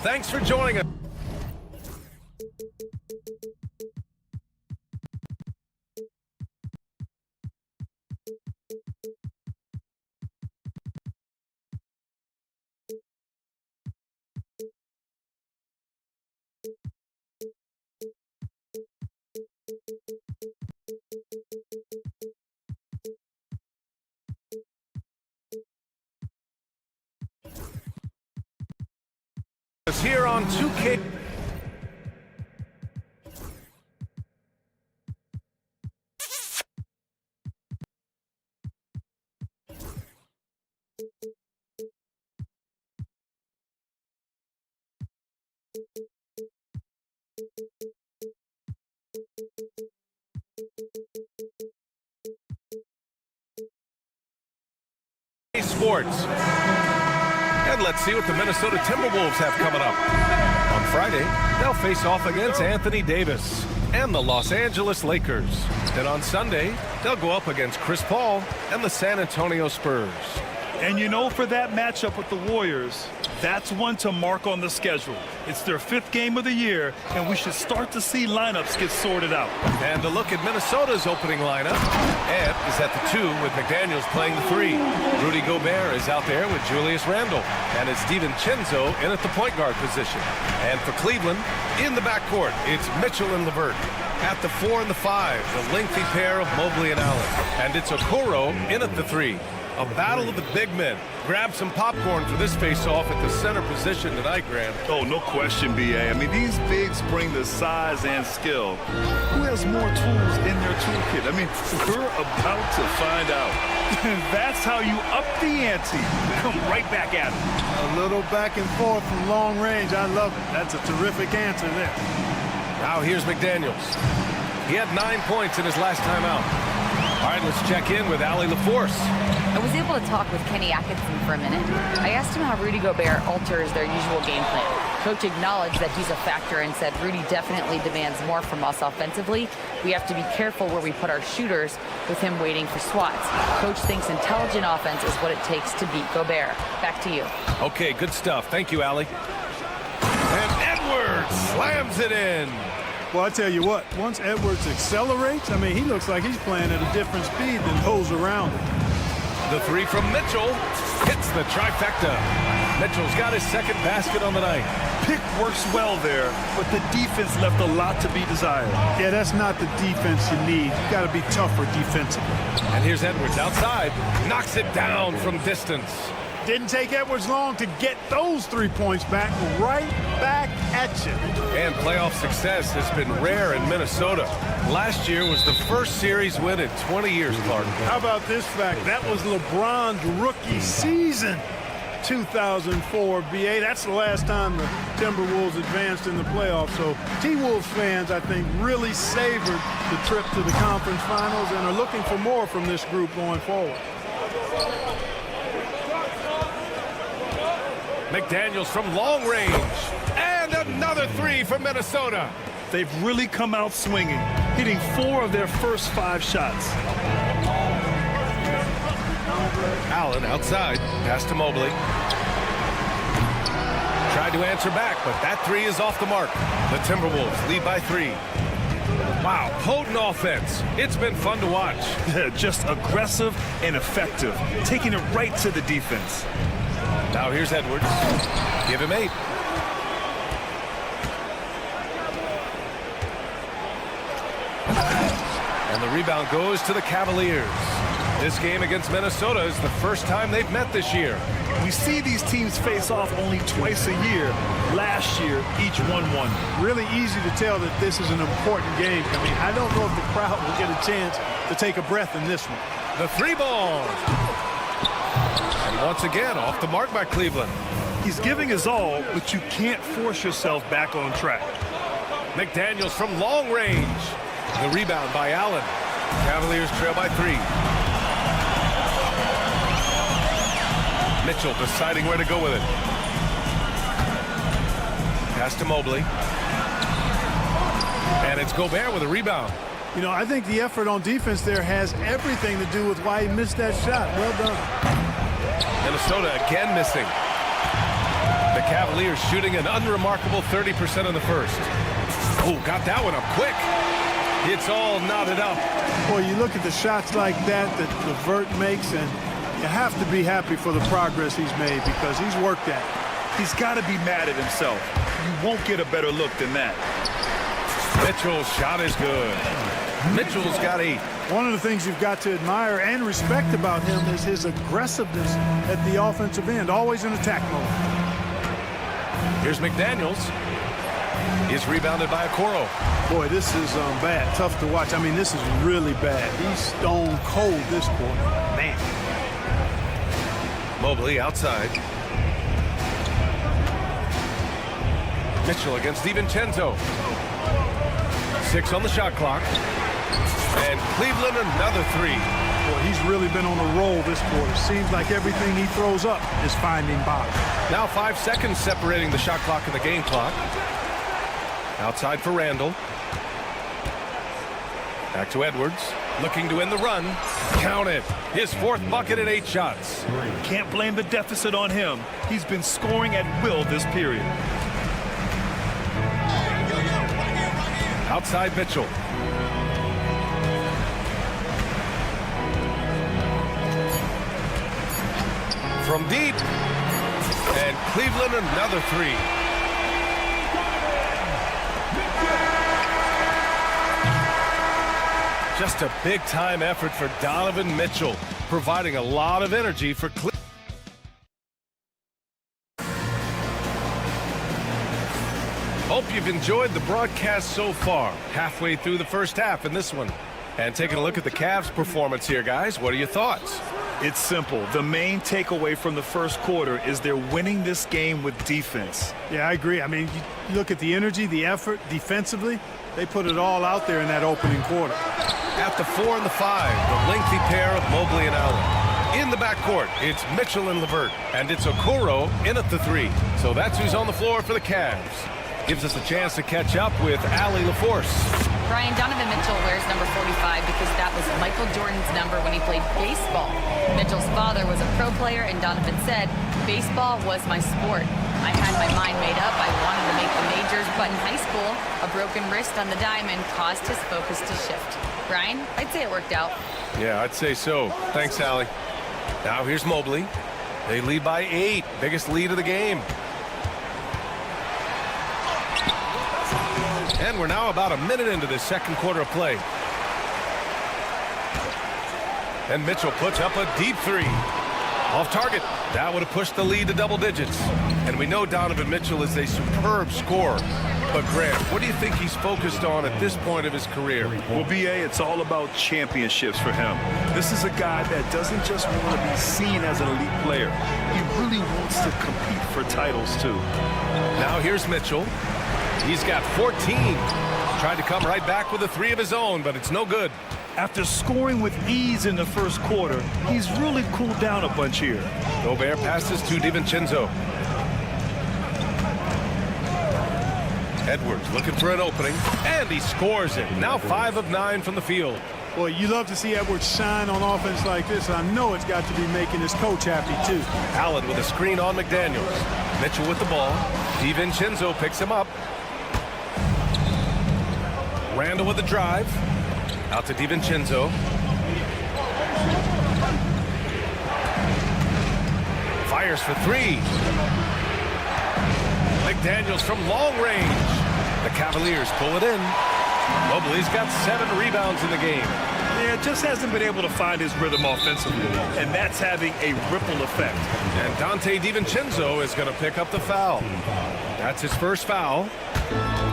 Thanks for joining us. Here on 2K. Sports. And let's see what the Minnesota Timberwolves have coming up. On Friday, they'll face off against Anthony Davis and the Los Angeles Lakers. Then on Sunday, they'll go up against Chris Paul and the San Antonio Spurs. And you know, for that matchup with the Warriors, that's one to mark on the schedule. It's their 5th game of the year, and we should start to see lineups get sorted out. And a look at Minnesota's opening lineup. Ed is at the 2 with McDaniels playing the 3. Rudy Gobert is out there with Julius Randle. And it's DiVincenzo in at the point guard position. And for Cleveland, in the backcourt, it's Mitchell and LeVert. At the 4 and the 5, the lengthy pair of Mobley and Allen. And it's Okoro in at the 3. A battle of the big men. Grab some popcorn for this face-off at the center position tonight, Graham. Oh, no question, B.A. I mean, these bigs bring the size and skill. Who has more tools in their toolkit? I mean, we're about to find out. That's how you up the ante. Come right back at it. A little back and forth from long range. I love it. That's a terrific answer there. Now here's McDaniels. He had 9 points in his last time out. All right, let's check in with Allie LaForce. I was able to talk with Kenny Atkinson for a minute. I asked him how Rudy Gobert alters their usual game plan. Coach acknowledged that he's a factor and said Rudy definitely demands more from us offensively. We have to be careful where we put our shooters with him waiting for swats. Coach thinks intelligent offense is what it takes to beat Gobert. Back to you. Okay, good stuff. Thank you, Allie. And Edwards slams it in. Well, I tell you what, once Edwards accelerates, I mean, he looks like he's playing at a different speed than those around him. The 3 from Mitchell hits the trifecta. Mitchell's got his 2nd basket on the night. Pick works well there, but the defense left a lot to be desired. Yeah, that's not the defense you need. You got to be tougher defensively. And here's Edwards outside. Knocks it down from distance. Didn't take Edwards long to get those 3 points back, right back at you. And playoff success has been rare in Minnesota. Last year was the first series win in 20 years, Clark. How about this fact? That was LeBron's rookie season, 2004, BA. That's the last time the Timberwolves advanced in the playoffs. So T-Wolves fans, I think, really savored the trip to the conference finals and are looking for more from this group going forward. McDaniels from long range. And another 3 from Minnesota. They've really come out swinging, hitting 4 of their first 5 shots. Allen outside. Pass to Mobley. Tried to answer back, but that 3 is off the mark. The Timberwolves lead by 3. Wow, potent offense. It's been fun to watch. Just aggressive and effective, taking it right to the defense. Now here's Edwards. Give him 8. And the rebound goes to the Cavaliers. This game against Minnesota is the first time they've met this year. We see these teams face off only twice a year. Last year, each won 1. Really easy to tell that this is an important game. I mean, I don't know if the crowd will get a chance to take a breath in this one. The 3 ball. Once again, off the mark by Cleveland. He's giving his all, but you can't force yourself back on track. McDaniels from long range. The rebound by Allen. Cavaliers trail by 3. Mitchell deciding where to go with it. Pass to Mobley. And it's Gobert with a rebound. You know, I think the effort on defense there has everything to do with why he missed that shot. Well done. Minnesota again missing. The Cavaliers shooting an unremarkable 30% in the first. Oh, got that one up quick. It's all knotted up. Boy, you look at the shots like that LeVert makes, and you have to be happy for the progress he's made because he's worked at it. He's got to be mad at himself. You won't get a better look than that. Mitchell's shot is good. Mitchell's got 8. One of the things you've got to admire and respect about him is his aggressiveness at the offensive end, always in attack mode. Here's McDaniels. He's rebounded by Okoro. Boy, this is bad. Tough to watch. I mean, this is really bad. He's stone cold this quarter. Man. Mobley outside. Mitchell against DiVincenzo. 6 on the shot clock. And Cleveland another 3. Boy, he's really been on a roll this quarter. Seems like everything he throws up is finding bottom. Now 5 seconds separating the shot clock and the game clock. Outside for Randall. Back to Edwards. Looking to end the run. Count it. His 4th bucket in 8 shots. Can't blame the deficit on him. He's been scoring at will this period. Outside Mitchell. From deep. And Cleveland another 3. Just a big-time effort for Donovan Mitchell, providing a lot of energy for Cleveland. Hope you've enjoyed the broadcast so far. Halfway through the first half in this one. And taking a look at the Cavs' performance here, guys. What are your thoughts? It's simple. The main takeaway from the first quarter is they're winning this game with defense. Yeah, I agree. I mean, you look at the energy, the effort, defensively, they put it all out there in that opening quarter. At the 4 and the 5, the lengthy pair of Mobley and Allen. In the backcourt, it's Mitchell and LeVert, and it's Okoro in at the 3. So that's who's on the floor for the Cavs. Gives us a chance to catch up with Allie LaForce. Brian, Donovan Mitchell wears number 45 because that was Michael Jordan's number when he played baseball. Mitchell's father was a pro player, and Donovan said, "Baseball was my sport. I had my mind made up. I wanted to make the majors, but in high school, a broken wrist on the diamond caused his focus to shift." Brian, I'd say it worked out. Yeah, I'd say so. Thanks, Allie. Now here's Mobley. They lead by 8. Biggest lead of the game. And we're now about a minute into this second quarter of play. And Mitchell puts up a deep 3. Off target. That would have pushed the lead to double digits. And we know Donovan Mitchell is a superb scorer. But Grant, what do you think he's focused on at this point of his career? Well, BA, it's all about championships for him. This is a guy that doesn't just want to be seen as an elite player. He really wants to compete for titles, too. Now here's Mitchell. He's got 14. Tried to come right back with a 3 of his own, but it's no good. After scoring with ease in the first quarter, he's really cooled down a bunch here. Gobert passes to DiVincenzo. Edwards looking for an opening, and he scores it. Now 5 of 9 from the field. Boy, you love to see Edwards shine on offense like this. I know it's got to be making his coach happy, too. Allen with a screen on McDaniels. Mitchell with the ball. DiVincenzo picks him up. Randall with the drive. Out to DiVincenzo. Fires for 3. McDaniels from long range. The Cavaliers pull it in. Mobley's got 7 rebounds in the game. Yeah, just hasn't been able to find his rhythm offensively, and that's having a ripple effect. And Dante DiVincenzo is going to pick up the foul. That's his first foul.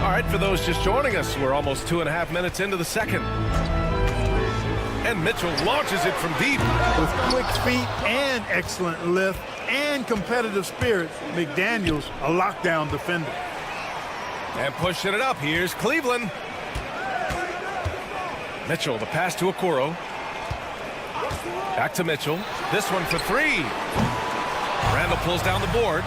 All right, for those just joining us, we're almost 2.5 minutes into the second. And Mitchell launches it from deep. With quick feet and excellent lift and competitive spirit, McDaniels a lockdown defender. And pushing it up, here's Cleveland. Mitchell, the pass to Okoro. Back to Mitchell. This one for three. Randall pulls down the board.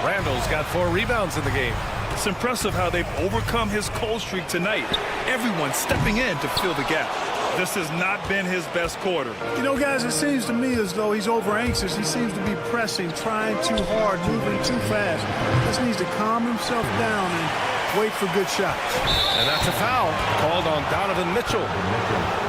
Randall's got 4 rebounds in the game. It's impressive how they've overcome his cold streak tonight. Everyone stepping in to fill the gap. This has not been his best quarter. You know, guys, it seems to me as though he's over anxious. He seems to be pressing, trying too hard, moving too fast. Just needs to calm himself down and wait for good shots. And that's a foul called on Donovan Mitchell.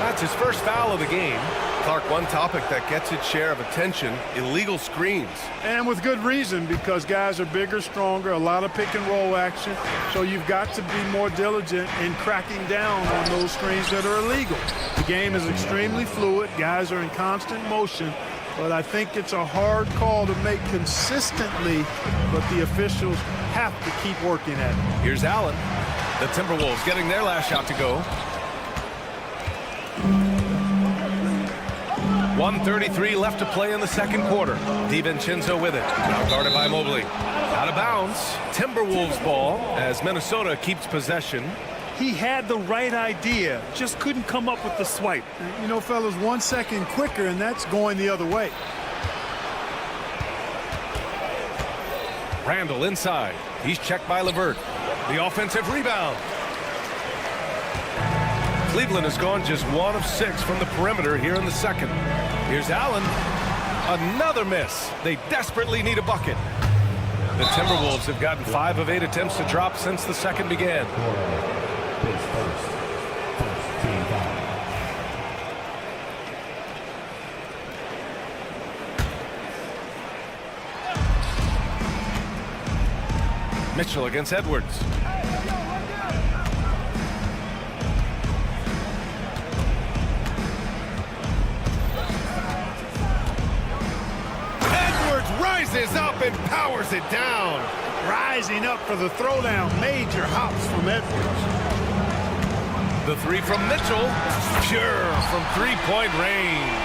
That's his first foul of the game. Clark, one topic that gets its share of attention, illegal screens. And with good reason, because guys are bigger, stronger, a lot of pick and roll action. So you've got to be more diligent in cracking down on those screens that are illegal. The game is extremely fluid. Guys are in constant motion. But I think it's a hard call to make consistently, but the officials have to keep working at it. Here's Allen. The Timberwolves getting their last shot to go. 1:33 left to play in the second quarter. DiVincenzo with it. Now guarded by Mobley. Out of bounds. Timberwolves ball as Minnesota keeps possession. He had the right idea, just couldn't come up with the swipe. You know, fellas, 1 second quicker, and that's going the other way. Randall inside. He's checked by LeVert. The offensive rebound. Cleveland has gone just 1 of 6 from the perimeter here in the second. Here's Allen. Another miss. They desperately need a bucket. The Timberwolves have gotten 5 of 8 attempts to drop since the second began. Mitchell against Edwards. Edwards rises up and powers it down. Rising up for the throwdown. Major hops from Edwards. The three from Mitchell. Pure from three-point range.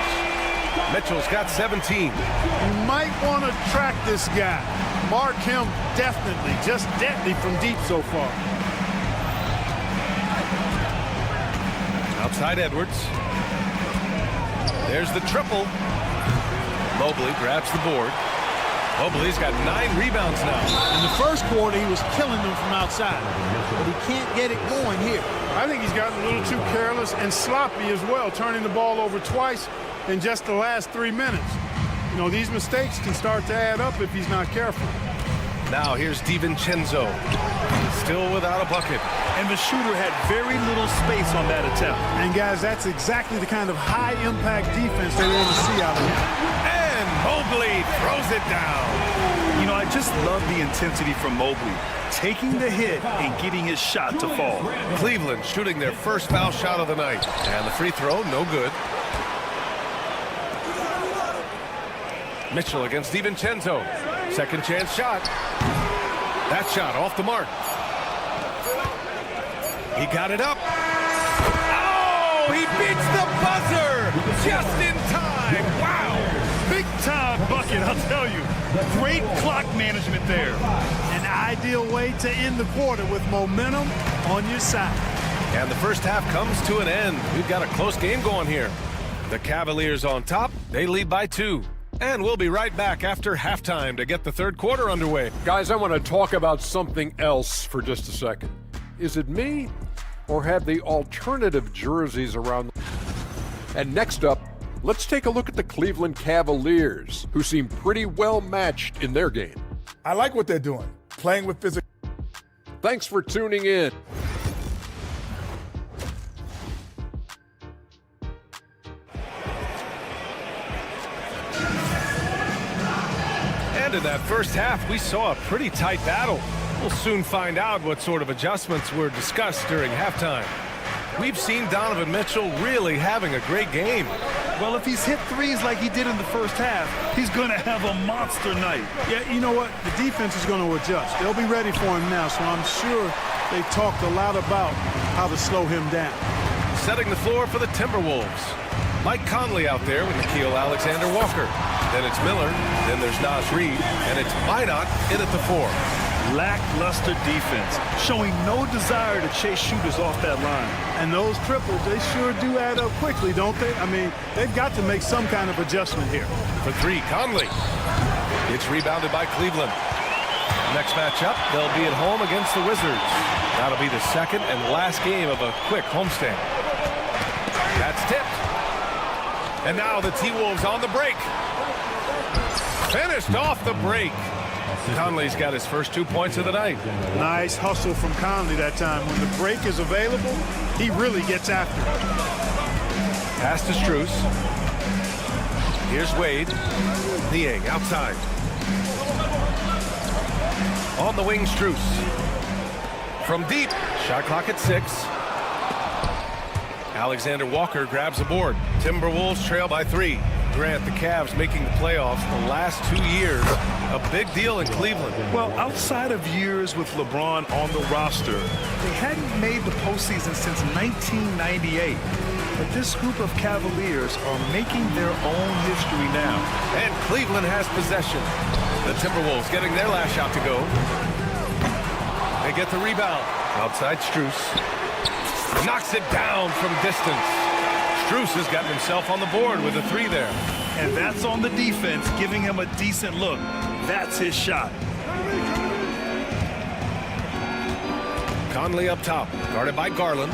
Mitchell's got 17. You might want to track this guy. Mark him definitely, just deadly from deep so far. Outside Edwards. There's the triple. Mobley grabs the board. Mobley's got 9 rebounds now. In the first quarter, he was killing them from outside, but he can't get it going here. I think he's gotten a little too careless and sloppy as well, turning the ball over twice in just the last 3 minutes. You know, these mistakes can start to add up if he's not careful. Now here's DiVincenzo. Still without a bucket. And the shooter had very little space on that attempt. And guys, that's exactly the kind of high-impact defense they want to see out of him. And Mobley throws it down. You know, I just love the intensity from Mobley. Taking the hit and getting his shot to fall. Cleveland shooting their first foul shot of the night. And the free throw, no good. Mitchell against DiVincenzo. Second chance shot. That shot off the mark. He got it up. Oh, he beats the buzzer just in time. Wow. Big time bucket, I'll tell you. Great clock management there. An ideal way to end the quarter with momentum on your side. And the first half comes to an end. We've got a close game going here. The Cavaliers on top. They lead by 2. And we'll be right back after halftime to get the third quarter underway. Guys, I want to talk about something else for just a second. Is it me, or have the alternative jerseys around? And next up, let's take a look at the Cleveland Cavaliers, who seem pretty well matched in their game. I like what they're doing, playing with physical. Thanks for tuning in. And in that first half, we saw a pretty tight battle. We'll soon find out what sort of adjustments were discussed during halftime. We've seen Donovan Mitchell really having a great game. Well, if he's hit threes like he did in the first half, he's going to have a monster night. Yeah, you know what? The defense is going to adjust. They'll be ready for him now, so I'm sure they talked a lot about how to slow him down. setting the floor for the Timberwolves. Mike Conley out there with Nickeil Alexander-Walker. Then it's Miller, then there's Naz Reid, and it's Minot in at the 4. Lackluster defense, showing no desire to chase shooters off that line. And those triples, they sure do add up quickly, don't they? I mean, they've got to make some kind of adjustment here. For 3, Conley. It's rebounded by Cleveland. Next matchup, they'll be at home against the Wizards. That'll be the second and last game of a quick homestand. That's tipped. And now the T-Wolves on the break. Finished off the break. Conley's got his first 2 points of the night. Nice hustle from Conley that time. When the break is available, he really gets after it. Pass to Strus. Here's Wade. Niang outside. On the wing, Strus. From deep. Shot clock at 6. Alexander-Walker grabs the board. Timberwolves trail by 3. Grant, the Cavs making the playoffs the last 2 years. A big deal in Cleveland. Well, outside of years with LeBron on the roster, they hadn't made the postseason since 1998. But this group of Cavaliers are making their own history now. And Cleveland has possession. The Timberwolves getting their last shot to go. They get the rebound. Outside Strus. Knocks it down from distance. Strus has gotten himself on the board with a 3 there. And that's on the defense, giving him a decent look. That's his shot. Conley up top, guarded by Garland.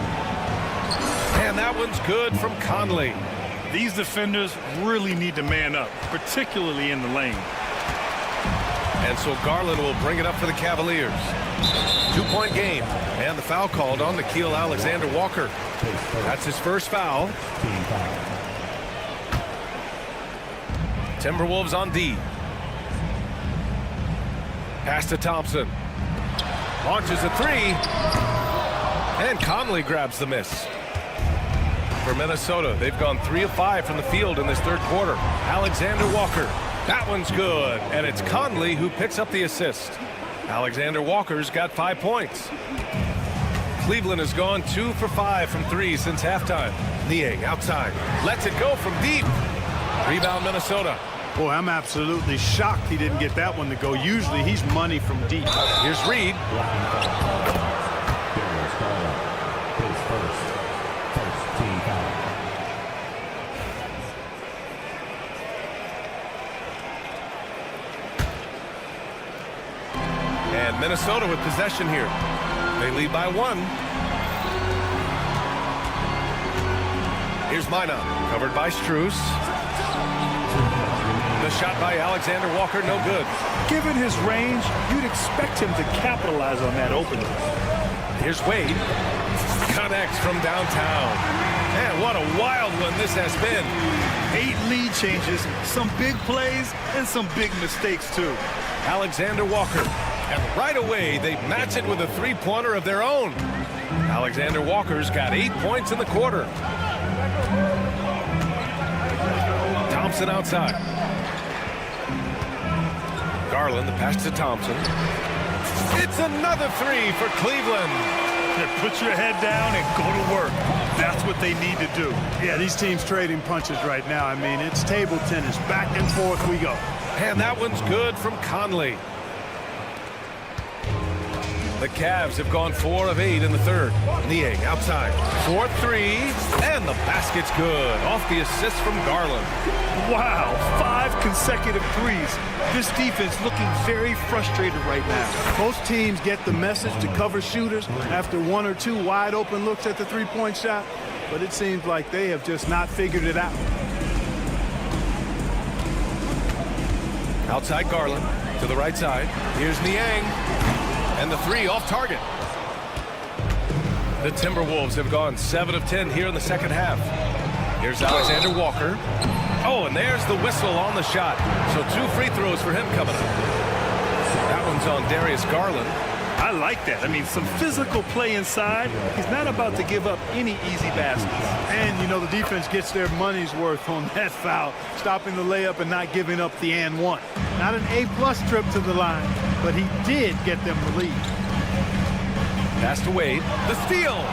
And that one's good from Conley. These defenders really need to man up, particularly in the lane. And so Garland will bring it up for the Cavaliers. 2-point game. And the foul called on Nickeil Alexander-Walker. That's his first foul. Timberwolves on D. Pass to Thompson. Launches a 3. And Conley grabs the miss. For Minnesota, they've gone 3 of 5 from the field in this third quarter. Alexander-Walker. That one's good. And it's Conley who picks up the assist. Alexander-Walker's got 5 points. Cleveland has gone 2 for 5 from 3 since halftime. Niang outside. Lets it go from deep. Rebound Minnesota. Boy, I'm absolutely shocked he didn't get that one to go. Usually he's money from deep. Here's Reid. And Minnesota with possession here. They lead by 1. Here's Minot, covered by Strus. The shot by Alexander-Walker, no good. Given his range, you'd expect him to capitalize on that opening. Here's Wade. Connects from downtown. Man, what a wild one this has been. 8 lead changes, some big plays, and some big mistakes, too. Alexander-Walker. And right away, they match it with a 3-pointer of their own. Alexander-Walker's got 8 points in the quarter. Thompson outside. Garland, the pass to Thompson. It's another 3 for Cleveland. Put your head down and go to work. That's what they need to do. Yeah, these teams trading punches right now. I mean, it's table tennis. Back and forth we go. And that one's good from Conley. The Cavs have gone 4 of 8 in the third. Niang outside. 4-3. And the basket's good. Off the assist from Garland. Wow, 5 consecutive threes. This defense looking very frustrated right now. Most teams get the message to cover shooters after 1 or 2 wide open looks at the 3-point shot. But it seems like they have just not figured it out. Outside Garland to the right side. Here's Niang. And the 3 off target. The Timberwolves have gone 7 of 10 here in the second half. Here's Alexander-Walker. Oh, and there's the whistle on the shot. So 2 free throws for him coming up. That one's on Darius Garland. I like that. I mean, some physical play inside. He's not about to give up any easy baskets. And, you know, the defense gets their money's worth on that foul, stopping the layup and not giving up the and one. Not an A-plus trip to the line, but he did get them the lead. Pass to Wade. The steal.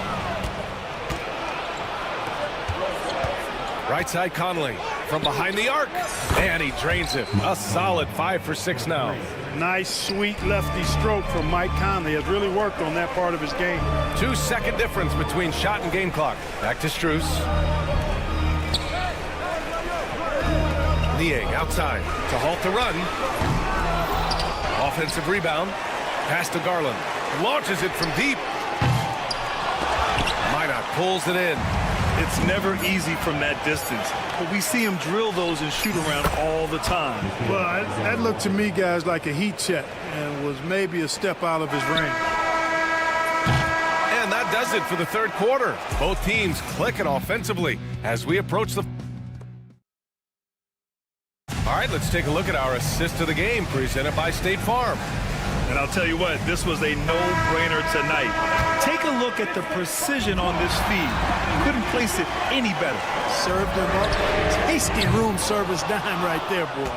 Right side Conley from behind the arc. And he drains it. A solid 5 for 6 now. Nice, sweet lefty stroke from Mike Conley. Has really worked on that part of his game. 2-second difference between shot and game clock. Back to Strus. Niang outside to halt the run. Offensive rebound. Pass to Garland. Launches it from deep. Minot pulls it in. It's never easy from that distance, but we see him drill those and shoot around all the time. Well, that looked to me, guys, like a heat check and was maybe a step out of his range. And that does it for the third quarter. Both teams clicking offensively as we approach the... All right, let's take a look at our assist of the game presented by State Farm. And I'll tell you what, this was a no-brainer tonight. Take a look at the precision on this feed. Couldn't place it any better. Served him up. Tasty room service dime right there, boy.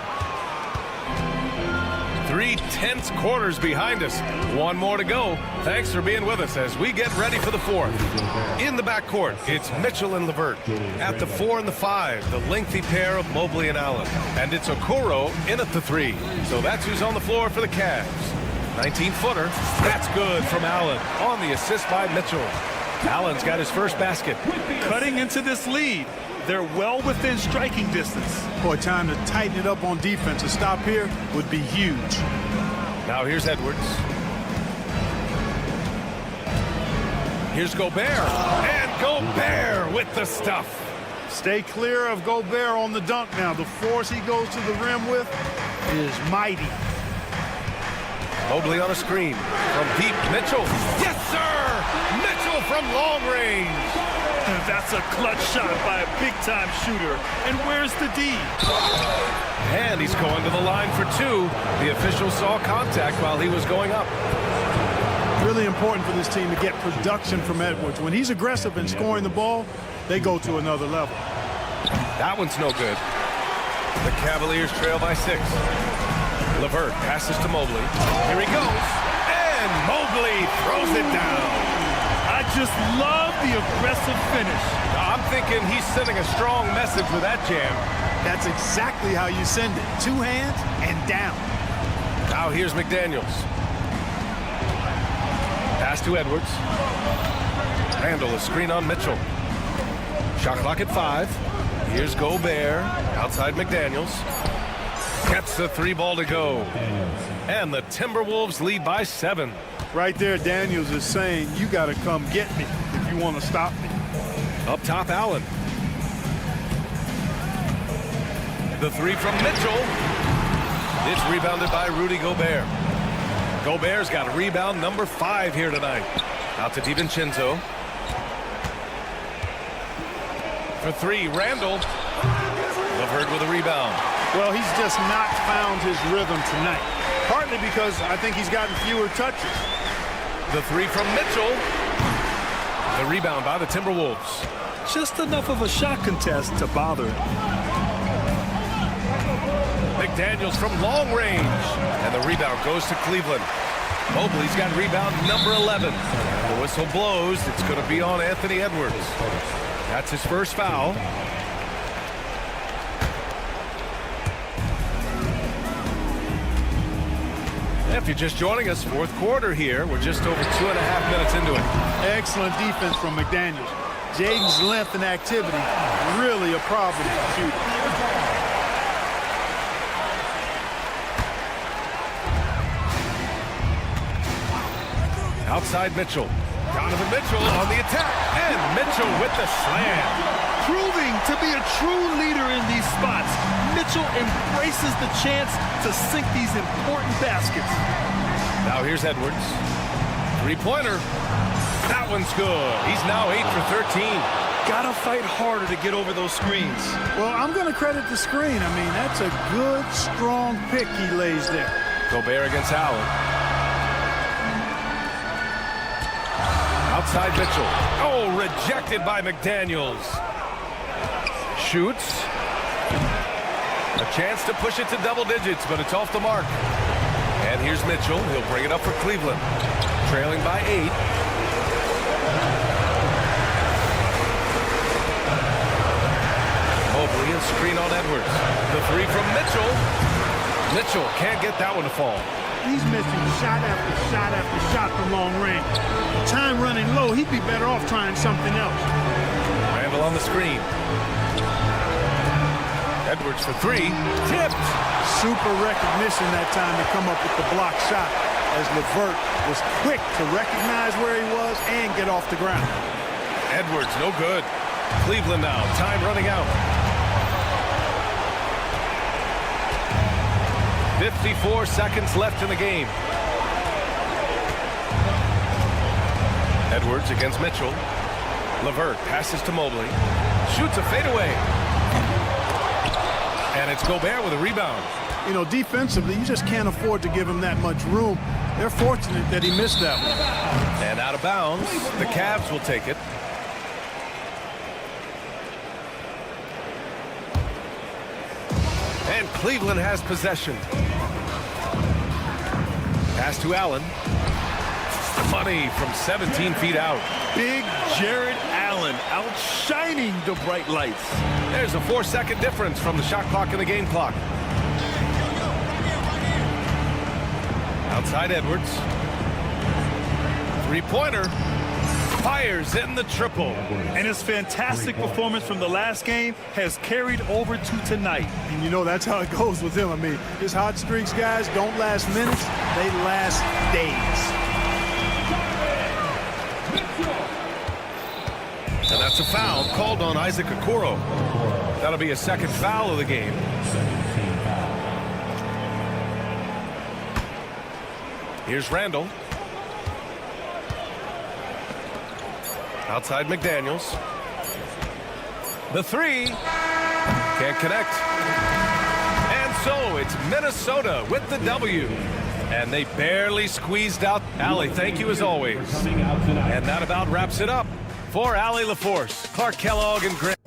3 tense quarters behind us. One more to go. Thanks for being with us as we get ready for the fourth. In the backcourt, it's Mitchell and LeVert. At the 4 and the 5, the lengthy pair of Mobley and Allen. And it's Okoro in at the 3. So that's who's on the floor for the Cavs. 19-footer. That's good from Allen on the assist by Mitchell. Allen's got his first basket. Cutting into this lead. They're well within striking distance. Boy, time to tighten it up on defense. A stop here would be huge. Now here's Edwards. Here's Gobert. And Gobert with the stuff. Stay clear of Gobert on the dunk now. The force he goes to the rim with is mighty. Mobley on a screen from deep. Mitchell. Yes, sir! Mitchell from long range. That's a clutch shot by a big-time shooter. And where's the D? And he's going to the line for 2. The official saw contact while he was going up. Really important for this team to get production from Edwards. When he's aggressive and scoring the ball, they go to another level. That one's no good. The Cavaliers trail by 6. LeVert passes to Mobley. Here he goes. And Mobley throws it down. I just love the aggressive finish. I'm thinking he's sending a strong message with that jam. That's exactly how you send it. 2 hands and down. Now here's McDaniels. Pass to Edwards. Randall, a screen on Mitchell. Shot clock at 5. Here's Gobert. Outside McDaniels. Gets the 3 ball to go. And the Timberwolves lead by 7. Right there, Daniels is saying, you got to come get me if you want to stop me. Up top, Allen. The 3 from Mitchell. It's rebounded by Rudy Gobert. Gobert's got a rebound number 5 here tonight. Out to DiVincenzo. For 3, Randall. LeVert with a rebound. Well, he's just not found his rhythm tonight. Partly because I think he's gotten fewer touches. The 3 from Mitchell. The rebound by the Timberwolves. Just enough of a shot contest to bother him. McDaniels from long range. And the rebound goes to Cleveland. Mobley's got rebound number 11. The whistle blows. It's going to be on Anthony Edwards. That's his first foul. If you're just joining us, fourth quarter here. We're just over 2.5 minutes into it. Excellent defense from McDaniels. Jaden's length and activity, really a problem for shooting. Outside Mitchell. Donovan Mitchell on the attack. And Mitchell with the slam. Proving to be a true leader in these spots. Mitchell embraces the chance to sink these important baskets. Now here's Edwards. 3-pointer. That one's good. He's now 8 for 13. Gotta fight harder to get over those screens. Well, I'm going to credit the screen. I mean, that's a good, strong pick he lays there. Gobert against Allen. Outside Mitchell. Oh, rejected by McDaniels. Shoots. A chance to push it to double digits, but it's off the mark. And here's Mitchell. He'll bring it up for Cleveland. Trailing by 8. He'll screen on Edwards. The three from Mitchell. Mitchell can't get that one to fall. He's missing shot after shot after shot from long range. With time running low, he'd be better off trying something else. Randall on the screen. Edwards for three. Tipped. Super recognition that time to come up with the block shot, as LeVert was quick to recognize where he was and get off the ground. Edwards, no good. Cleveland now, time running out. 54 seconds left in the game. Edwards against Mitchell. LeVert passes to Mobley. Shoots a fadeaway. And it's Gobert with a rebound. You know, defensively, you just can't afford to give him that much room. They're fortunate that he missed that one. And out of bounds, the Cavs will take it. And Cleveland has possession. Pass to Allen. Money from 17 feet out. Big Jared Allen outshining the bright lights. There's a 4-second difference from the shot clock and the game clock. Outside Edwards. Three-pointer. Fires in the triple. And his fantastic performance from the last game has carried over to tonight. And you know that's how it goes with him. I mean, his hot streaks, guys, don't last minutes. They last days. And that's a foul called on Isaac Okoro. That'll be a second foul of the game. Here's Randall. Outside McDaniels. The three. Can't connect. And so it's Minnesota with the W. And they barely squeezed out. Allie, thank you as always. And that about wraps it up. For Allie LaForce, Clark Kellogg, and Grant.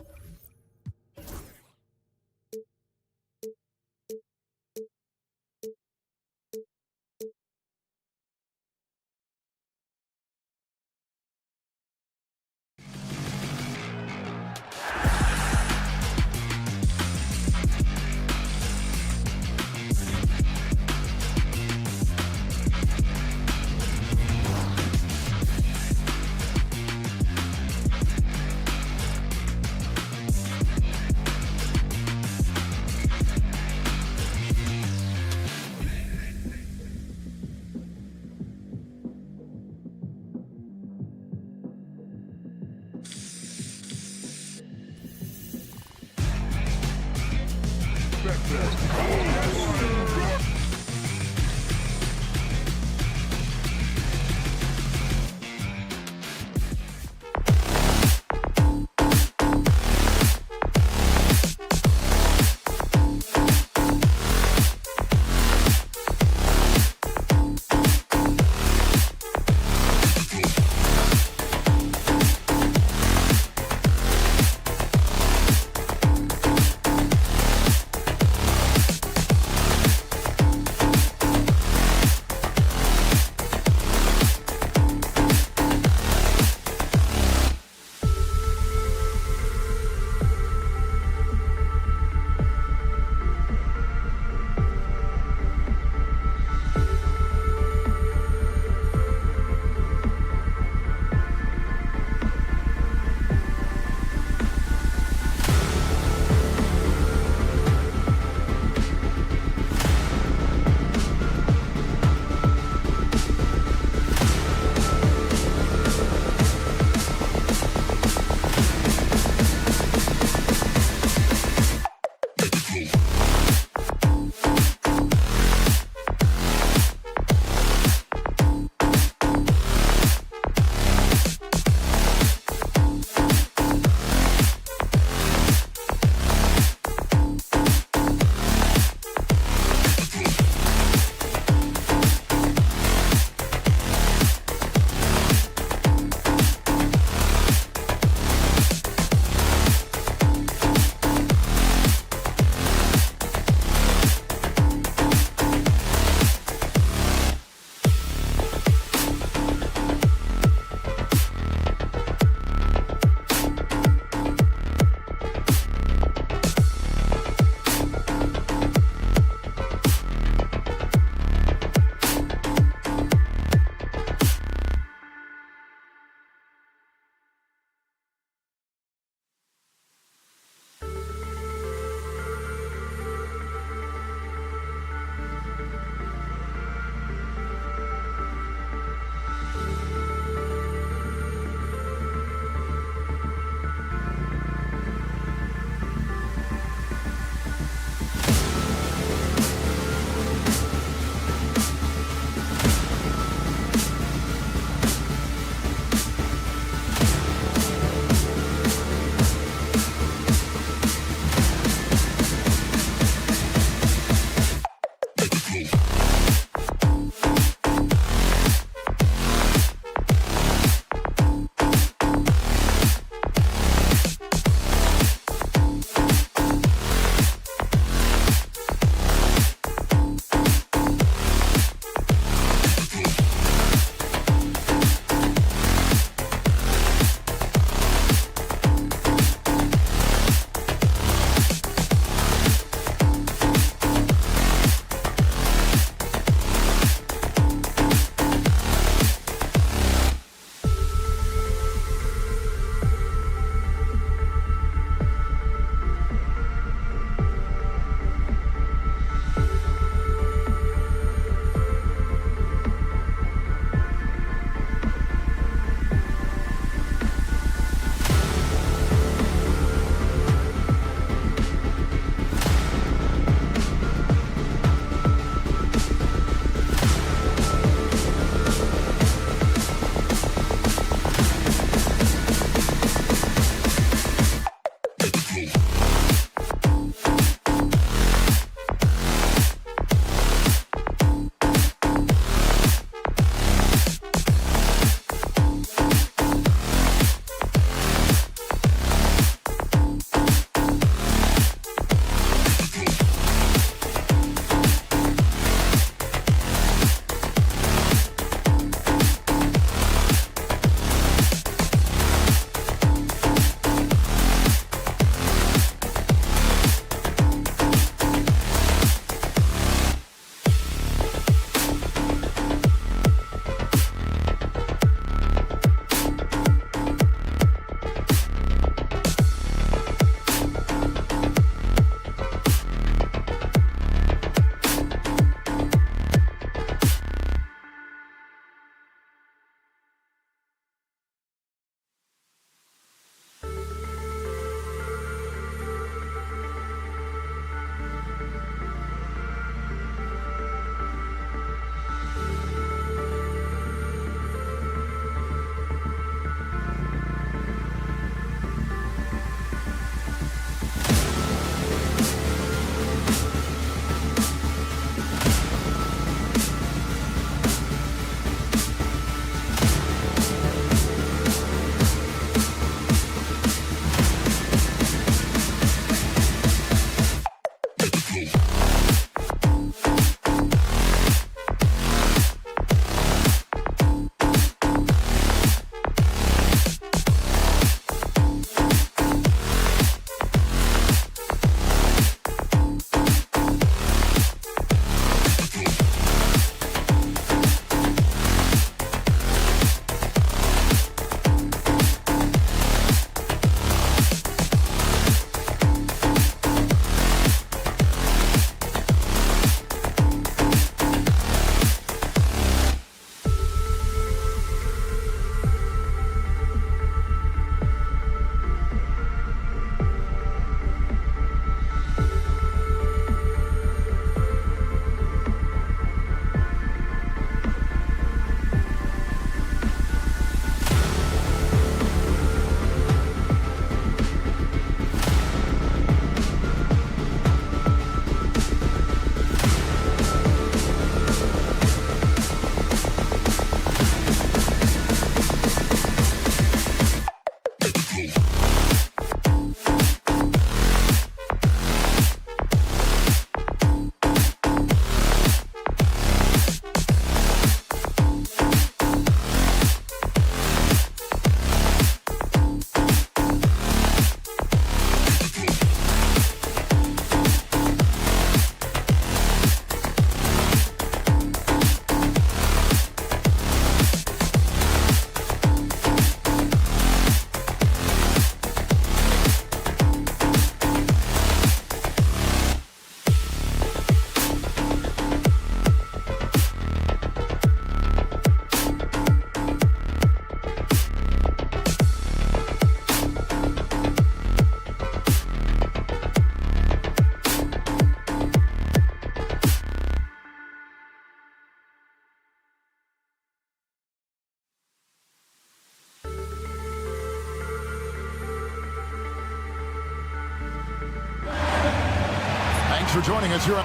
for joining us here.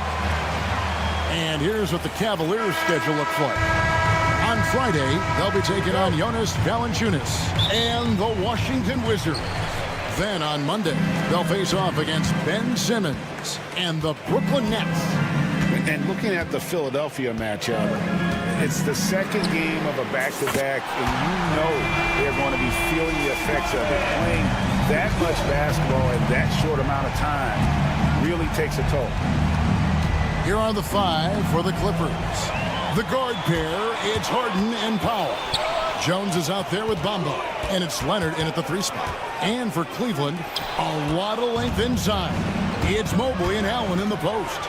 And here's what the Cavaliers schedule looks like. On Friday, they'll be taking on Jonas Valanciunas and the Washington Wizards. Then on Monday, they'll face off against Ben Simmons and the Brooklyn Nets. And looking at the Philadelphia matchup, it's the second game of a back-to-back, and you know they're going to be feeling the effects of it. Playing that much basketball in that short amount of time really takes a toll. Here are the 5 for the Clippers. The guard pair, it's Harden and Powell. Jones is out there with Bamba, and it's Leonard in at the 3 spot. And for Cleveland, a lot of length inside. It's Mobley and Allen in the post.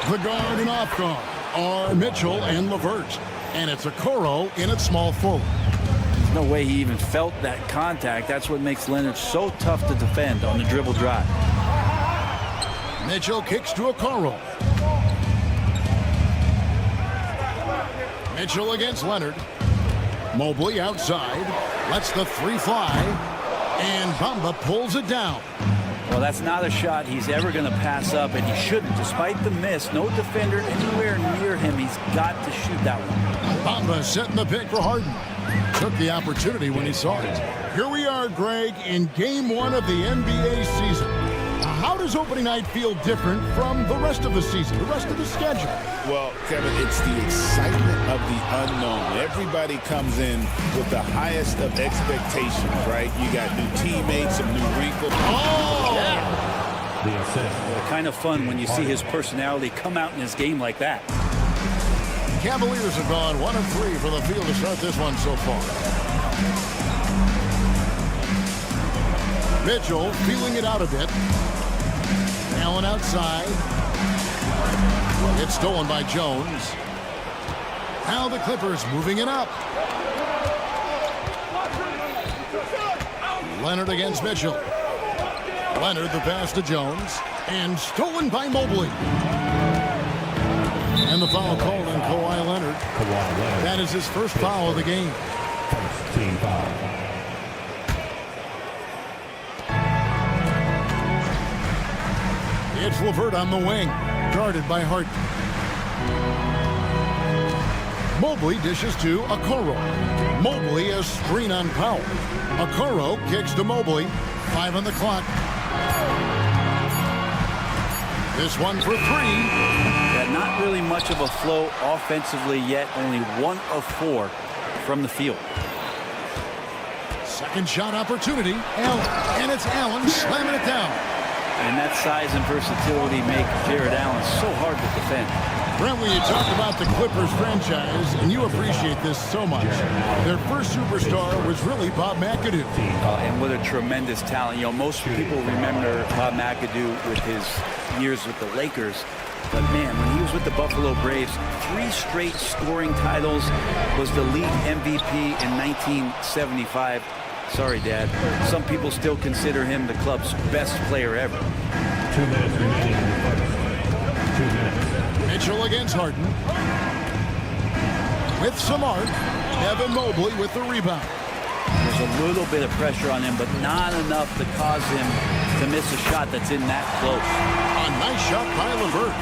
The guard and off guard are Mitchell and LeVert. And it's Okoro in at small forward. There's no way he even felt that contact. That's what makes Leonard so tough to defend on the dribble drive. Mitchell kicks to Okoro. Mitchell against Leonard. Mobley outside. Lets the 3 fly. And Bamba pulls it down. Well, that's not a shot he's ever going to pass up, and he shouldn't. Despite the miss, no defender anywhere near him. He's got to shoot that one. Bamba setting the pick for Harden. Took the opportunity when he saw it. Here we are, Greg, in Game 1 of the NBA season. How does opening night feel different from the rest of the season, the rest of the schedule? Well, Kevin, it's the excitement of the unknown. Everybody comes in with the highest of expectations, right? You got new teammates, some new wrinkles. Oh! Yeah. Well, kind of fun when you see his personality come out in his game like that. Cavaliers have gone 1 of 3 for the field to start this one so far. Mitchell feeling it out a bit. Allen outside. It's stolen by Jones. Now the Clippers moving it up. Leonard against Mitchell. Leonard the pass to Jones. And stolen by Mobley. And the foul called on Kawhi Leonard. That is his first foul of the game. Team foul. It's LeVert on the wing, guarded by Harden. Mobley dishes to Okoro. Mobley a screen on Powell. Okoro kicks to Mobley. 5 on the clock. This one for 3. Yeah, not really much of a flow offensively yet. Only 1 of 4 from the field. Second shot opportunity. Allen. And it's Allen slamming it down. And that size and versatility make Jared Allen so hard to defend. Brent, when you talk about the Clippers franchise, and you appreciate this so much, their first superstar was really Bob McAdoo. And what a tremendous talent. You know, most people remember Bob McAdoo with his years with the Lakers. But man, when he was with the Buffalo Braves, 3 straight scoring titles, was the league MVP in 1975. Sorry, Dad. Some people still consider him the club's best player ever. 2 minutes remaining in the first. 2 minutes. Mitchell against Harden. With some arc. Evan Mobley with the rebound. There's a little bit of pressure on him, but not enough to cause him to miss a shot that's in that close. A nice shot by LeVert.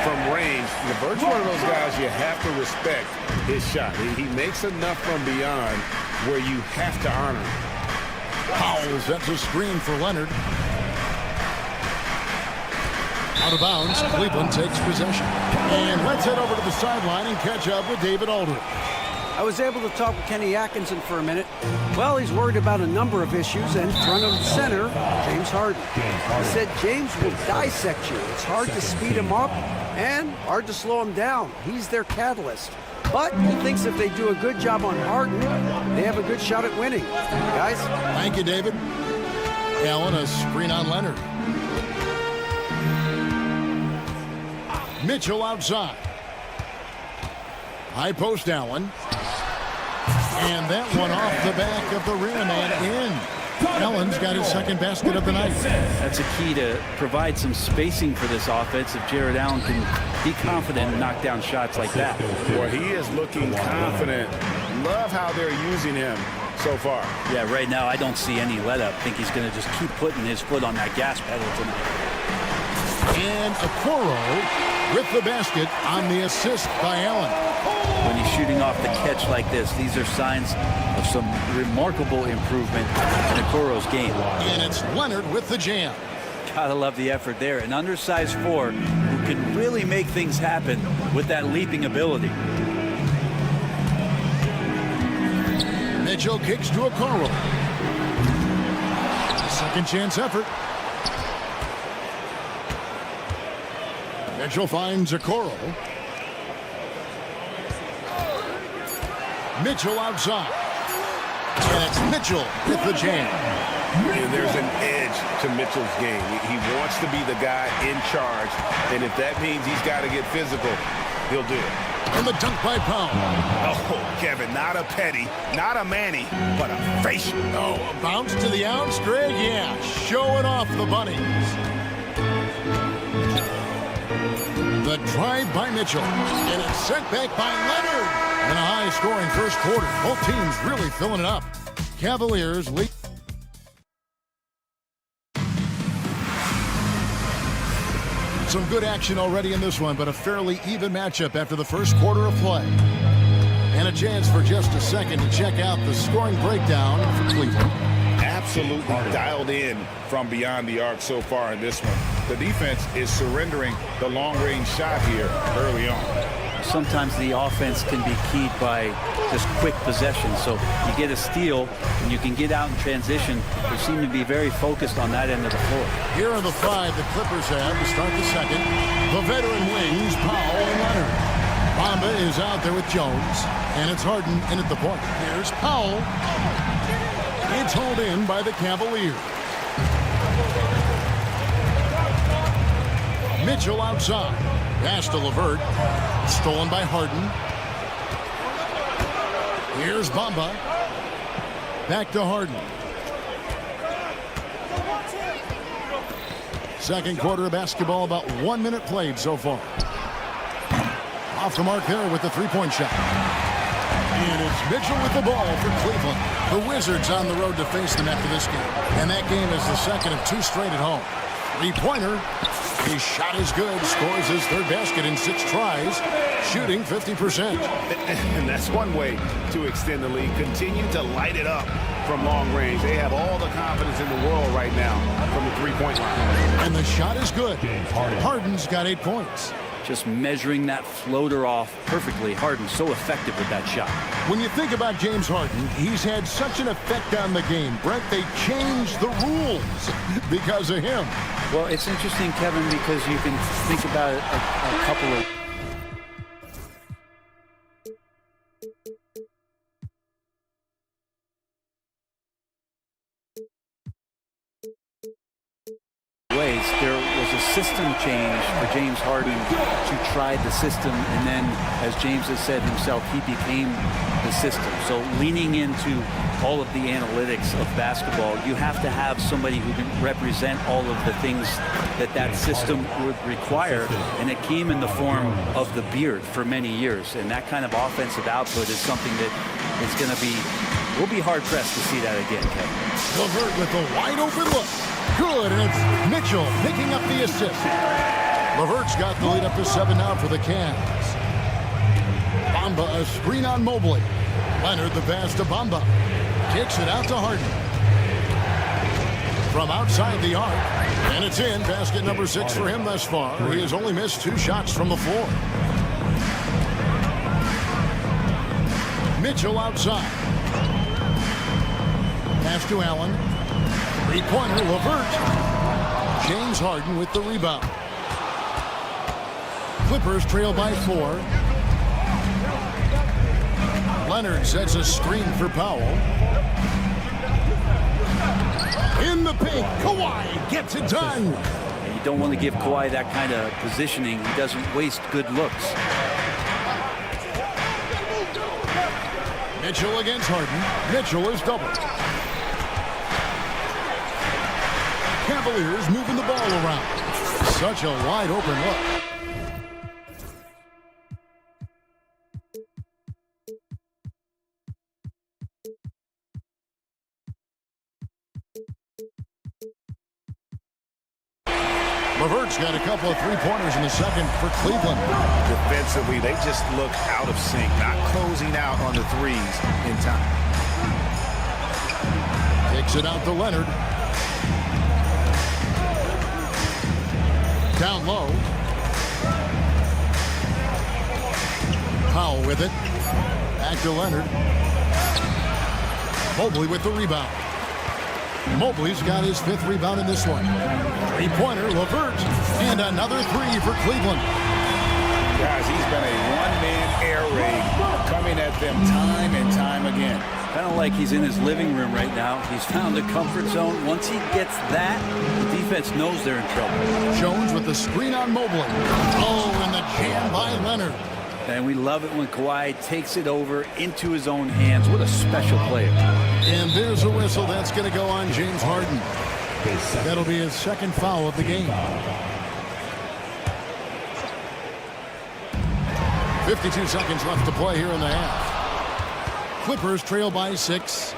From range, LeVert's one of those guys you have to respect his shot. He makes enough from beyond where you have to honor him. Powell sets a screen for Leonard. Out of bounds, Cleveland takes possession. And let's head over to the sideline and catch up with David Aldridge. I was able to talk with Kenny Atkinson for a minute. Well, he's worried about a number of issues, and front of the center, James Harden. He said James will dissect you. It's hard to speed him up and hard to slow him down. He's their catalyst. But he thinks if they do a good job on Harden, they have a good shot at winning. Guys? Thank you, David. Allen, a screen on Leonard. Mitchell outside. High post Allen. And that one off the back of the rim and in. Allen's got his second basket of the night. That's a key to provide some spacing for this offense if Jared Allen can be confident and knock down shots like that. Well, he is looking confident. Love how they're using him so far. Yeah, right now I don't see any let up. I think he's going to just keep putting his foot on that gas pedal tonight. And Okoro with the basket on the assist by Allen. When he's shooting off the catch like this, these are signs of some remarkable improvement in Okoro's game. And it's Leonard with the jam. Gotta love the effort there. An undersized 4 who can really make things happen with that leaping ability. Mitchell kicks to Okoro. Second chance effort. Mitchell finds Okoro. Mitchell outside. And it's Mitchell with the jam. And there's an edge to Mitchell's game. He wants to be the guy in charge, and if that means he's got to get physical, he'll do it. And the dunk by Powell. Oh, Kevin, not a petty, not a Manny, but a facial. Oh, a bounce to the outs, Greg? Yeah, showing off the bunnies. The drive by Mitchell. And it's sent back by Leonard. And a high-scoring first quarter. Both teams really filling it up. Cavaliers lead. Some good action already in this one, but a fairly even matchup after the first quarter of play. And a chance for just a second to check out the scoring breakdown for Cleveland. Absolutely dialed in from beyond the arc so far in this one. The defense is surrendering the long-range shot here early on. Sometimes the offense can be keyed by just quick possession. So you get a steal and you can get out in transition. They seem to be very focused on that end of the floor. Here are the 5 the Clippers have to start the second. The veteran wings, Powell and Leonard. Bamba is out there with Jones, and it's Harden in at the point. Here's Powell. It's hauled in by the Cavaliers. Mitchell outside. Pass to LeVert. Stolen by Harden. Here's Bamba. Back to Harden. Second quarter of basketball, about 1 minute played so far. Off the mark there with the three-point shot. And it's Mitchell with the ball for Cleveland. The Wizards on the road to face them after this game. And that game is the second of 2 straight at home. Three-pointer. His shot is good. Scores his third basket in 6 tries. Shooting 50%. And that's one way to extend the lead. Continue to light it up from long range. They have all the confidence in the world right now from the three-point line. And the shot is good. Harden's got 8 points. Just measuring that floater off perfectly. Harden so effective with that shot. When you think about James Harden, he's had such an effect on the game. Brent, they changed the rules because of him. Well, it's interesting, Kevin, because you can think about a couple of ways. There was a system change for James Harden to try the system, and then, as James has said himself, he became the system. So leaning into all of the analytics of basketball, you have to have somebody who can represent all of the things that system would require, and it came in the form of the beard for many years. And that kind of offensive output is something that is going to be, we'll be hard-pressed to see that again, Kevin. LeVert with a wide-open look. Good, and it's Mitchell picking up the assist. LeVert's got the lead up to 7 now for the Cavs. Bamba, a screen on Mobley. Leonard, the pass to Bamba. Kicks it out to Harden. From outside the arc, and it's in. Basket number 6 for him thus far. He has only missed 2 shots from the floor. Mitchell outside. Pass to Allen. Three-pointer, LeVert. James Harden with the rebound. Clippers trail by 4. Leonard sets a screen for Powell. In the paint, Kawhi gets it done. And you don't want to give Kawhi that kind of positioning. He doesn't waste good looks. Mitchell against Harden. Mitchell is doubled. Cavaliers moving the ball around. Such a wide open look. LeVert's got a couple of three-pointers in the second for Cleveland. Defensively, they just look out of sync, not closing out on the threes in time. Takes it out to Leonard. Down low. Powell with it. Back to Leonard. Mobley with the rebound. Mobley's got his 5th rebound in this one. Three-pointer, LeVert. And another three for Cleveland. Guys, he's been a one-man air raid coming at them time and time again. Kind of like he's in his living room right now. He's found a comfort zone. Once he gets that, the defense knows they're in trouble. Jones with the screen on Mobley. Oh, and the jam by Leonard. And we love it when Kawhi takes it over into his own hands. What a special player. And there's a whistle. That's going to go on James Harden. That'll be his 2nd foul of the game. 52 seconds left to play here in the half. Clippers trail by 6.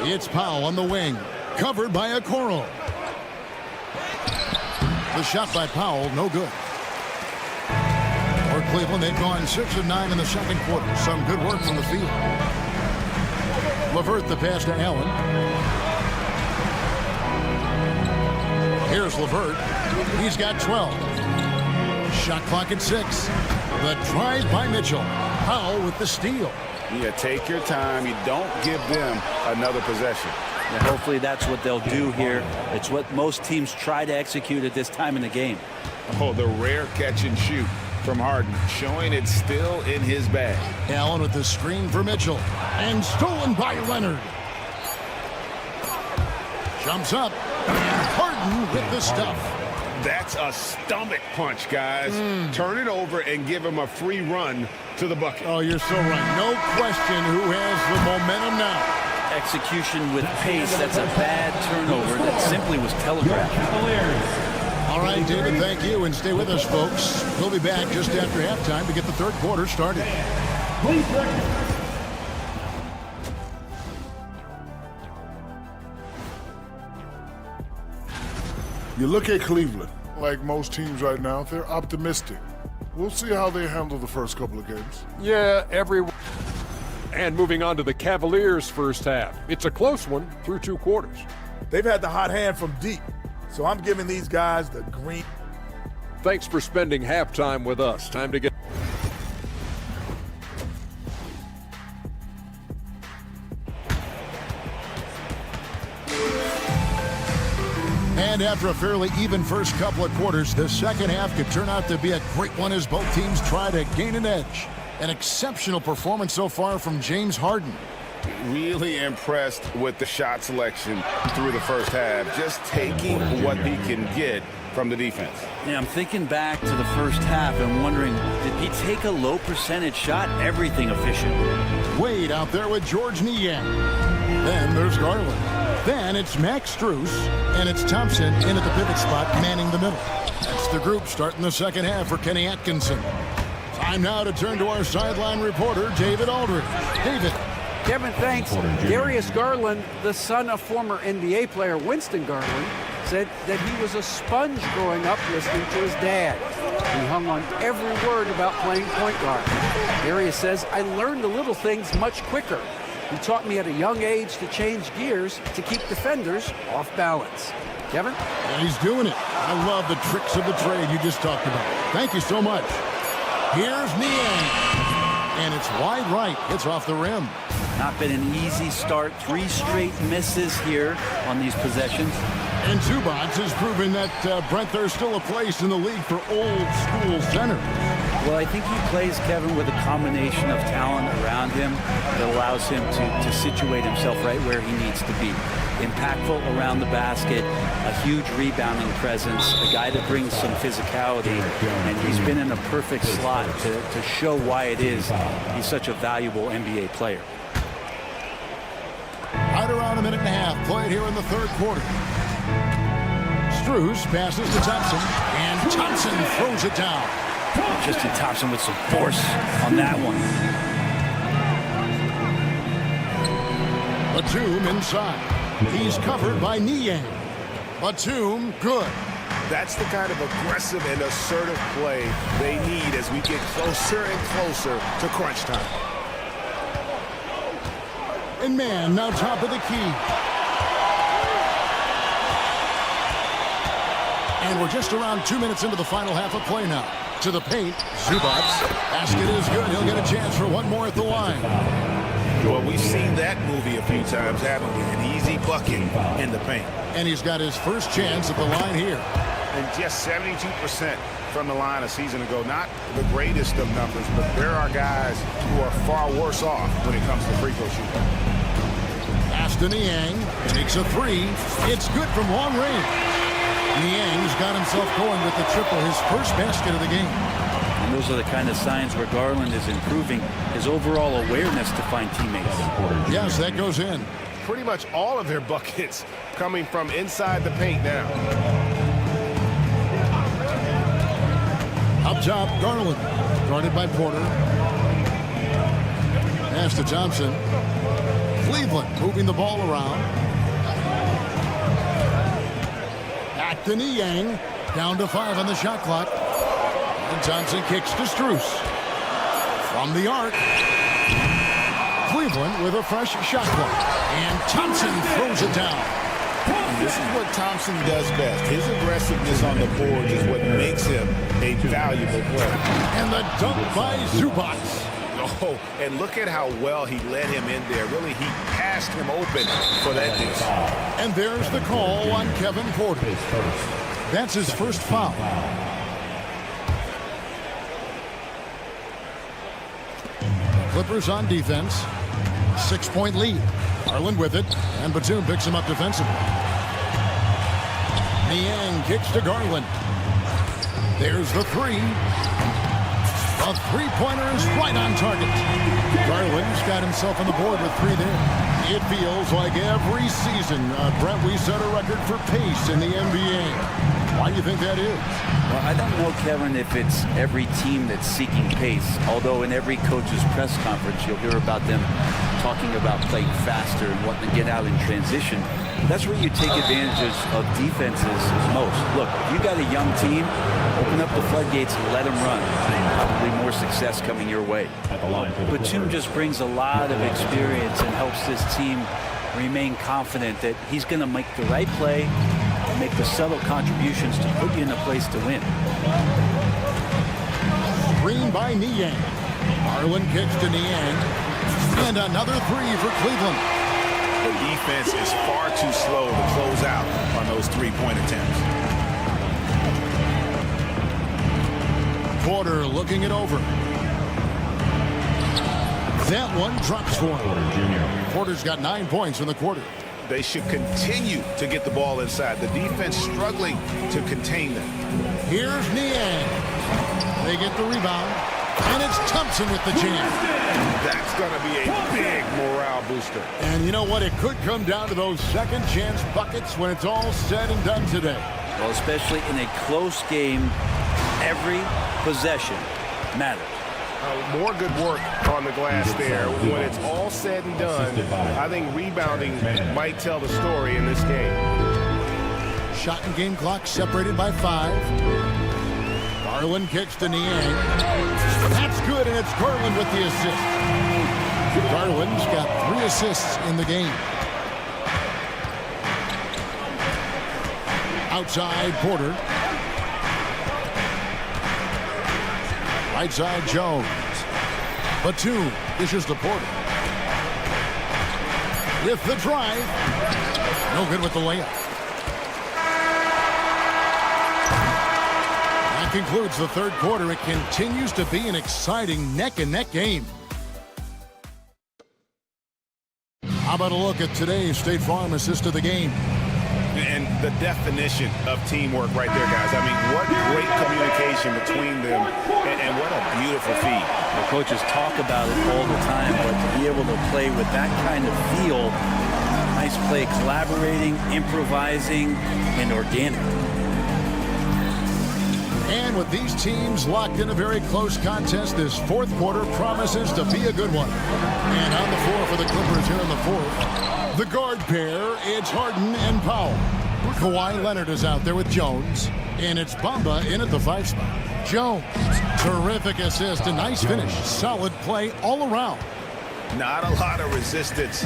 It's Powell on the wing. Covered by Okoro. The shot by Powell, no good. For Cleveland, they've gone 6 of 9 in the second quarter. Some good work from the field. LeVert the pass to Allen. Here's LeVert. He's got 12. Shot clock at 6. The drive by Mitchell. Powell with the steal. Yeah, take your time. You don't give them another possession. Yeah, hopefully that's what they'll do here. It's what most teams try to execute at this time in the game. Oh, the rare catch and shoot from Harden, showing it's still in his bag. Allen with the screen for Mitchell. And stolen by Leonard. Jumps up. And Harden with the stuff. That's a stomach punch, guys. Turn it over and give him a free run to the bucket. Oh, you're so right. No question who has the momentum now. Execution with pace. That's a bad turnover that simply was telegraphed. All right, David, thank you. And stay with us, folks. We'll be back just after halftime to get the 3rd quarter started. You look at Cleveland, like most teams right now, they're optimistic. We'll see how they handle the first couple of games. Yeah, everyone. And moving on to the Cavaliers' first half. It's a close one through 2 quarters. They've had the hot hand from deep, so I'm giving these guys the green. Thanks for spending halftime with us. Time to get... And after a fairly even first couple of quarters, the second half could turn out to be a great one as both teams try to gain an edge. An exceptional performance so far from James Harden. Really impressed with the shot selection through the first half. Just taking what he can get from the defense. Yeah, I'm thinking back to the first half and wondering, did he take a low percentage shot? Everything efficient. Wade out there with George Niang. Then there's Garland. Then it's Max Strus, and it's Thompson in at the pivot spot, manning the middle. That's the group starting the second half for Kenny Atkinson. Time now to turn to our sideline reporter, David Aldridge. David. Kevin, thanks. Darius Garland, the son of former NBA player Winston Garland, said that he was a sponge growing up listening to his dad. He hung on every word about playing point guard. Darius says, I learned the little things much quicker. He taught me at a young age to change gears to keep defenders off balance. Kevin? Yeah, he's doing it. I love the tricks of the trade you just talked about. Thank you so much. Here's Niang. And it's wide right. It's off the rim. Not been an easy start. 3 straight misses here on these possessions. And Zubac has proven that, Brent, there's still a place in the league for old school centers. Well, I think he plays, Kevin, with a combination of talent around him that allows him to situate himself right where he needs to be. Impactful around the basket, a huge rebounding presence, a guy that brings some physicality, and he's been in a perfect slot to show why it is he's such a valuable NBA player. Right around a minute and a half played here in the third quarter. Strus passes to Thompson, and Thompson throws it down. Justin Thompson with some force on that one. Batum inside. He's covered by Niang. Batum, good. That's the kind of aggressive and assertive play they need as we get closer and closer to crunch time. And man, now top of the key. And we're just around 2 minutes into the final half of play now. To the paint, Zubats. Basket is good. He'll get a chance for one more at the line. Well, we've seen that movie a few times, haven't we? An easy bucket in the paint. And he's got his first chance at the line here. And just 72% from the line a season ago. Not the greatest of numbers, but there are guys who are far worse off when it comes to free throw shooting. Pass to Niang. Takes a three. It's good from long range. Niang's got himself going with the triple, his first basket of the game. And those are the kind of signs where Garland is improving his overall awareness to find teammates. Yes, that goes in. Pretty much all of their buckets coming from inside the paint now. Up top, Garland. Guarded by Porter. Pass to Thompson. Cleveland moving the ball around. Back to Niang. Down to 5 on the shot clock. And Thompson kicks to Strus. From the arc. Cleveland with a fresh shot clock. And Thompson throws it down. This is what Thompson does best. His aggressiveness on the board is what makes him a valuable player. And the dunk by Zubats. Oh, and look at how well he led him in there. Really, he passed him open for that dish. And there's the call on Kevin Porter. That's his first foul. Clippers on defense. 6-point lead. Garland with it, and Batum picks him up defensively. Niang kicks to Garland. There's the three. The three-pointer is right on target. Garland's got himself on the board with 3 there. It feels like every season, Brett, we set a record for pace in the NBA. Why do you think that is? Well, I don't know, Kevin, if it's every team that's seeking pace, although in every coach's press conference you'll hear about them talking about playing faster and wanting to get out in transition. That's where you take advantage of defenses most. Look, if you got a young team, open up the floodgates and let them run. Probably more success coming your way. Batum just brings a lot of experience and helps this team remain confident that he's going to make the right play and make the subtle contributions to put you in a place to win. Screen by Niang. Garland kicks to Niang. And another three for Cleveland. The defense is far too slow to close out on those three-point attempts. Porter looking it over. That one drops for him. Porter's got 9 points in the quarter. They should continue to get the ball inside. The defense struggling to contain them. Here's Niang. They get the rebound. And it's Thompson with the jam. That's going to be a big morale booster. And you know what? It could come down to those second chance buckets when it's all said and done today. Well, especially in a close game, every possession matters. More good work on the glass there. When it's all said and done, I think rebounding might tell the story in this game. Shot and game clock separated by 5. Garland kicks to Niang. That's good, and it's Garland with the assist. Garland's got 3 assists in the game. Outside, Porter. Right side, Jones. Batum dishes to Porter. With the drive. No good with the layup. That concludes the third quarter. It continues to be an exciting neck-and-neck game. How about a look at today's State Farm assist of the game? And the definition of teamwork right there, guys. I mean, what great communication between them, and what a beautiful feed. The coaches talk about it all the time, but to be able to play with that kind of feel, nice play, collaborating, improvising, and organic. And with these teams locked in a very close contest, this fourth quarter promises to be a good one. And on the floor for the Clippers here in the fourth, the guard pair, it's Harden and Powell. Kawhi Leonard is out there with Jones, and it's Bamba in at the 5 spot. Jones, terrific assist, a nice finish. Solid play all around. Not a lot of resistance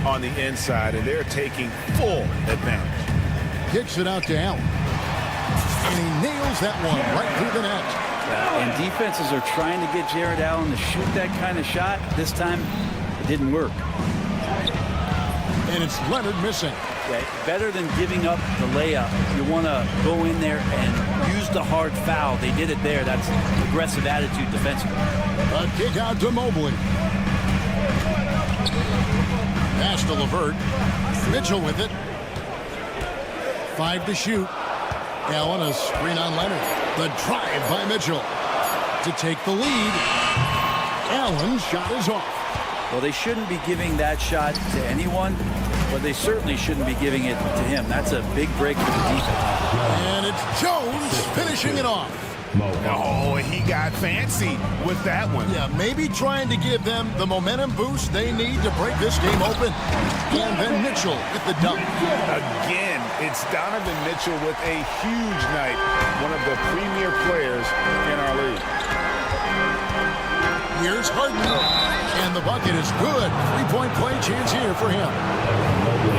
on the inside, and they're taking full advantage. Kicks it out to Allen, and he nails that one right through the net. And defenses are trying to get Jared Allen to shoot that kind of shot. This time, it didn't work. And it's Leonard missing. Yeah, better than giving up the layup, you want to go in there and use the hard foul. They did it there. That's aggressive attitude defensively. A kick out to Mobley. Pass to LeVert. Mitchell with it. 5 to shoot. Allen, a screen on Leonard. The drive by Mitchell to take the lead. Allen's shot is off. Well, they shouldn't be giving that shot to anyone, but they certainly shouldn't be giving it to him. That's a big break for the defense. And it's Jones finishing it off. Oh, he got fancy with that one. Yeah, maybe trying to give them the momentum boost they need to break this game open. And then Mitchell with the dunk. Again, it's Donovan Mitchell with a huge night. One of the premier players in our league. Here's Harden. And the bucket is good. 3-point play chance here for him.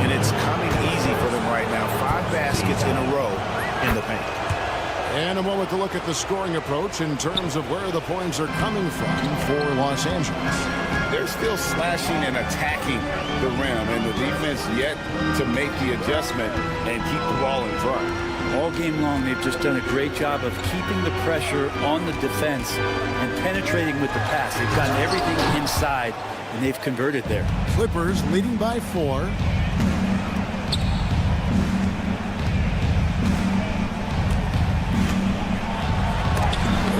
And it's coming easy for them right now. 5 baskets in a row in the paint. And a moment to look at the scoring approach in terms of where the points are coming from for Los Angeles. They're still slashing and attacking the rim, and the defense yet to make the adjustment and keep the ball in front. All game long, they've just done a great job of keeping the pressure on the defense and penetrating with the pass. They've gotten everything inside, and they've converted there. Clippers leading by 4.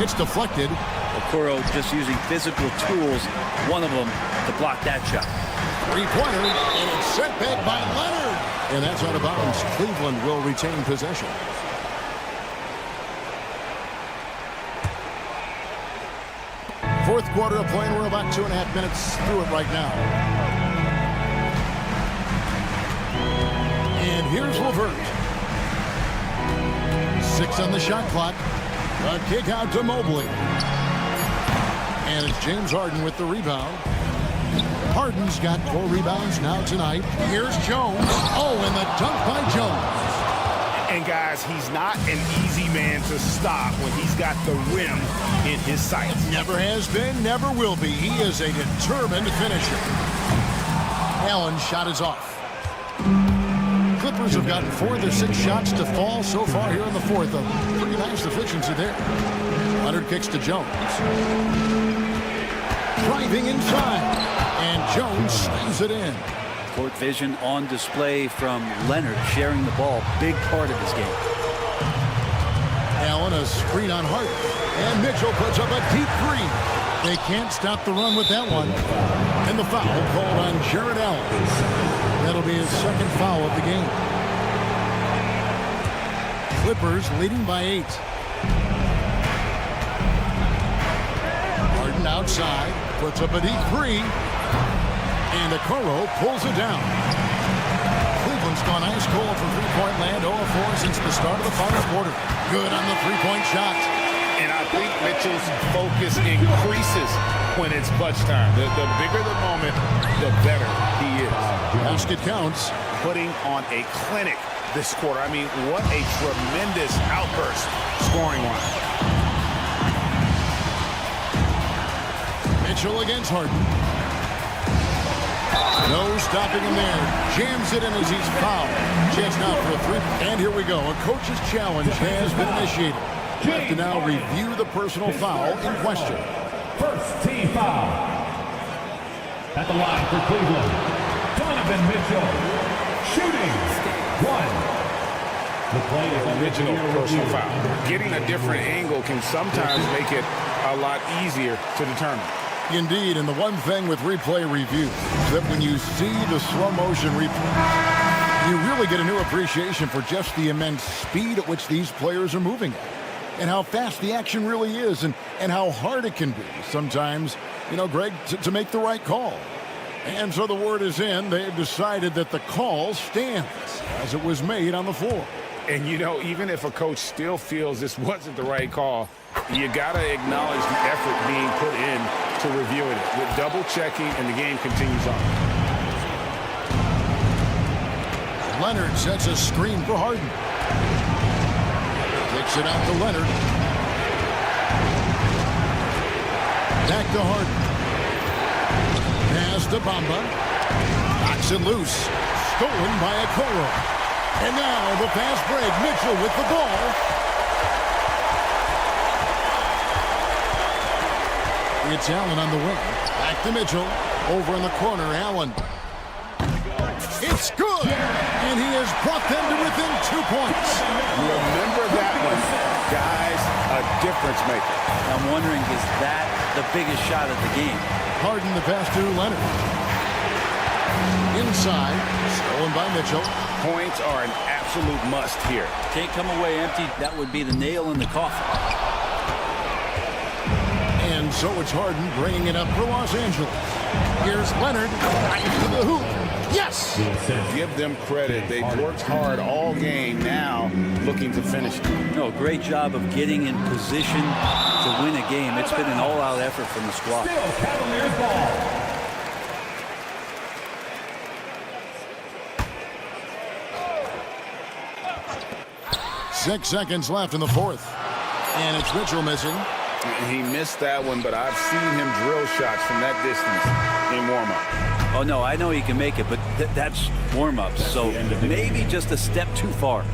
It's deflected. Okoro just using physical tools, one of them to block that shot. 3-pointer, and it's set back by Leonard. And that's out of bounds. Cleveland will retain possession. Fourth quarter of play, and we're about 2.5 minutes through it right now. And here's LeVert. 6 on the shot clock. A kick out to Mobley. And it's James Harden with the rebound. Harden's got 4 rebounds now tonight. Here's Jones. Oh, and the dunk by Jones. And guys, he's not an easy man to stop when he's got the rim in his sights. Never has been, never will be. He is a determined finisher. Allen's shot is off. Clippers have gotten 4 of their 6 shots to fall so far here in the fourth. A pretty nice efficiency there. Leonard kicks to Jones. Driving inside. And Jones slams it in. Court vision on display from Leonard, sharing the ball. Big part of this game. Allen, a screen on Harden. And Mitchell puts up a deep 3. They can't stop the run with that one. And the foul called on Jared Allen. That'll be his second foul of the game. Clippers leading by 8. Harden outside, puts up a deep 3. And Okoro pulls it down. Cleveland's gone ice cold from three-point land, 0-4 since the start of the final quarter. Good on the three-point shot. And I think Mitchell's focus increases when it's clutch time. The bigger the moment, the better he is. Basket counts. Putting on a clinic this quarter. I mean, what a tremendous outburst scoring-wise. Mitchell against Harden. No stopping him there. Jams it in as he's fouled. Chance now for a 3. And here we go. A coach's challenge has been initiated. We have to now review the personal foul in question. First team foul. At the line for Cleveland, Donovan Mitchell. Shooting. 1. The play is original personal foul. Getting a different angle can sometimes make it a lot easier to determine. Indeed, and the one thing with replay review is that when you see the slow motion replay, you really get a new appreciation for just the immense speed at which these players are moving at, and how fast the action really is, and how hard it can be sometimes, you know, Greg, to make the right call. And so the word is in. They've decided that the call stands as it was made on the floor. And, you know, even if a coach still feels this wasn't the right call, you got to acknowledge the effort being put in to reviewing it with double checking, and the game continues on. Leonard sets a screen for Harden. Kicks it out to Leonard. Back to Harden. Pass to Bamba. Knocks it loose. Stolen by Okoro. And now the fast break. Mitchell with the ball. It's Allen on the wing. Back to Mitchell. Over in the corner, Allen. It's good! And he has brought them to within 2 points. Remember that one, guys, a difference maker. I'm wondering, is that the biggest shot of the game? Harden the pass to Leonard. Inside, stolen by Mitchell. Points are an absolute must here. Can't come away empty. That would be the nail in the coffin. And so it's Harden bringing it up for Los Angeles. Here's Leonard. Back to the hoop. Yes! Give them credit. They've worked hard all game, now looking to finish it. No, great job of getting in position to win a game. It's been an all-out effort from the squad. Still Cavaliers ball. Six seconds left in the fourth. And it's Mitchell missing. He missed that one, but I've seen him drill shots from that distance in warm-up. Oh, no, I know he can make it, but that's warm-up, so maybe just a step too far.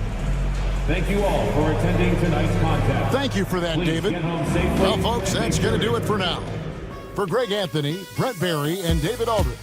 Thank you all for attending tonight's contest. Thank you for that, Please David. get home safely. Well, folks, that's going to do it for now. For Greg Anthony, Brett Barry, and David Aldridge.